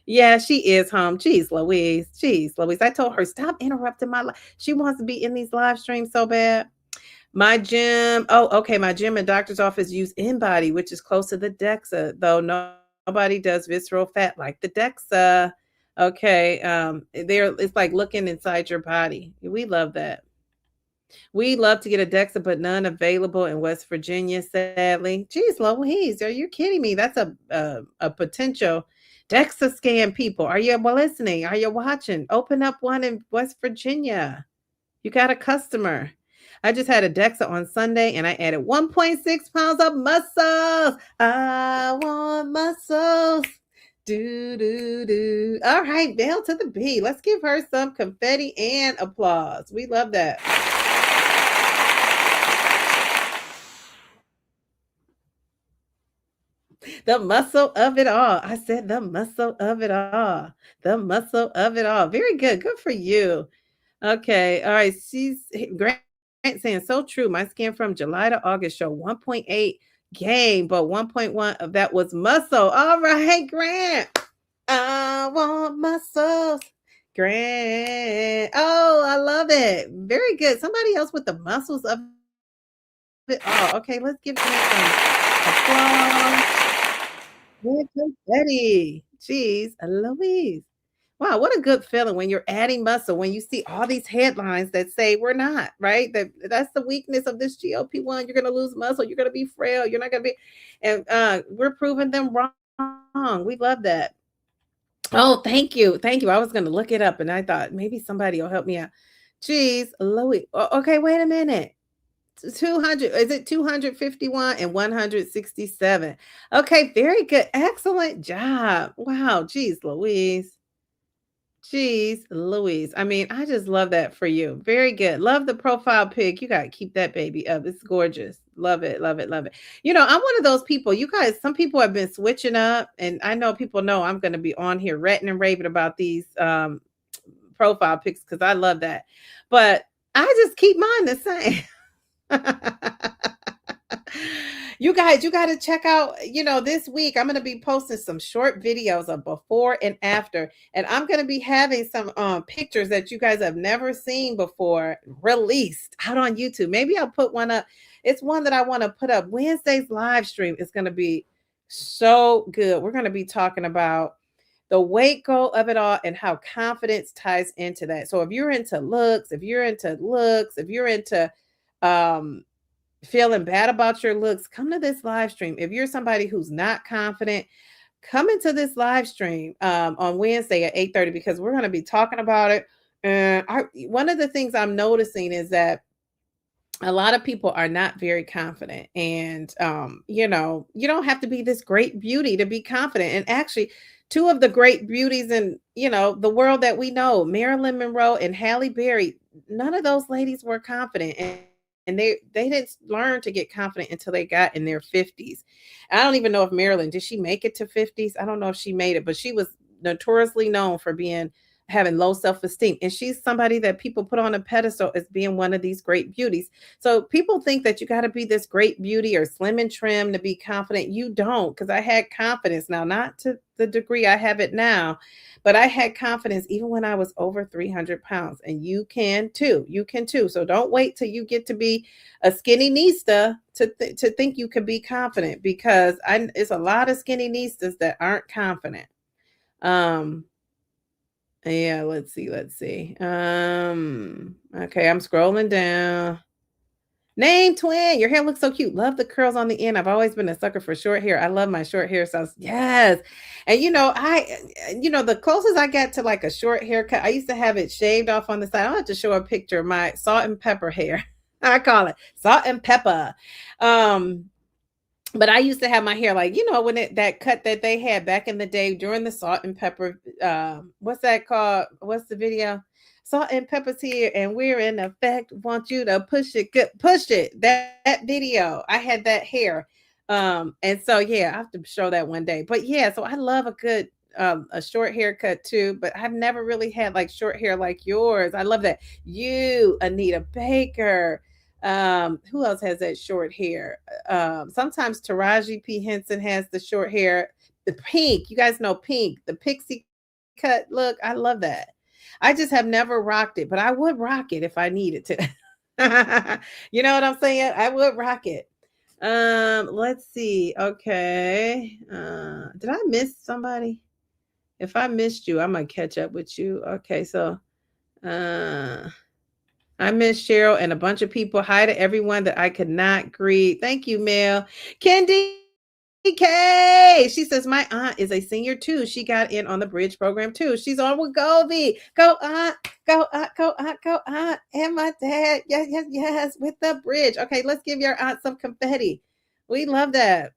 Yeah, she is home. Jeez Louise. Jeez Louise. I told her, stop interrupting my life. She wants to be in these live streams so bad. My gym. Oh, okay. My gym and doctor's office use InBody, which is close to the DEXA, though nobody does visceral fat like the DEXA. Okay. It's like looking inside your body. We love that. We love to get a DEXA, but none available in West Virginia, sadly. Geez, Louise, are you kidding me? That's a potential DEXA scam, people. Are you listening? Are you watching? Open up one in West Virginia. You got a customer. I just had a DEXA on Sunday and I added 1.6 pounds of muscles. I want muscles. Do, do, do. All right, Bell to the B. Let's give her some confetti and applause. We love that. The muscle of it all. I said the muscle of it all. The muscle of it all. Very good. Good for you. Okay. All right. Grant saying so true. My scan from July to August show 1.8 gain, but 1.1 of that was muscle. All right, Grant. I want muscles. Grant. Oh, I love it. Very good. Somebody else with the muscles of it all. Okay, let's give Grant some applause. Yeah, confetti. Jeez, Louise. Wow, what a good feeling when you're adding muscle, when you see all these headlines that say we're not, right? That's the weakness of this GLP-1. You're gonna lose muscle, you're gonna be frail, you're not gonna be, and we're proving them wrong. We love that. Oh, thank you. Thank you. I was gonna look it up and I thought maybe somebody will help me out. Jeez, Louis. Okay, wait a minute. 200, is it 251 and 167? Okay, very good. Excellent job. Wow, geez, Louise. Jeez, Louise. I mean, I just love that for you. Very good. Love the profile pic. You got to keep that baby up. It's gorgeous. Love it, love it, love it. I'm one of those people. You guys, some people have been switching up, and I know people know I'm going to be on here ranting and raving about these profile pics because I love that. But I just keep mine the same. You guys, you got to check out, this week I'm going to be posting some short videos of before and after, and I'm going to be having some pictures that you guys have never seen before released out on YouTube. Maybe I'll put one up. It's one that I want to put up. Wednesday's live stream is going to be so good. We're going to be talking about the weight goal of it all and how confidence ties into that. So if you're into looks, if you're into feeling bad about your looks, come to this live stream. If you're somebody who's not confident, come into this live stream on Wednesday at 8:30 because we're going to be talking about it. And one of the things I'm noticing is that a lot of people are not very confident. And, you don't have to be this great beauty to be confident. And actually, two of the great beauties in, the world that we know, Marilyn Monroe and Halle Berry, none of those ladies were confident. And they didn't learn to get confident until they got in their 50s. I don't even know if Marilyn, did she make it to 50s? I don't know if she made it, but she was notoriously known for having low self-esteem. And she's somebody that people put on a pedestal as being one of these great beauties. So people think that you got to be this great beauty or slim and trim to be confident. You don't, because I had confidence now, not to the degree I have it now, but I had confidence even when I was over 300 pounds. And you can too. You can too. So don't wait till you get to be a skinny nista to think you can be confident, because it's a lot of skinny nistas that aren't confident. Yeah, let's see. Okay, I'm scrolling down. Name twin, your hair looks so cute. Love the curls on the end. I've always been a sucker for short hair. I love my short hair. So yes. And the closest I get to like a short haircut, I used to have it shaved off on the side. I'll have to show a picture of my salt and pepper hair. I call it salt and pepper. Um, but I used to have my hair like, when that cut that they had back in the day during the salt and pepper. What's that called? What's the video? Salt and pepper's here, and we're in effect. Want you to push it, good, push it. That video, I had that hair, and so yeah, I have to show that one day. But yeah, so I love a short haircut too. But I've never really had like short hair like yours. I love that. You, Anita Baker. Who else has that short hair? Sometimes Taraji P. Henson has the short hair. The pink, you guys know pink, the pixie cut look. I love that. I just have never rocked it, but I would rock it if I needed to. You know what I'm saying? I would rock it. Let's see. Okay. Did I miss somebody? If I missed you, I'm gonna catch up with you. Okay, so uh I miss Cheryl and a bunch of people. Hi to everyone that I could not greet. Thank you, Mel. Kendi K. She says, my aunt is a senior too. She got in on the bridge program too. She's on with Govi. Go aunt, go aunt, go aunt, go aunt. And my dad. Yes, yes, yes. With the bridge. Okay, let's give your aunt some confetti. We love that.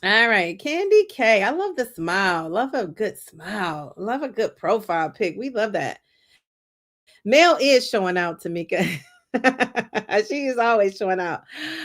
All right, Candy K. I love the smile. Love a good smile. Love a good profile pic. We love that. Mel is showing out, Tamika. She is always showing out.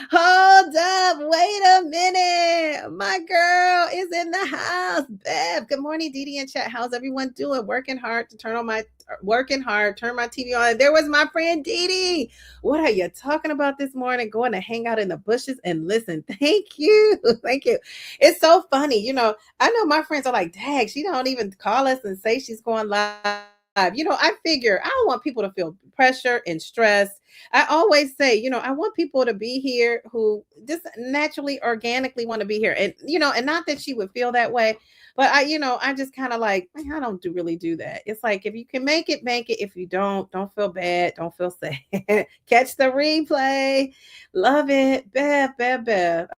Hold up. Wait a minute. My girl is in the house. Bev. Good morning, Dee Dee and chat. How's everyone doing? Working hard, turn my TV on. There was my friend Dee Dee. What are you talking about this morning? Going to hang out in the bushes and listen. Thank you. Thank you. It's so funny. I know my friends are like, dang, she don't even call us and say she's going live. I figure I don't want people to feel pressure and stress. I always say, I want people to be here who just naturally, organically want to be here. And not that she would feel that way, but I just kind of like, I don't really do that. It's like, if you can make it, make it. If you don't feel bad. Don't feel sad. Catch the replay. Love it. Bev.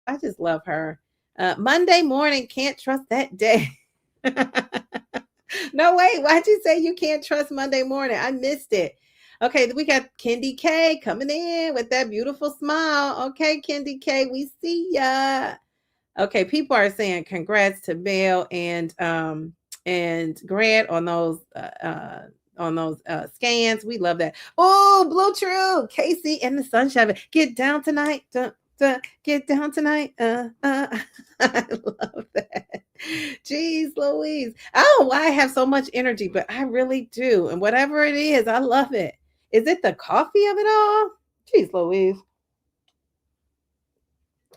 I just love her. Monday morning, can't trust that day. No, wait. Why'd you say you can't trust Monday morning? I missed it. Okay, we got Kendi K coming in with that beautiful smile. Okay, Kendi K, we see ya. Okay, people are saying congrats to Mel and Grant on those scans. We love that. Oh, Blue True, Casey and the Sunshine. Get down tonight. Get down tonight. I love that. Jeez Louise. I don't know why I have so much energy, but I really do. And whatever it is, I love it. Is it the coffee of it all? Jeez Louise.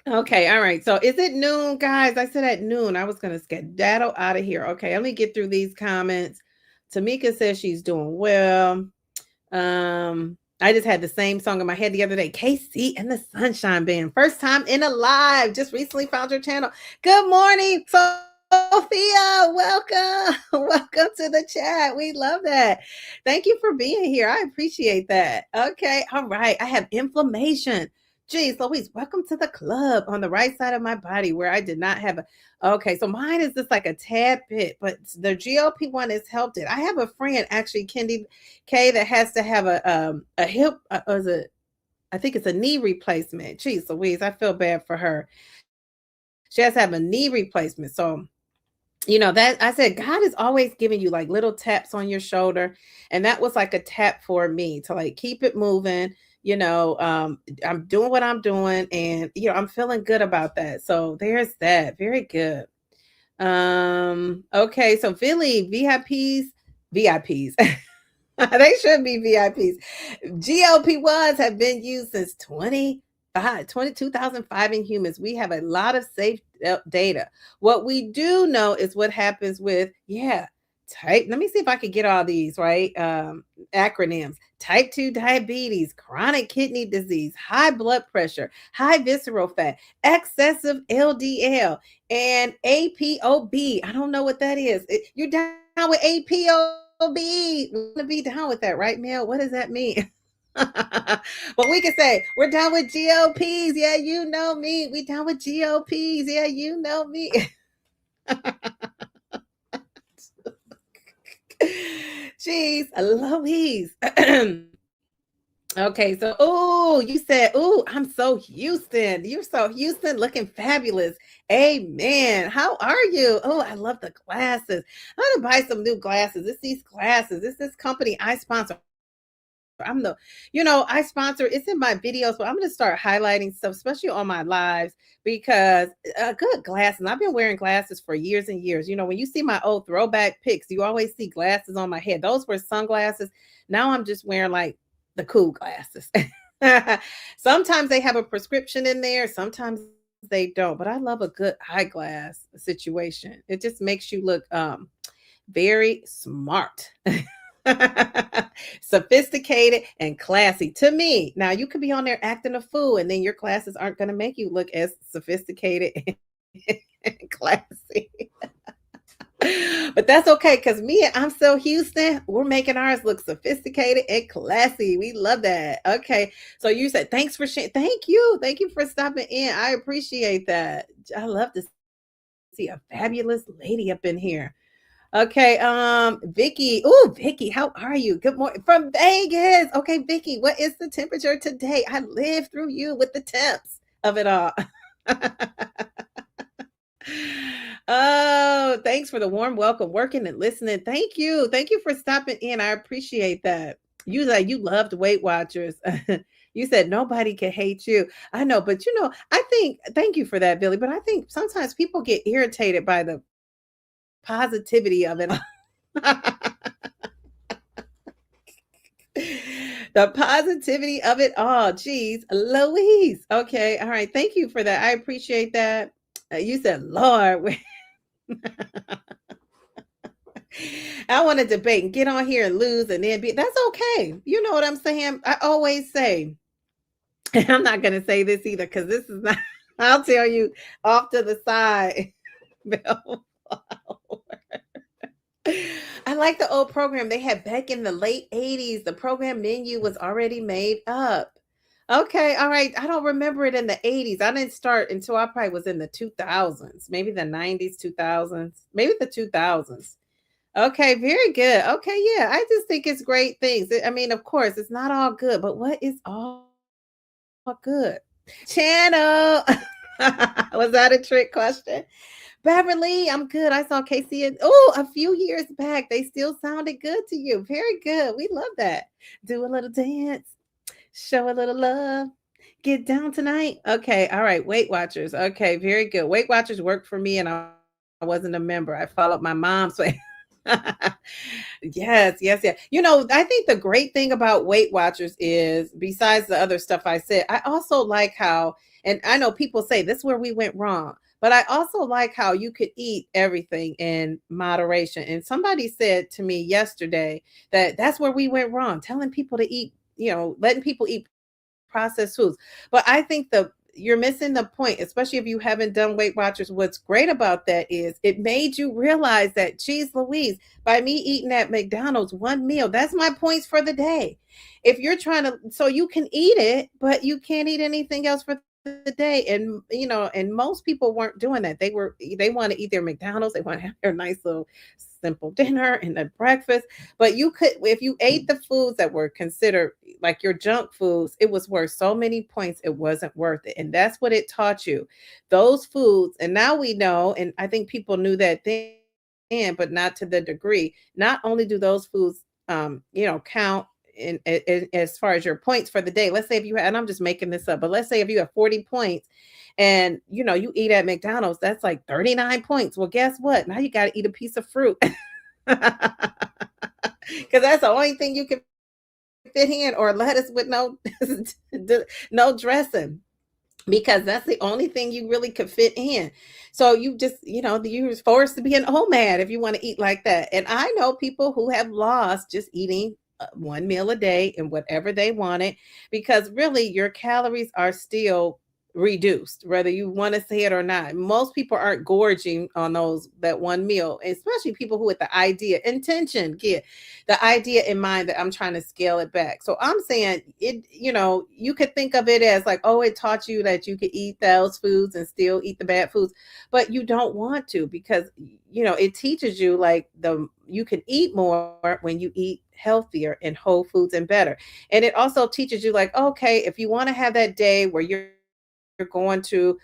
Okay, all right. So is it noon, guys? I said at noon. I was going to skedaddle out of here. Okay, let me get through these comments. Tamika says she's doing well. I just had the same song in my head the other day. KC and the Sunshine Band. First time in a live. Just recently found your channel. Good morning, Sophia. Welcome. Welcome to the chat. We love that. Thank you for being here. I appreciate that. Okay. All right. I have inflammation. Geez, Louise, welcome to the club on the right side of my body where I did not have a. Okay, so mine is just like a tad bit, but the GLP-1 has helped it. I have a friend, actually, Kendi K, that has to have a hip, I think it's a knee replacement. Geez, Louise, I feel bad for her. She has to have a knee replacement. So, that I said, God is always giving you like little taps on your shoulder. And that was like a tap for me to like keep it moving. I'm doing what I'm doing and I'm feeling good about that. So there's that. Very good. Okay, so Philly VIPs. They should be VIPs. GLP-1s have been used since 2005 in humans. We have a lot of safe data. What we do know is what happens with, Let me see if I could get all these right. Acronyms: type 2 diabetes, chronic kidney disease, high blood pressure, high visceral fat, excessive LDL, and APOB. I don't know what that is. You're down with APOB. We're going to be down with that, right, Mel? What does that mean? But we can say we're down with GOPs. Yeah, you know me. We down with GOPs. Yeah, you know me. Jeez, Louise. Okay, so you said, I'm so Houston. You're so Houston, looking fabulous. Amen. How are you? Oh, I love the glasses. I'm gonna buy some new glasses. It's these glasses. It's this company I sponsor. I'm the, I sponsor. It's in my videos, but I'm gonna start highlighting stuff, especially on my lives, because good glasses. I've been wearing glasses for years and years. When you see my old throwback pics, you always see glasses on my head. Those were sunglasses. Now I'm just wearing like the cool glasses. Sometimes they have a prescription in there. Sometimes they don't. But I love a good eyeglass situation. It just makes you look very smart. Sophisticated and classy to me. Now you could be on there acting a fool, and then your classes aren't going to make you look as sophisticated and classy. But that's okay, because I'm so Houston, we're making ours look sophisticated and classy. We love that. Okay, so you said thanks for sharing. Thank you for stopping in. I appreciate that. I love to see a fabulous lady up in here. Okay, Vicky. Oh, Vicky, how are you? Good morning from Vegas. Okay, Vicky, what is the temperature today? I lived through you with the temps of it all. Oh, thanks for the warm welcome, working and listening. Thank you. Thank you for stopping in. I appreciate that. You loved Weight Watchers. You said nobody can hate you. I know, but I think thank you for that, Billy. But I think sometimes people get irritated by the positivity of it. The positivity of it all. Geez, Louise. Okay. All right. Thank you for that. I appreciate that. You said, Lord, I want to debate and get on here and lose and then that's okay. You know what I'm saying? I always say, and I'm not going to say this either because this is not, I'll tell you off to the side. I like the old program they had back in the late 80s. The program menu was already made up. Okay, all right. I don't remember it in the 80s. I didn't start until I probably was in the 2000s, maybe the 90s, 2000s, maybe the 2000s. Okay, very good. Okay, yeah. I just think it's great things. I mean, of course, it's not all good, but what is all good? Channel. Was that a trick question? Beverly, I'm good. I saw Casey a few years back. They still sounded good to you. Very good. We love that. Do a little dance, show a little love, get down tonight. Okay. All right. Weight Watchers. Okay. Very good. Weight Watchers worked for me, and I wasn't a member. I followed my mom's way. Yes, yes, yeah. I think the great thing about Weight Watchers is, besides the other stuff I said, I also like how, and I know people say this is where we went wrong, but I also like how you could eat everything in moderation. And somebody said to me yesterday that that's where we went wrong, telling people to eat, letting people eat processed foods. But I think you're missing the point, especially if you haven't done Weight Watchers. What's great about that is it made you realize that, geez Louise, by me eating at McDonald's one meal, that's my points for the day. If you're trying to, so you can eat it, but you can't eat anything else for the day. And most people weren't doing that. They want to eat their McDonald's, they want to have their nice little simple dinner and a breakfast. But you could, if you ate the foods that were considered like your junk foods, it was worth so many points, it wasn't worth it. And that's what it taught you, those foods. And now we know, and I think people knew that then, but not to the degree. Not only do those foods count in as far as your points for the day. Let's say if you had, and I'm just making this up, but let's say if you have 40 points and you eat at McDonald's, that's like 39 points. Well, guess what? Now you got to eat a piece of fruit. Because that's the only thing you can fit in, or lettuce with no dressing. because that's the only thing you really could fit in. So you just, you're forced to be an OMAD if you want to eat like that. And I know people who have lost just eating one meal a day and whatever they wanted, because really your calories are still reduced, whether you want to say it or not. Most people aren't gorging on that one meal, especially people who with the idea, intention, get the idea in mind that I'm trying to scale it back. So I'm saying it, you could think of it as like, oh, it taught you that you could eat those foods and still eat the bad foods, but you don't want to, because it teaches you like you can eat more when you eat healthier and whole foods and better. And it also teaches you like, okay, if you want to have that day where you're going to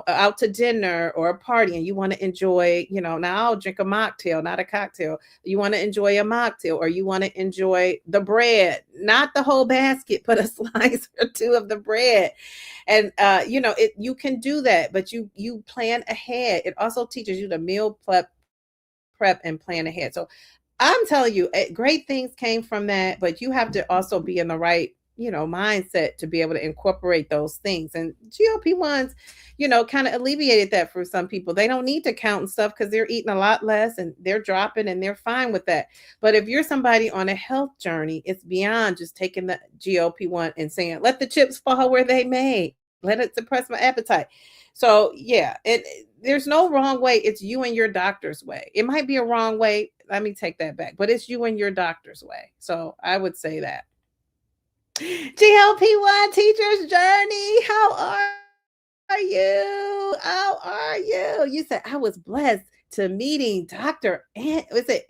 out to dinner or a party and you want to enjoy, now I'll drink a mocktail, not a cocktail. You want to enjoy a mocktail, or you want to enjoy the bread, not the whole basket, but a slice or two of the bread. And you can do that, but you plan ahead. It also teaches you to meal prep and plan ahead. So I'm telling you, great things came from that, but you have to also be in the right, mindset to be able to incorporate those things. And GLP-1s, kind of alleviated that for some people. They don't need to count and stuff because they're eating a lot less and they're dropping and they're fine with that. But if you're somebody on a health journey, it's beyond just taking the GLP-1 and saying, let the chips fall where they may. Let it suppress my appetite. So yeah, there's no wrong way. It's you and your doctor's way. It might be a wrong way. Let me take that back, but it's you and your doctor's way. So I would say that. GLP-1 teacher's journey. How are you? How are you? You said I was blessed to meeting Dr. Was it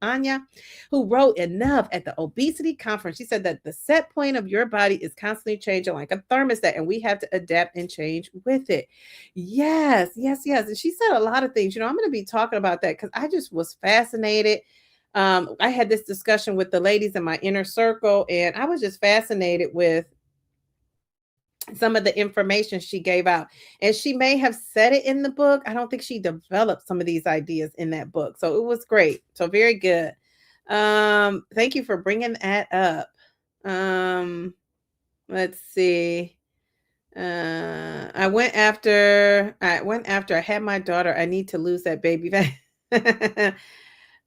Anya, who wrote enough at the obesity conference. She said that the set point of your body is constantly changing like a thermostat, and we have to adapt and change with it. Yes, yes, yes. And she said a lot of things. I'm going to be talking about that because I just was fascinated. I had this discussion with the ladies in my inner circle, and I was just fascinated with some of the information she gave out. And she may have said it in the book. I don't think she developed some of these ideas in that book. So it was great. So very good. Thank you for bringing that up. Let's see. I had my daughter. I need to lose that baby fat.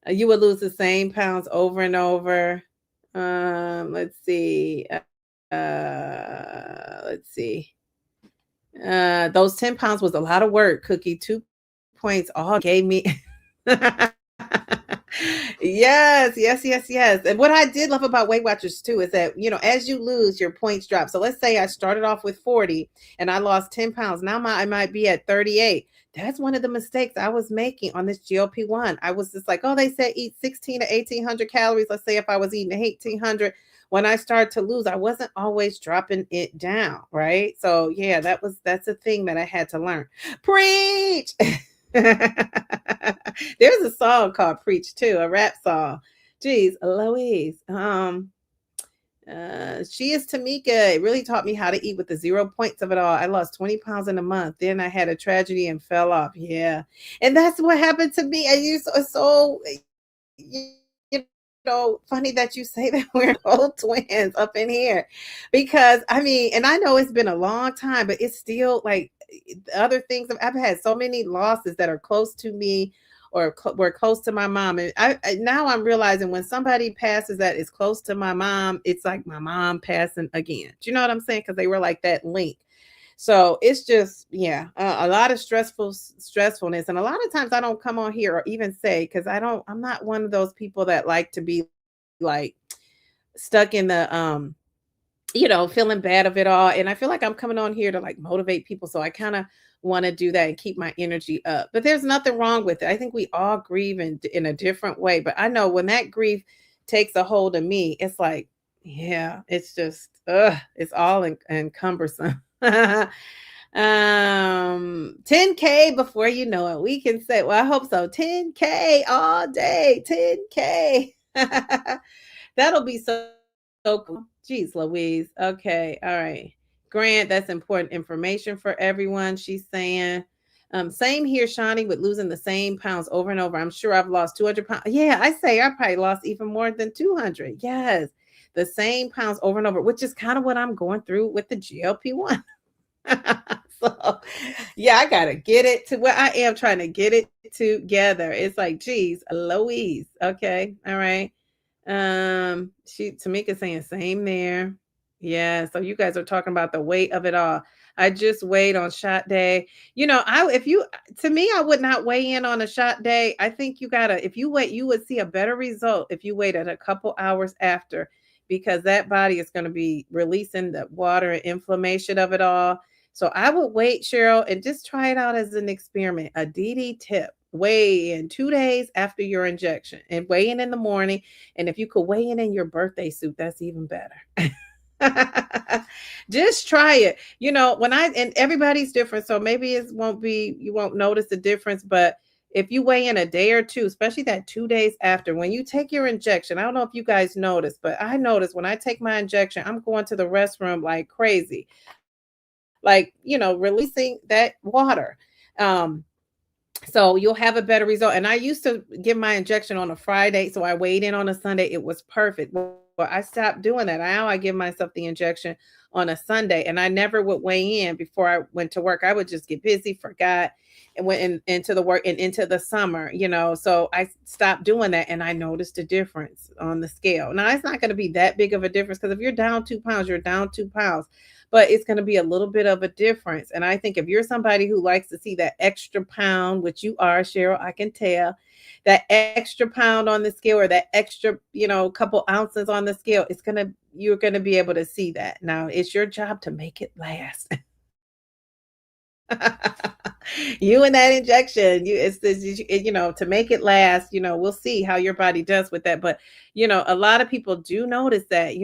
You would lose the same pounds over and over. Let's see. Let's see. Those 10 pounds was a lot of work, Cookie. 2 points all gave me. Yes, yes, yes, yes. And what I did love about Weight Watchers too is that, as you lose, your points drop. So let's say I started off with 40 and I lost 10 pounds. Now I might be at 38. That's one of the mistakes I was making on this GLP-1. I was just like, oh, they said eat 16 to 1800 calories. Let's say if I was eating 1800, when I started to lose, I wasn't always dropping it down. Right. So yeah, that's a thing that I had to learn. Preach. There's a song called Preach too, a rap song. Geez, Louise. She is Tamika. It really taught me how to eat with the 0 points of it all. I lost 20 pounds in a month. Then I had a tragedy and fell off. Yeah. And that's what happened to me. It's so funny that you say that we're old twins up in here, because I mean, and I know it's been a long time, but it's still like other things. I've had so many losses that are close to me or were close to my mom. And now I'm realizing when somebody passes that is close to my mom, it's like my mom passing again. Do you know what I'm saying? Because they were like that link. So it's just, yeah, a lot of stressfulness. And a lot of times I don't come on here or even say, because I'm not one of those people that like to be like stuck in the, feeling bad of it all. And I feel like I'm coming on here to like motivate people. So I kind of want to do that and keep my energy up. But there's nothing wrong with it. I think we all grieve in a different way. But I know when that grief takes a hold of me, it's like, yeah, it's just, it's all cumbersome. 10K before you know it. We can say, well, I hope so. 10K all day. 10K. That'll be so cool. Jeez Louise. Okay. All right. Grant, that's important information for everyone. She's saying, same here, Shawnee, with losing the same pounds over and over. I'm sure I've lost 200 pounds. Yeah, I say I probably lost even more than 200. Yes. The same pounds over and over, which is kind of what I'm going through with the GLP-1. So yeah, I gotta get it to where I am trying to get it together. It's like, geez, Louise. Okay, all right. She Tamika saying same there. Yeah, so you guys are talking about the weight of it all. I just weighed on shot day. I if you to me, I would not weigh in on a shot day. I think you gotta if you wait, you would see a better result if you waited a couple hours after, because that body is going to be releasing the water and inflammation of it all. So I would wait, Cheryl, and just try it out as an experiment. A DD tip. Weigh in 2 days after your injection and weigh in the morning. And if you could weigh in your birthday suit, that's even better. Just try it. And everybody's different. So maybe you won't notice the difference. But if you weigh in a day or two, especially that 2 days after, when you take your injection, I don't know if you guys notice, but I notice when I take my injection, I'm going to the restroom like crazy, like, releasing that water. So you'll have a better result. And I used to give my injection on a Friday, so I weighed in on a Sunday. It was perfect. Well, I stopped doing that. Now I give myself the injection on a Sunday, and I never would weigh in before I went to work. I would just get busy, forgot, and went into the work and into the summer. So I stopped doing that, and I noticed a difference on the scale. Now it's not going to be that big of a difference, because if you're down 2 pounds, you're down 2 pounds, but it's going to be a little bit of a difference. And I think if you're somebody who likes to see that extra pound, which you are, Cheryl, I can tell, that extra pound on the scale, or that extra, couple ounces on the scale, you're going to be able to see that. Now it's your job to make it last. You and that injection, to make it last. We'll see how your body does with that. But a lot of people do notice that.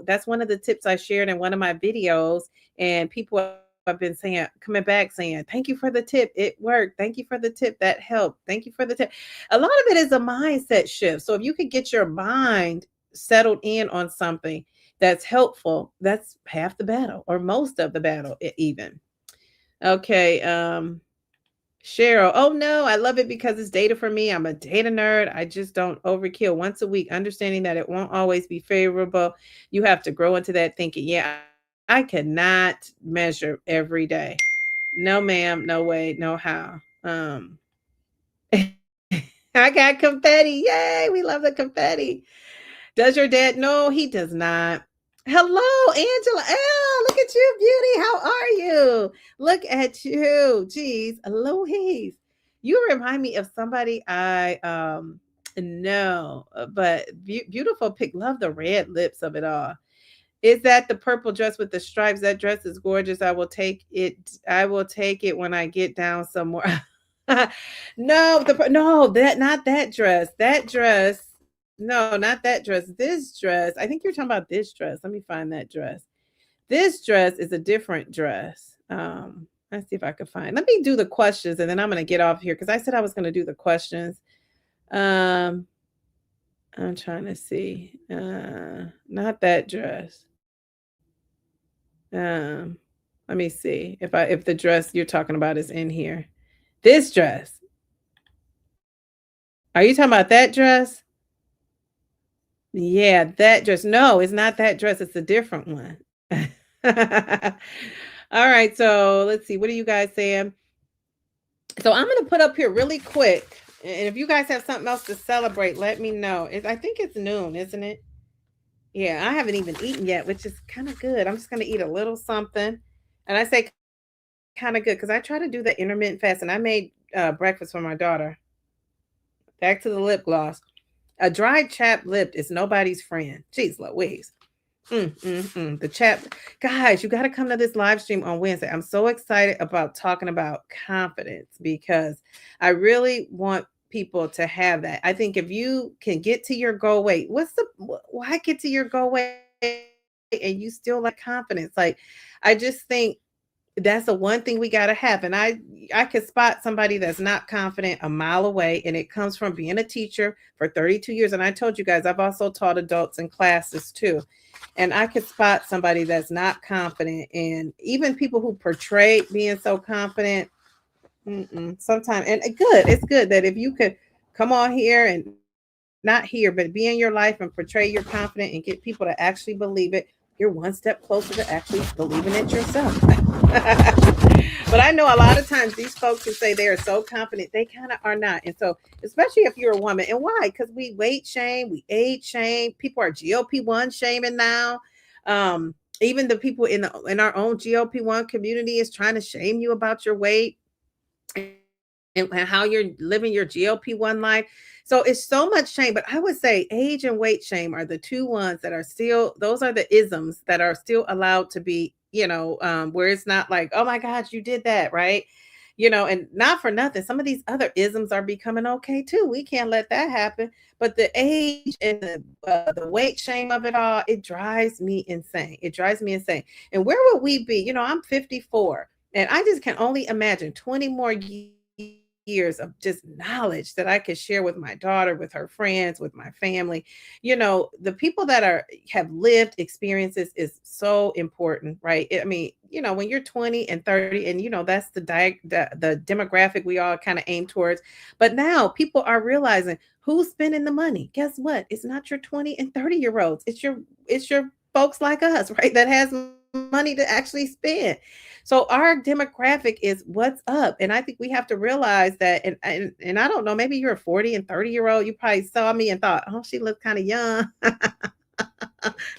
That's one of the tips I shared in one of my videos, and people have been coming back saying, thank you for the tip, it worked, thank you for the tip, that helped, thank you for the tip. A lot of it is a mindset shift. So if you could get your mind settled in on something that's helpful, that's half the battle, or most of the battle, even. Okay. Cheryl, oh no, I love it because it's data for me. I'm a data nerd. I just don't overkill once a week, understanding that it won't always be favorable. You have to grow into that thinking. Yeah, I cannot measure every day. No, ma'am, no way, no how. I got confetti. Yay, we love the confetti. Does your dad? No, he does not. Hello, Angela. Oh, look at you, beauty. How are you? Look at you. Jeez, Louise. You remind me of somebody I know, but beautiful pic. Love the red lips of it all. Is that the purple dress with the stripes? That dress is gorgeous. I will take it. I will take it when I get down somewhere. No, that not that dress. That dress. No, not that dress. This dress. I think you're talking about this dress. Let me find that dress. This dress is a different dress. Let's see if I can find. Let me do the questions, and then I'm going to get off here because I said I was going to do the questions. I'm trying to see. Not that dress. Let me see if the dress you're talking about is in here. This dress. Are you talking about that dress? Yeah, that dress. No, it's not that dress. It's a different one. All right. So let's see. What are you guys saying? So I'm going to put up here really quick. And if you guys have something else to celebrate, let me know. I think it's noon, isn't it? Yeah, I haven't even eaten yet, which is kind of good. I'm just going to eat a little something. And I say kind of good because I try to do the intermittent fast, and I made breakfast for my daughter. Back to the lip gloss. A dry chapped lip is nobody's friend. Jeez Louise. The chap, guys, you got to come to this live stream on Wednesday. I'm so excited about talking about confidence because I really want people to have that. I think if you can get to your goal weight, why get to your goal weight and you still lack confidence? Like, I just think that's the one thing we got to have. And I could spot somebody that's not confident a mile away. And it comes from being a teacher for 32 years. And I told you guys, I've also taught adults in classes too. And I could spot somebody that's not confident. And even people who portray being so confident, sometimes, and it's good that if you could come on here and not here, but be in your life and portray you're confident and get people to actually believe it. you're one step closer to actually believing it yourself. But I know a lot of times these folks who say they are so confident, they kind of are not. And so, especially if you're a woman, and why? Because we weight shame, we age shame. People are GLP-1 shaming now. Even the people in our own GLP-1 community is trying to shame you about your weight and how you're living your GLP-1 life. So it's so much shame, but I would say age and weight shame are the two ones that are still, those are the isms that are still allowed to be, where it's not like, oh my gosh, you did that, right? And not for nothing, some of these other isms are becoming okay too. We can't let that happen. But the age and the weight shame of it all, it drives me insane. It drives me insane. And where would we be? I'm 54, and I just can only imagine 20 more years of just knowledge that I could share with my daughter, with her friends, with my family. The people that have lived experiences is so important, right? I mean, when you're 20 and 30, and that's the demographic we all kind of aim towards. But now people are realizing who's spending the money. Guess what? It's not your 20 and 30-year-olds. It's your folks like us, right? That has money to actually spend. So our demographic is what's up. And I think we have to realize that. And I don't know, maybe you're a 40 and 30-year-old. You probably saw me and thought, oh, she looks kind of young.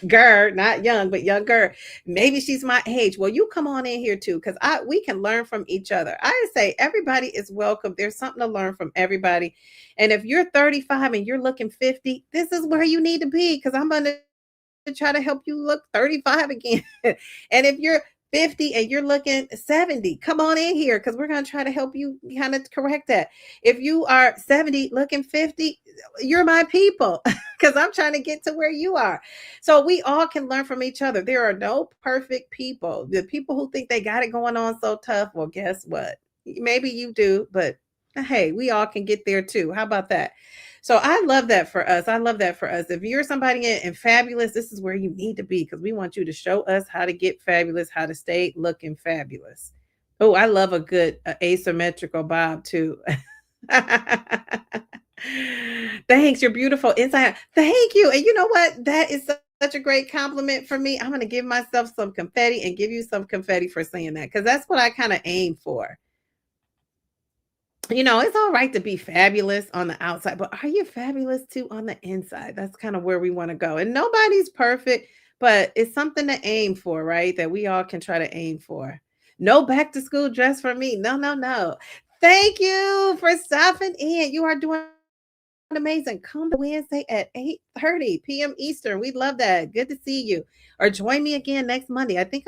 Girl, not young, but younger. Maybe she's my age. Well, you come on in here too, because we can learn from each other. I say everybody is welcome. There's something to learn from everybody. And if you're 35 and you're looking 50, this is where you need to be, because I'm going to try to help you look 35 again. And if you're 50 and you're looking 70, come on in here, because we're going to try to help you kind of correct that. If you are 70 looking 50, you're my people, because I'm trying to get to where you are. So we all can learn from each other. There are no perfect people. The people who think they got it going on so tough, well, guess what? Maybe you do, but hey, we all can get there too. How about that? So I love that for us. I love that for us. If you're somebody in fabulous, this is where you need to be, because we want you to show us how to get fabulous, how to stay looking fabulous. Oh, I love a good asymmetrical bob too. Thanks. You're beautiful inside. Thank you. And you know what? That is such a great compliment for me. I'm going to give myself some confetti and give you some confetti for saying that, because that's what I kind of aim for. It's all right to be fabulous on the outside, but are you fabulous too on the inside? That's kind of where we want to go. And nobody's perfect, but it's something to aim for, right? That we all can try to aim for. No back to school dress for me. No, no, no. Thank you for stopping in. You are doing amazing. Come Wednesday at 8:30 p.m. Eastern. We love that. Good to see you. Or join me again next Monday. I think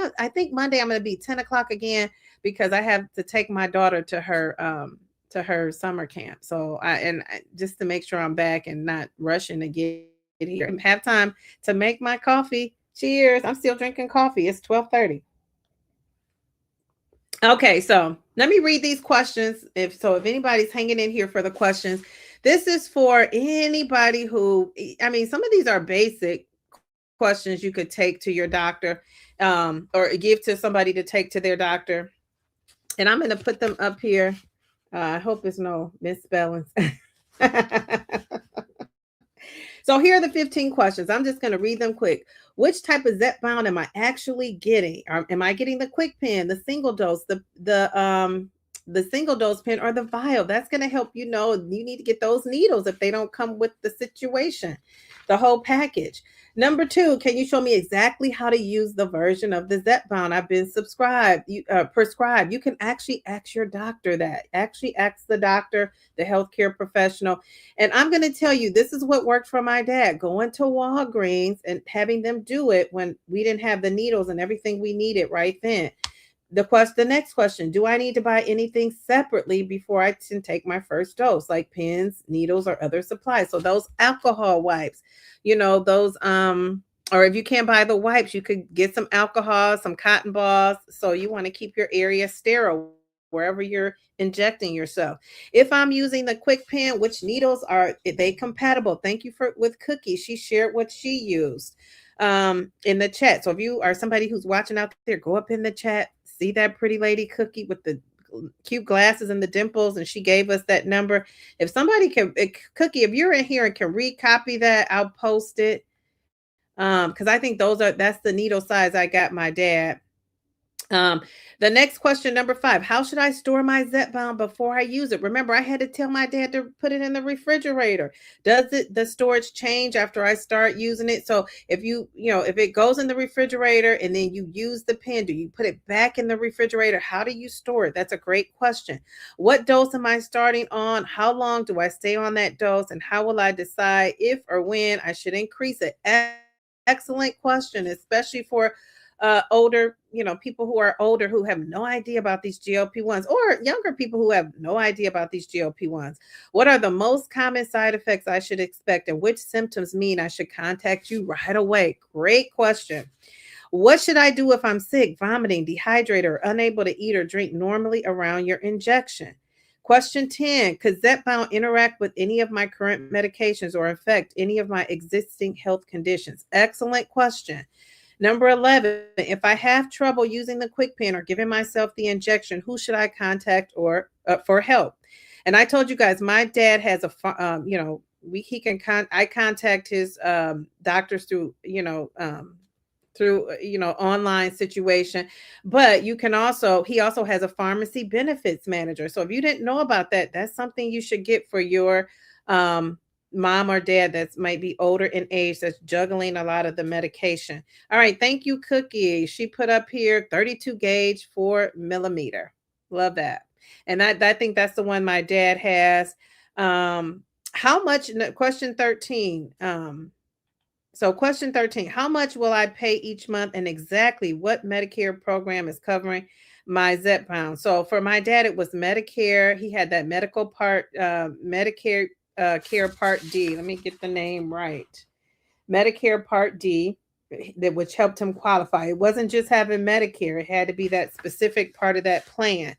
Monday I'm going to be 10 o'clock again, because I have to take my daughter to her summer camp. So just to make sure I'm back and not rushing to get here and have time to make my coffee. Cheers. I'm still drinking coffee. It's 12:30. Okay, so let me read these questions. If anybody's hanging in here for the questions, this is for anybody who, I mean, some of these are basic questions you could take to your doctor, or give to somebody to take to their doctor. And I'm going to put them up here. I hope there's no misspellings. So here are the 15 questions. I'm just going to read them quick. Which type of Zepbound am I actually getting? Am I getting the quick pen, the single dose, the single dose pen, or the vial? That's going to help you know you need to get those needles if they don't come with the situation, the whole package. Number 2, can you show me exactly how to use the version of the Zepbound I've been prescribed? You can actually ask your doctor that. Actually ask the doctor, the healthcare professional. And I'm going to tell you, this is what worked for my dad. Going to Walgreens and having them do it when we didn't have the needles and everything we needed right then. The next question, do I need to buy anything separately before I can take my first dose, like pens, needles, or other supplies? So those alcohol wipes, those, or if you can't buy the wipes, you could get some alcohol, some cotton balls. So you want to keep your area sterile wherever you're injecting yourself. If I'm using the quick pen, which needles are they compatible? Thank you with Cookie. She shared what she used in the chat. So if you are somebody who's watching out there, go up in the chat, see that pretty lady Cookie with the cute glasses and the dimples, and she gave us that number. If somebody can, Cookie, if you're in here and can recopy that, I'll post it. Because I think that's the needle size I got my dad. Um, the next question, number 5, how should I store my Zepbound before I use it? Remember, I had to tell my dad to put it in the refrigerator. Does the storage change after I start using it? So if if it goes in the refrigerator and then you use the pen, do you put it back in the refrigerator? How do you store it? That's a great question. What dose am I starting on? How long do I stay on that dose? And how will I decide if or when I should increase it? Excellent question, especially for older, people who are older who have no idea about these GLP-1s, or younger people who have no idea about these GLP-1s. What are the most common side effects I should expect, and which symptoms mean I should contact you right away? Great question. What should I do if I'm sick, vomiting, dehydrated, or unable to eat or drink normally around your injection? Question 10, could Zepbound interact with any of my current medications or affect any of my existing health conditions? Excellent question. Number 11, if I have trouble using the quick pen or giving myself the injection, who should I contact or for help? And I told you guys, my dad has I contact his doctors through, online situation. But he also has a pharmacy benefits manager. So if you didn't know about that, that's something you should get for your um mom or dad that might be older in age, that's juggling a lot of the medication. All right, thank you, Cookie. She put up here 32 gauge 4 millimeter. Love that. And I think that's the one my dad has. How much, question 13. So question 13, how much will I pay each month, and exactly what Medicare program is covering my Zepbound? So for my dad, it was Medicare. He had that Medicare Care Part D. Let me get the name right. Medicare Part D, which helped him qualify. It wasn't just having Medicare. It had to be that specific part of that plan.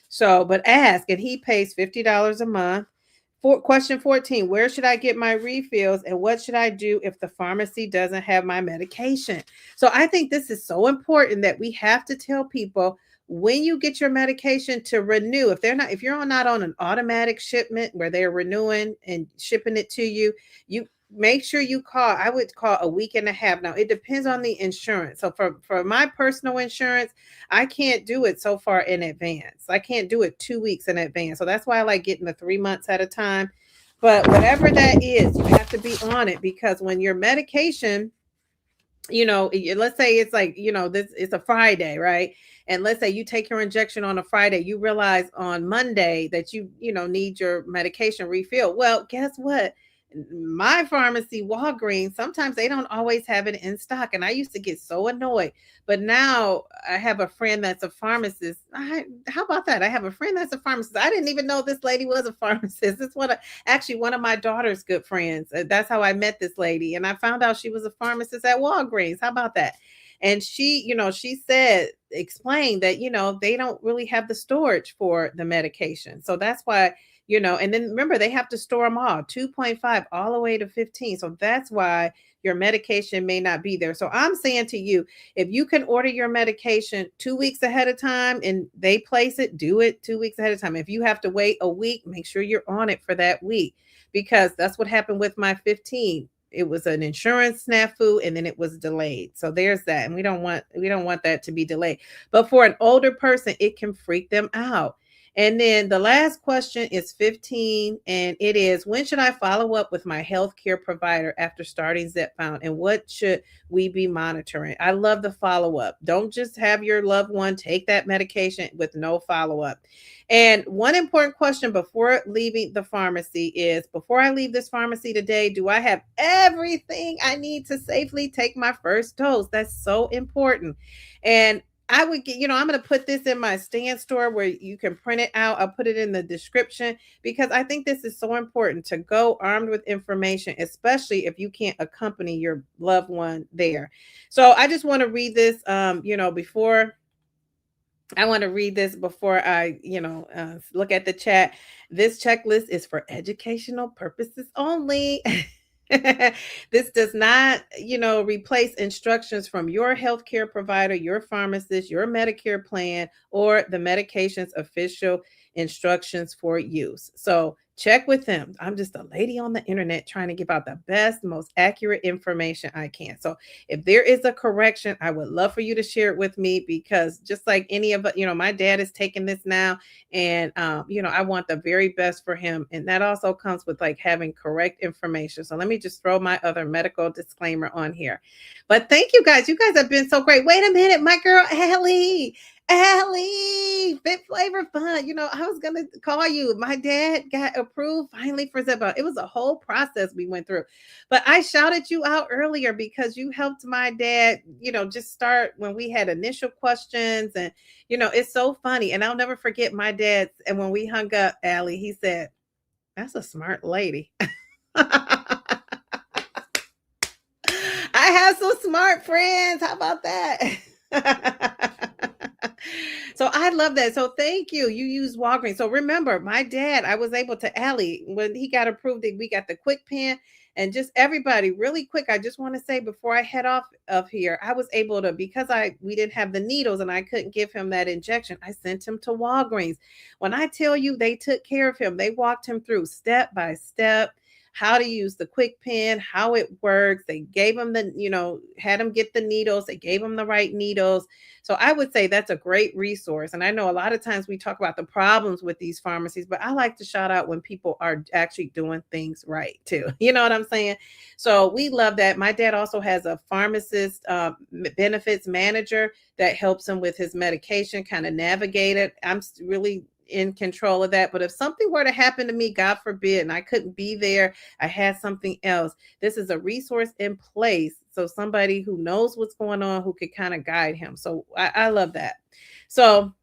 So, but ask, and he pays $50 a month. Question 14, where should I get my refills, and what should I do if the pharmacy doesn't have my medication? So I think this is so important that we have to tell people, when you get your medication, to renew. If you're not on an automatic shipment where they're renewing and shipping it to you, you make sure you call. I would call a week and a half. Now it depends on the insurance. So for my personal insurance, I can't do it so far in advance. I can't do it 2 weeks in advance. So that's why I like getting the 3 months at a time. But whatever that is, you have to be on it, because when your medication, let's say it's like, this it's a Friday, right? And let's say you take your injection on a Friday, you realize on Monday that you need your medication refill. Well, guess what? My pharmacy, Walgreens, sometimes they don't always have it in stock. And I used to get so annoyed. But now I have a friend that's a pharmacist. How about that? I have a friend that's a pharmacist. I didn't even know this lady was a pharmacist. It's actually one of my daughter's good friends. That's how I met this lady. And I found out she was a pharmacist at Walgreens. How about that? And she explained that, they don't really have the storage for the medication. So that's why, and then remember, they have to store them all 2.5 all the way to 15. So that's why your medication may not be there. So I'm saying to you, if you can order your medication 2 weeks ahead of time and they place it, do it 2 weeks ahead of time. If you have to wait a week, make sure you're on it for that week, because that's what happened with my 15. It was an insurance snafu, and then it was delayed. So there's that. And we don't want that to be delayed. But for an older person, it can freak them out. And then the last question is 15, and it is, when should I follow up with my healthcare provider after starting Zepbound, and what should we be monitoring? I love the follow-up. Don't just have your loved one take that medication with no follow-up. And one important question before leaving the pharmacy is, before I leave this pharmacy today, do I have everything I need to safely take my first dose? That's so important. And I would get, I'm going to put this in my stand store where you can print it out. I'll put it in the description, because I think this is so important to go armed with information, especially if you can't accompany your loved one there. So I just want to read this, before I, look at the chat. This checklist is for educational purposes only. This does not, replace instructions from your healthcare provider, your pharmacist, your Medicare plan, or the medication's official instructions for use. So check with them. I'm just a lady on the internet trying to give out the best, most accurate information I can. So if there is a correction, I would love for you to share it with me, because just like any of us, my dad is taking this now, and I want the very best for him. And that also comes with like having correct information. So let me just throw my other medical disclaimer on here. But thank you guys. You guys have been so great. Wait a minute, my girl Allie, Fit Flavor Fun. I was gonna call you. My dad got approved finally for Zepbound. It was a whole process we went through, but I shouted you out earlier because you helped my dad. Just start when we had initial questions, and it's so funny. And I'll never forget my dad. And when we hung up, Allie, he said, "That's a smart lady." I have some smart friends. How about that? So I love that. So thank you. You use Walgreens. So remember, my dad, I was able to, Allie, when he got approved, we got the quick pen. And just everybody, really quick, I just want to say before I head off of here, I was able to, because we didn't have the needles and I couldn't give him that injection, I sent him to Walgreens. When I tell you they took care of him, they walked him through step by step how to use the quick pen, how it works. They gave him had him get the needles. They gave him the right needles. So I would say that's a great resource. And I know a lot of times we talk about the problems with these pharmacies, but I like to shout out when people are actually doing things right too. You know what I'm saying? So we love that. My dad also has a pharmacist benefits manager that helps him with his medication, kind of navigate it. I'm really in control of that. But if something were to happen to me, God forbid, and I couldn't be there, I had something else, this is a resource in place. So somebody who knows what's going on, who could kind of guide him. So I love that. So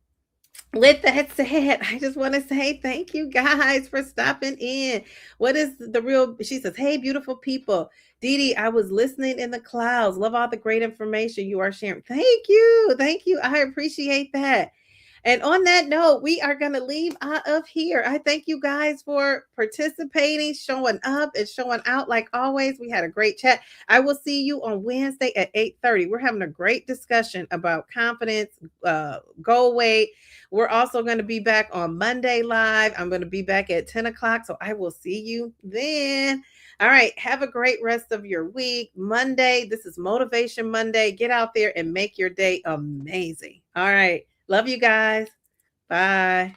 with that said, I just want to say thank you guys for stopping in. What is the real? She says, "Hey, beautiful people. Dee Dee, I was listening in the clouds. Love all the great information you are sharing. Thank you. Thank you. I appreciate that." And on that note, we are going to leave out of here. I thank you guys for participating, showing up, and showing out like always. We had a great chat. I will see you on Wednesday at 8:30. We're having a great discussion about confidence, goal weight. We're also going to be back on Monday live. I'm going to be back at 10 o'clock. So I will see you then. All right. Have a great rest of your week. Monday, this is Motivation Monday. Get out there and make your day amazing. All right. Love you guys. Bye.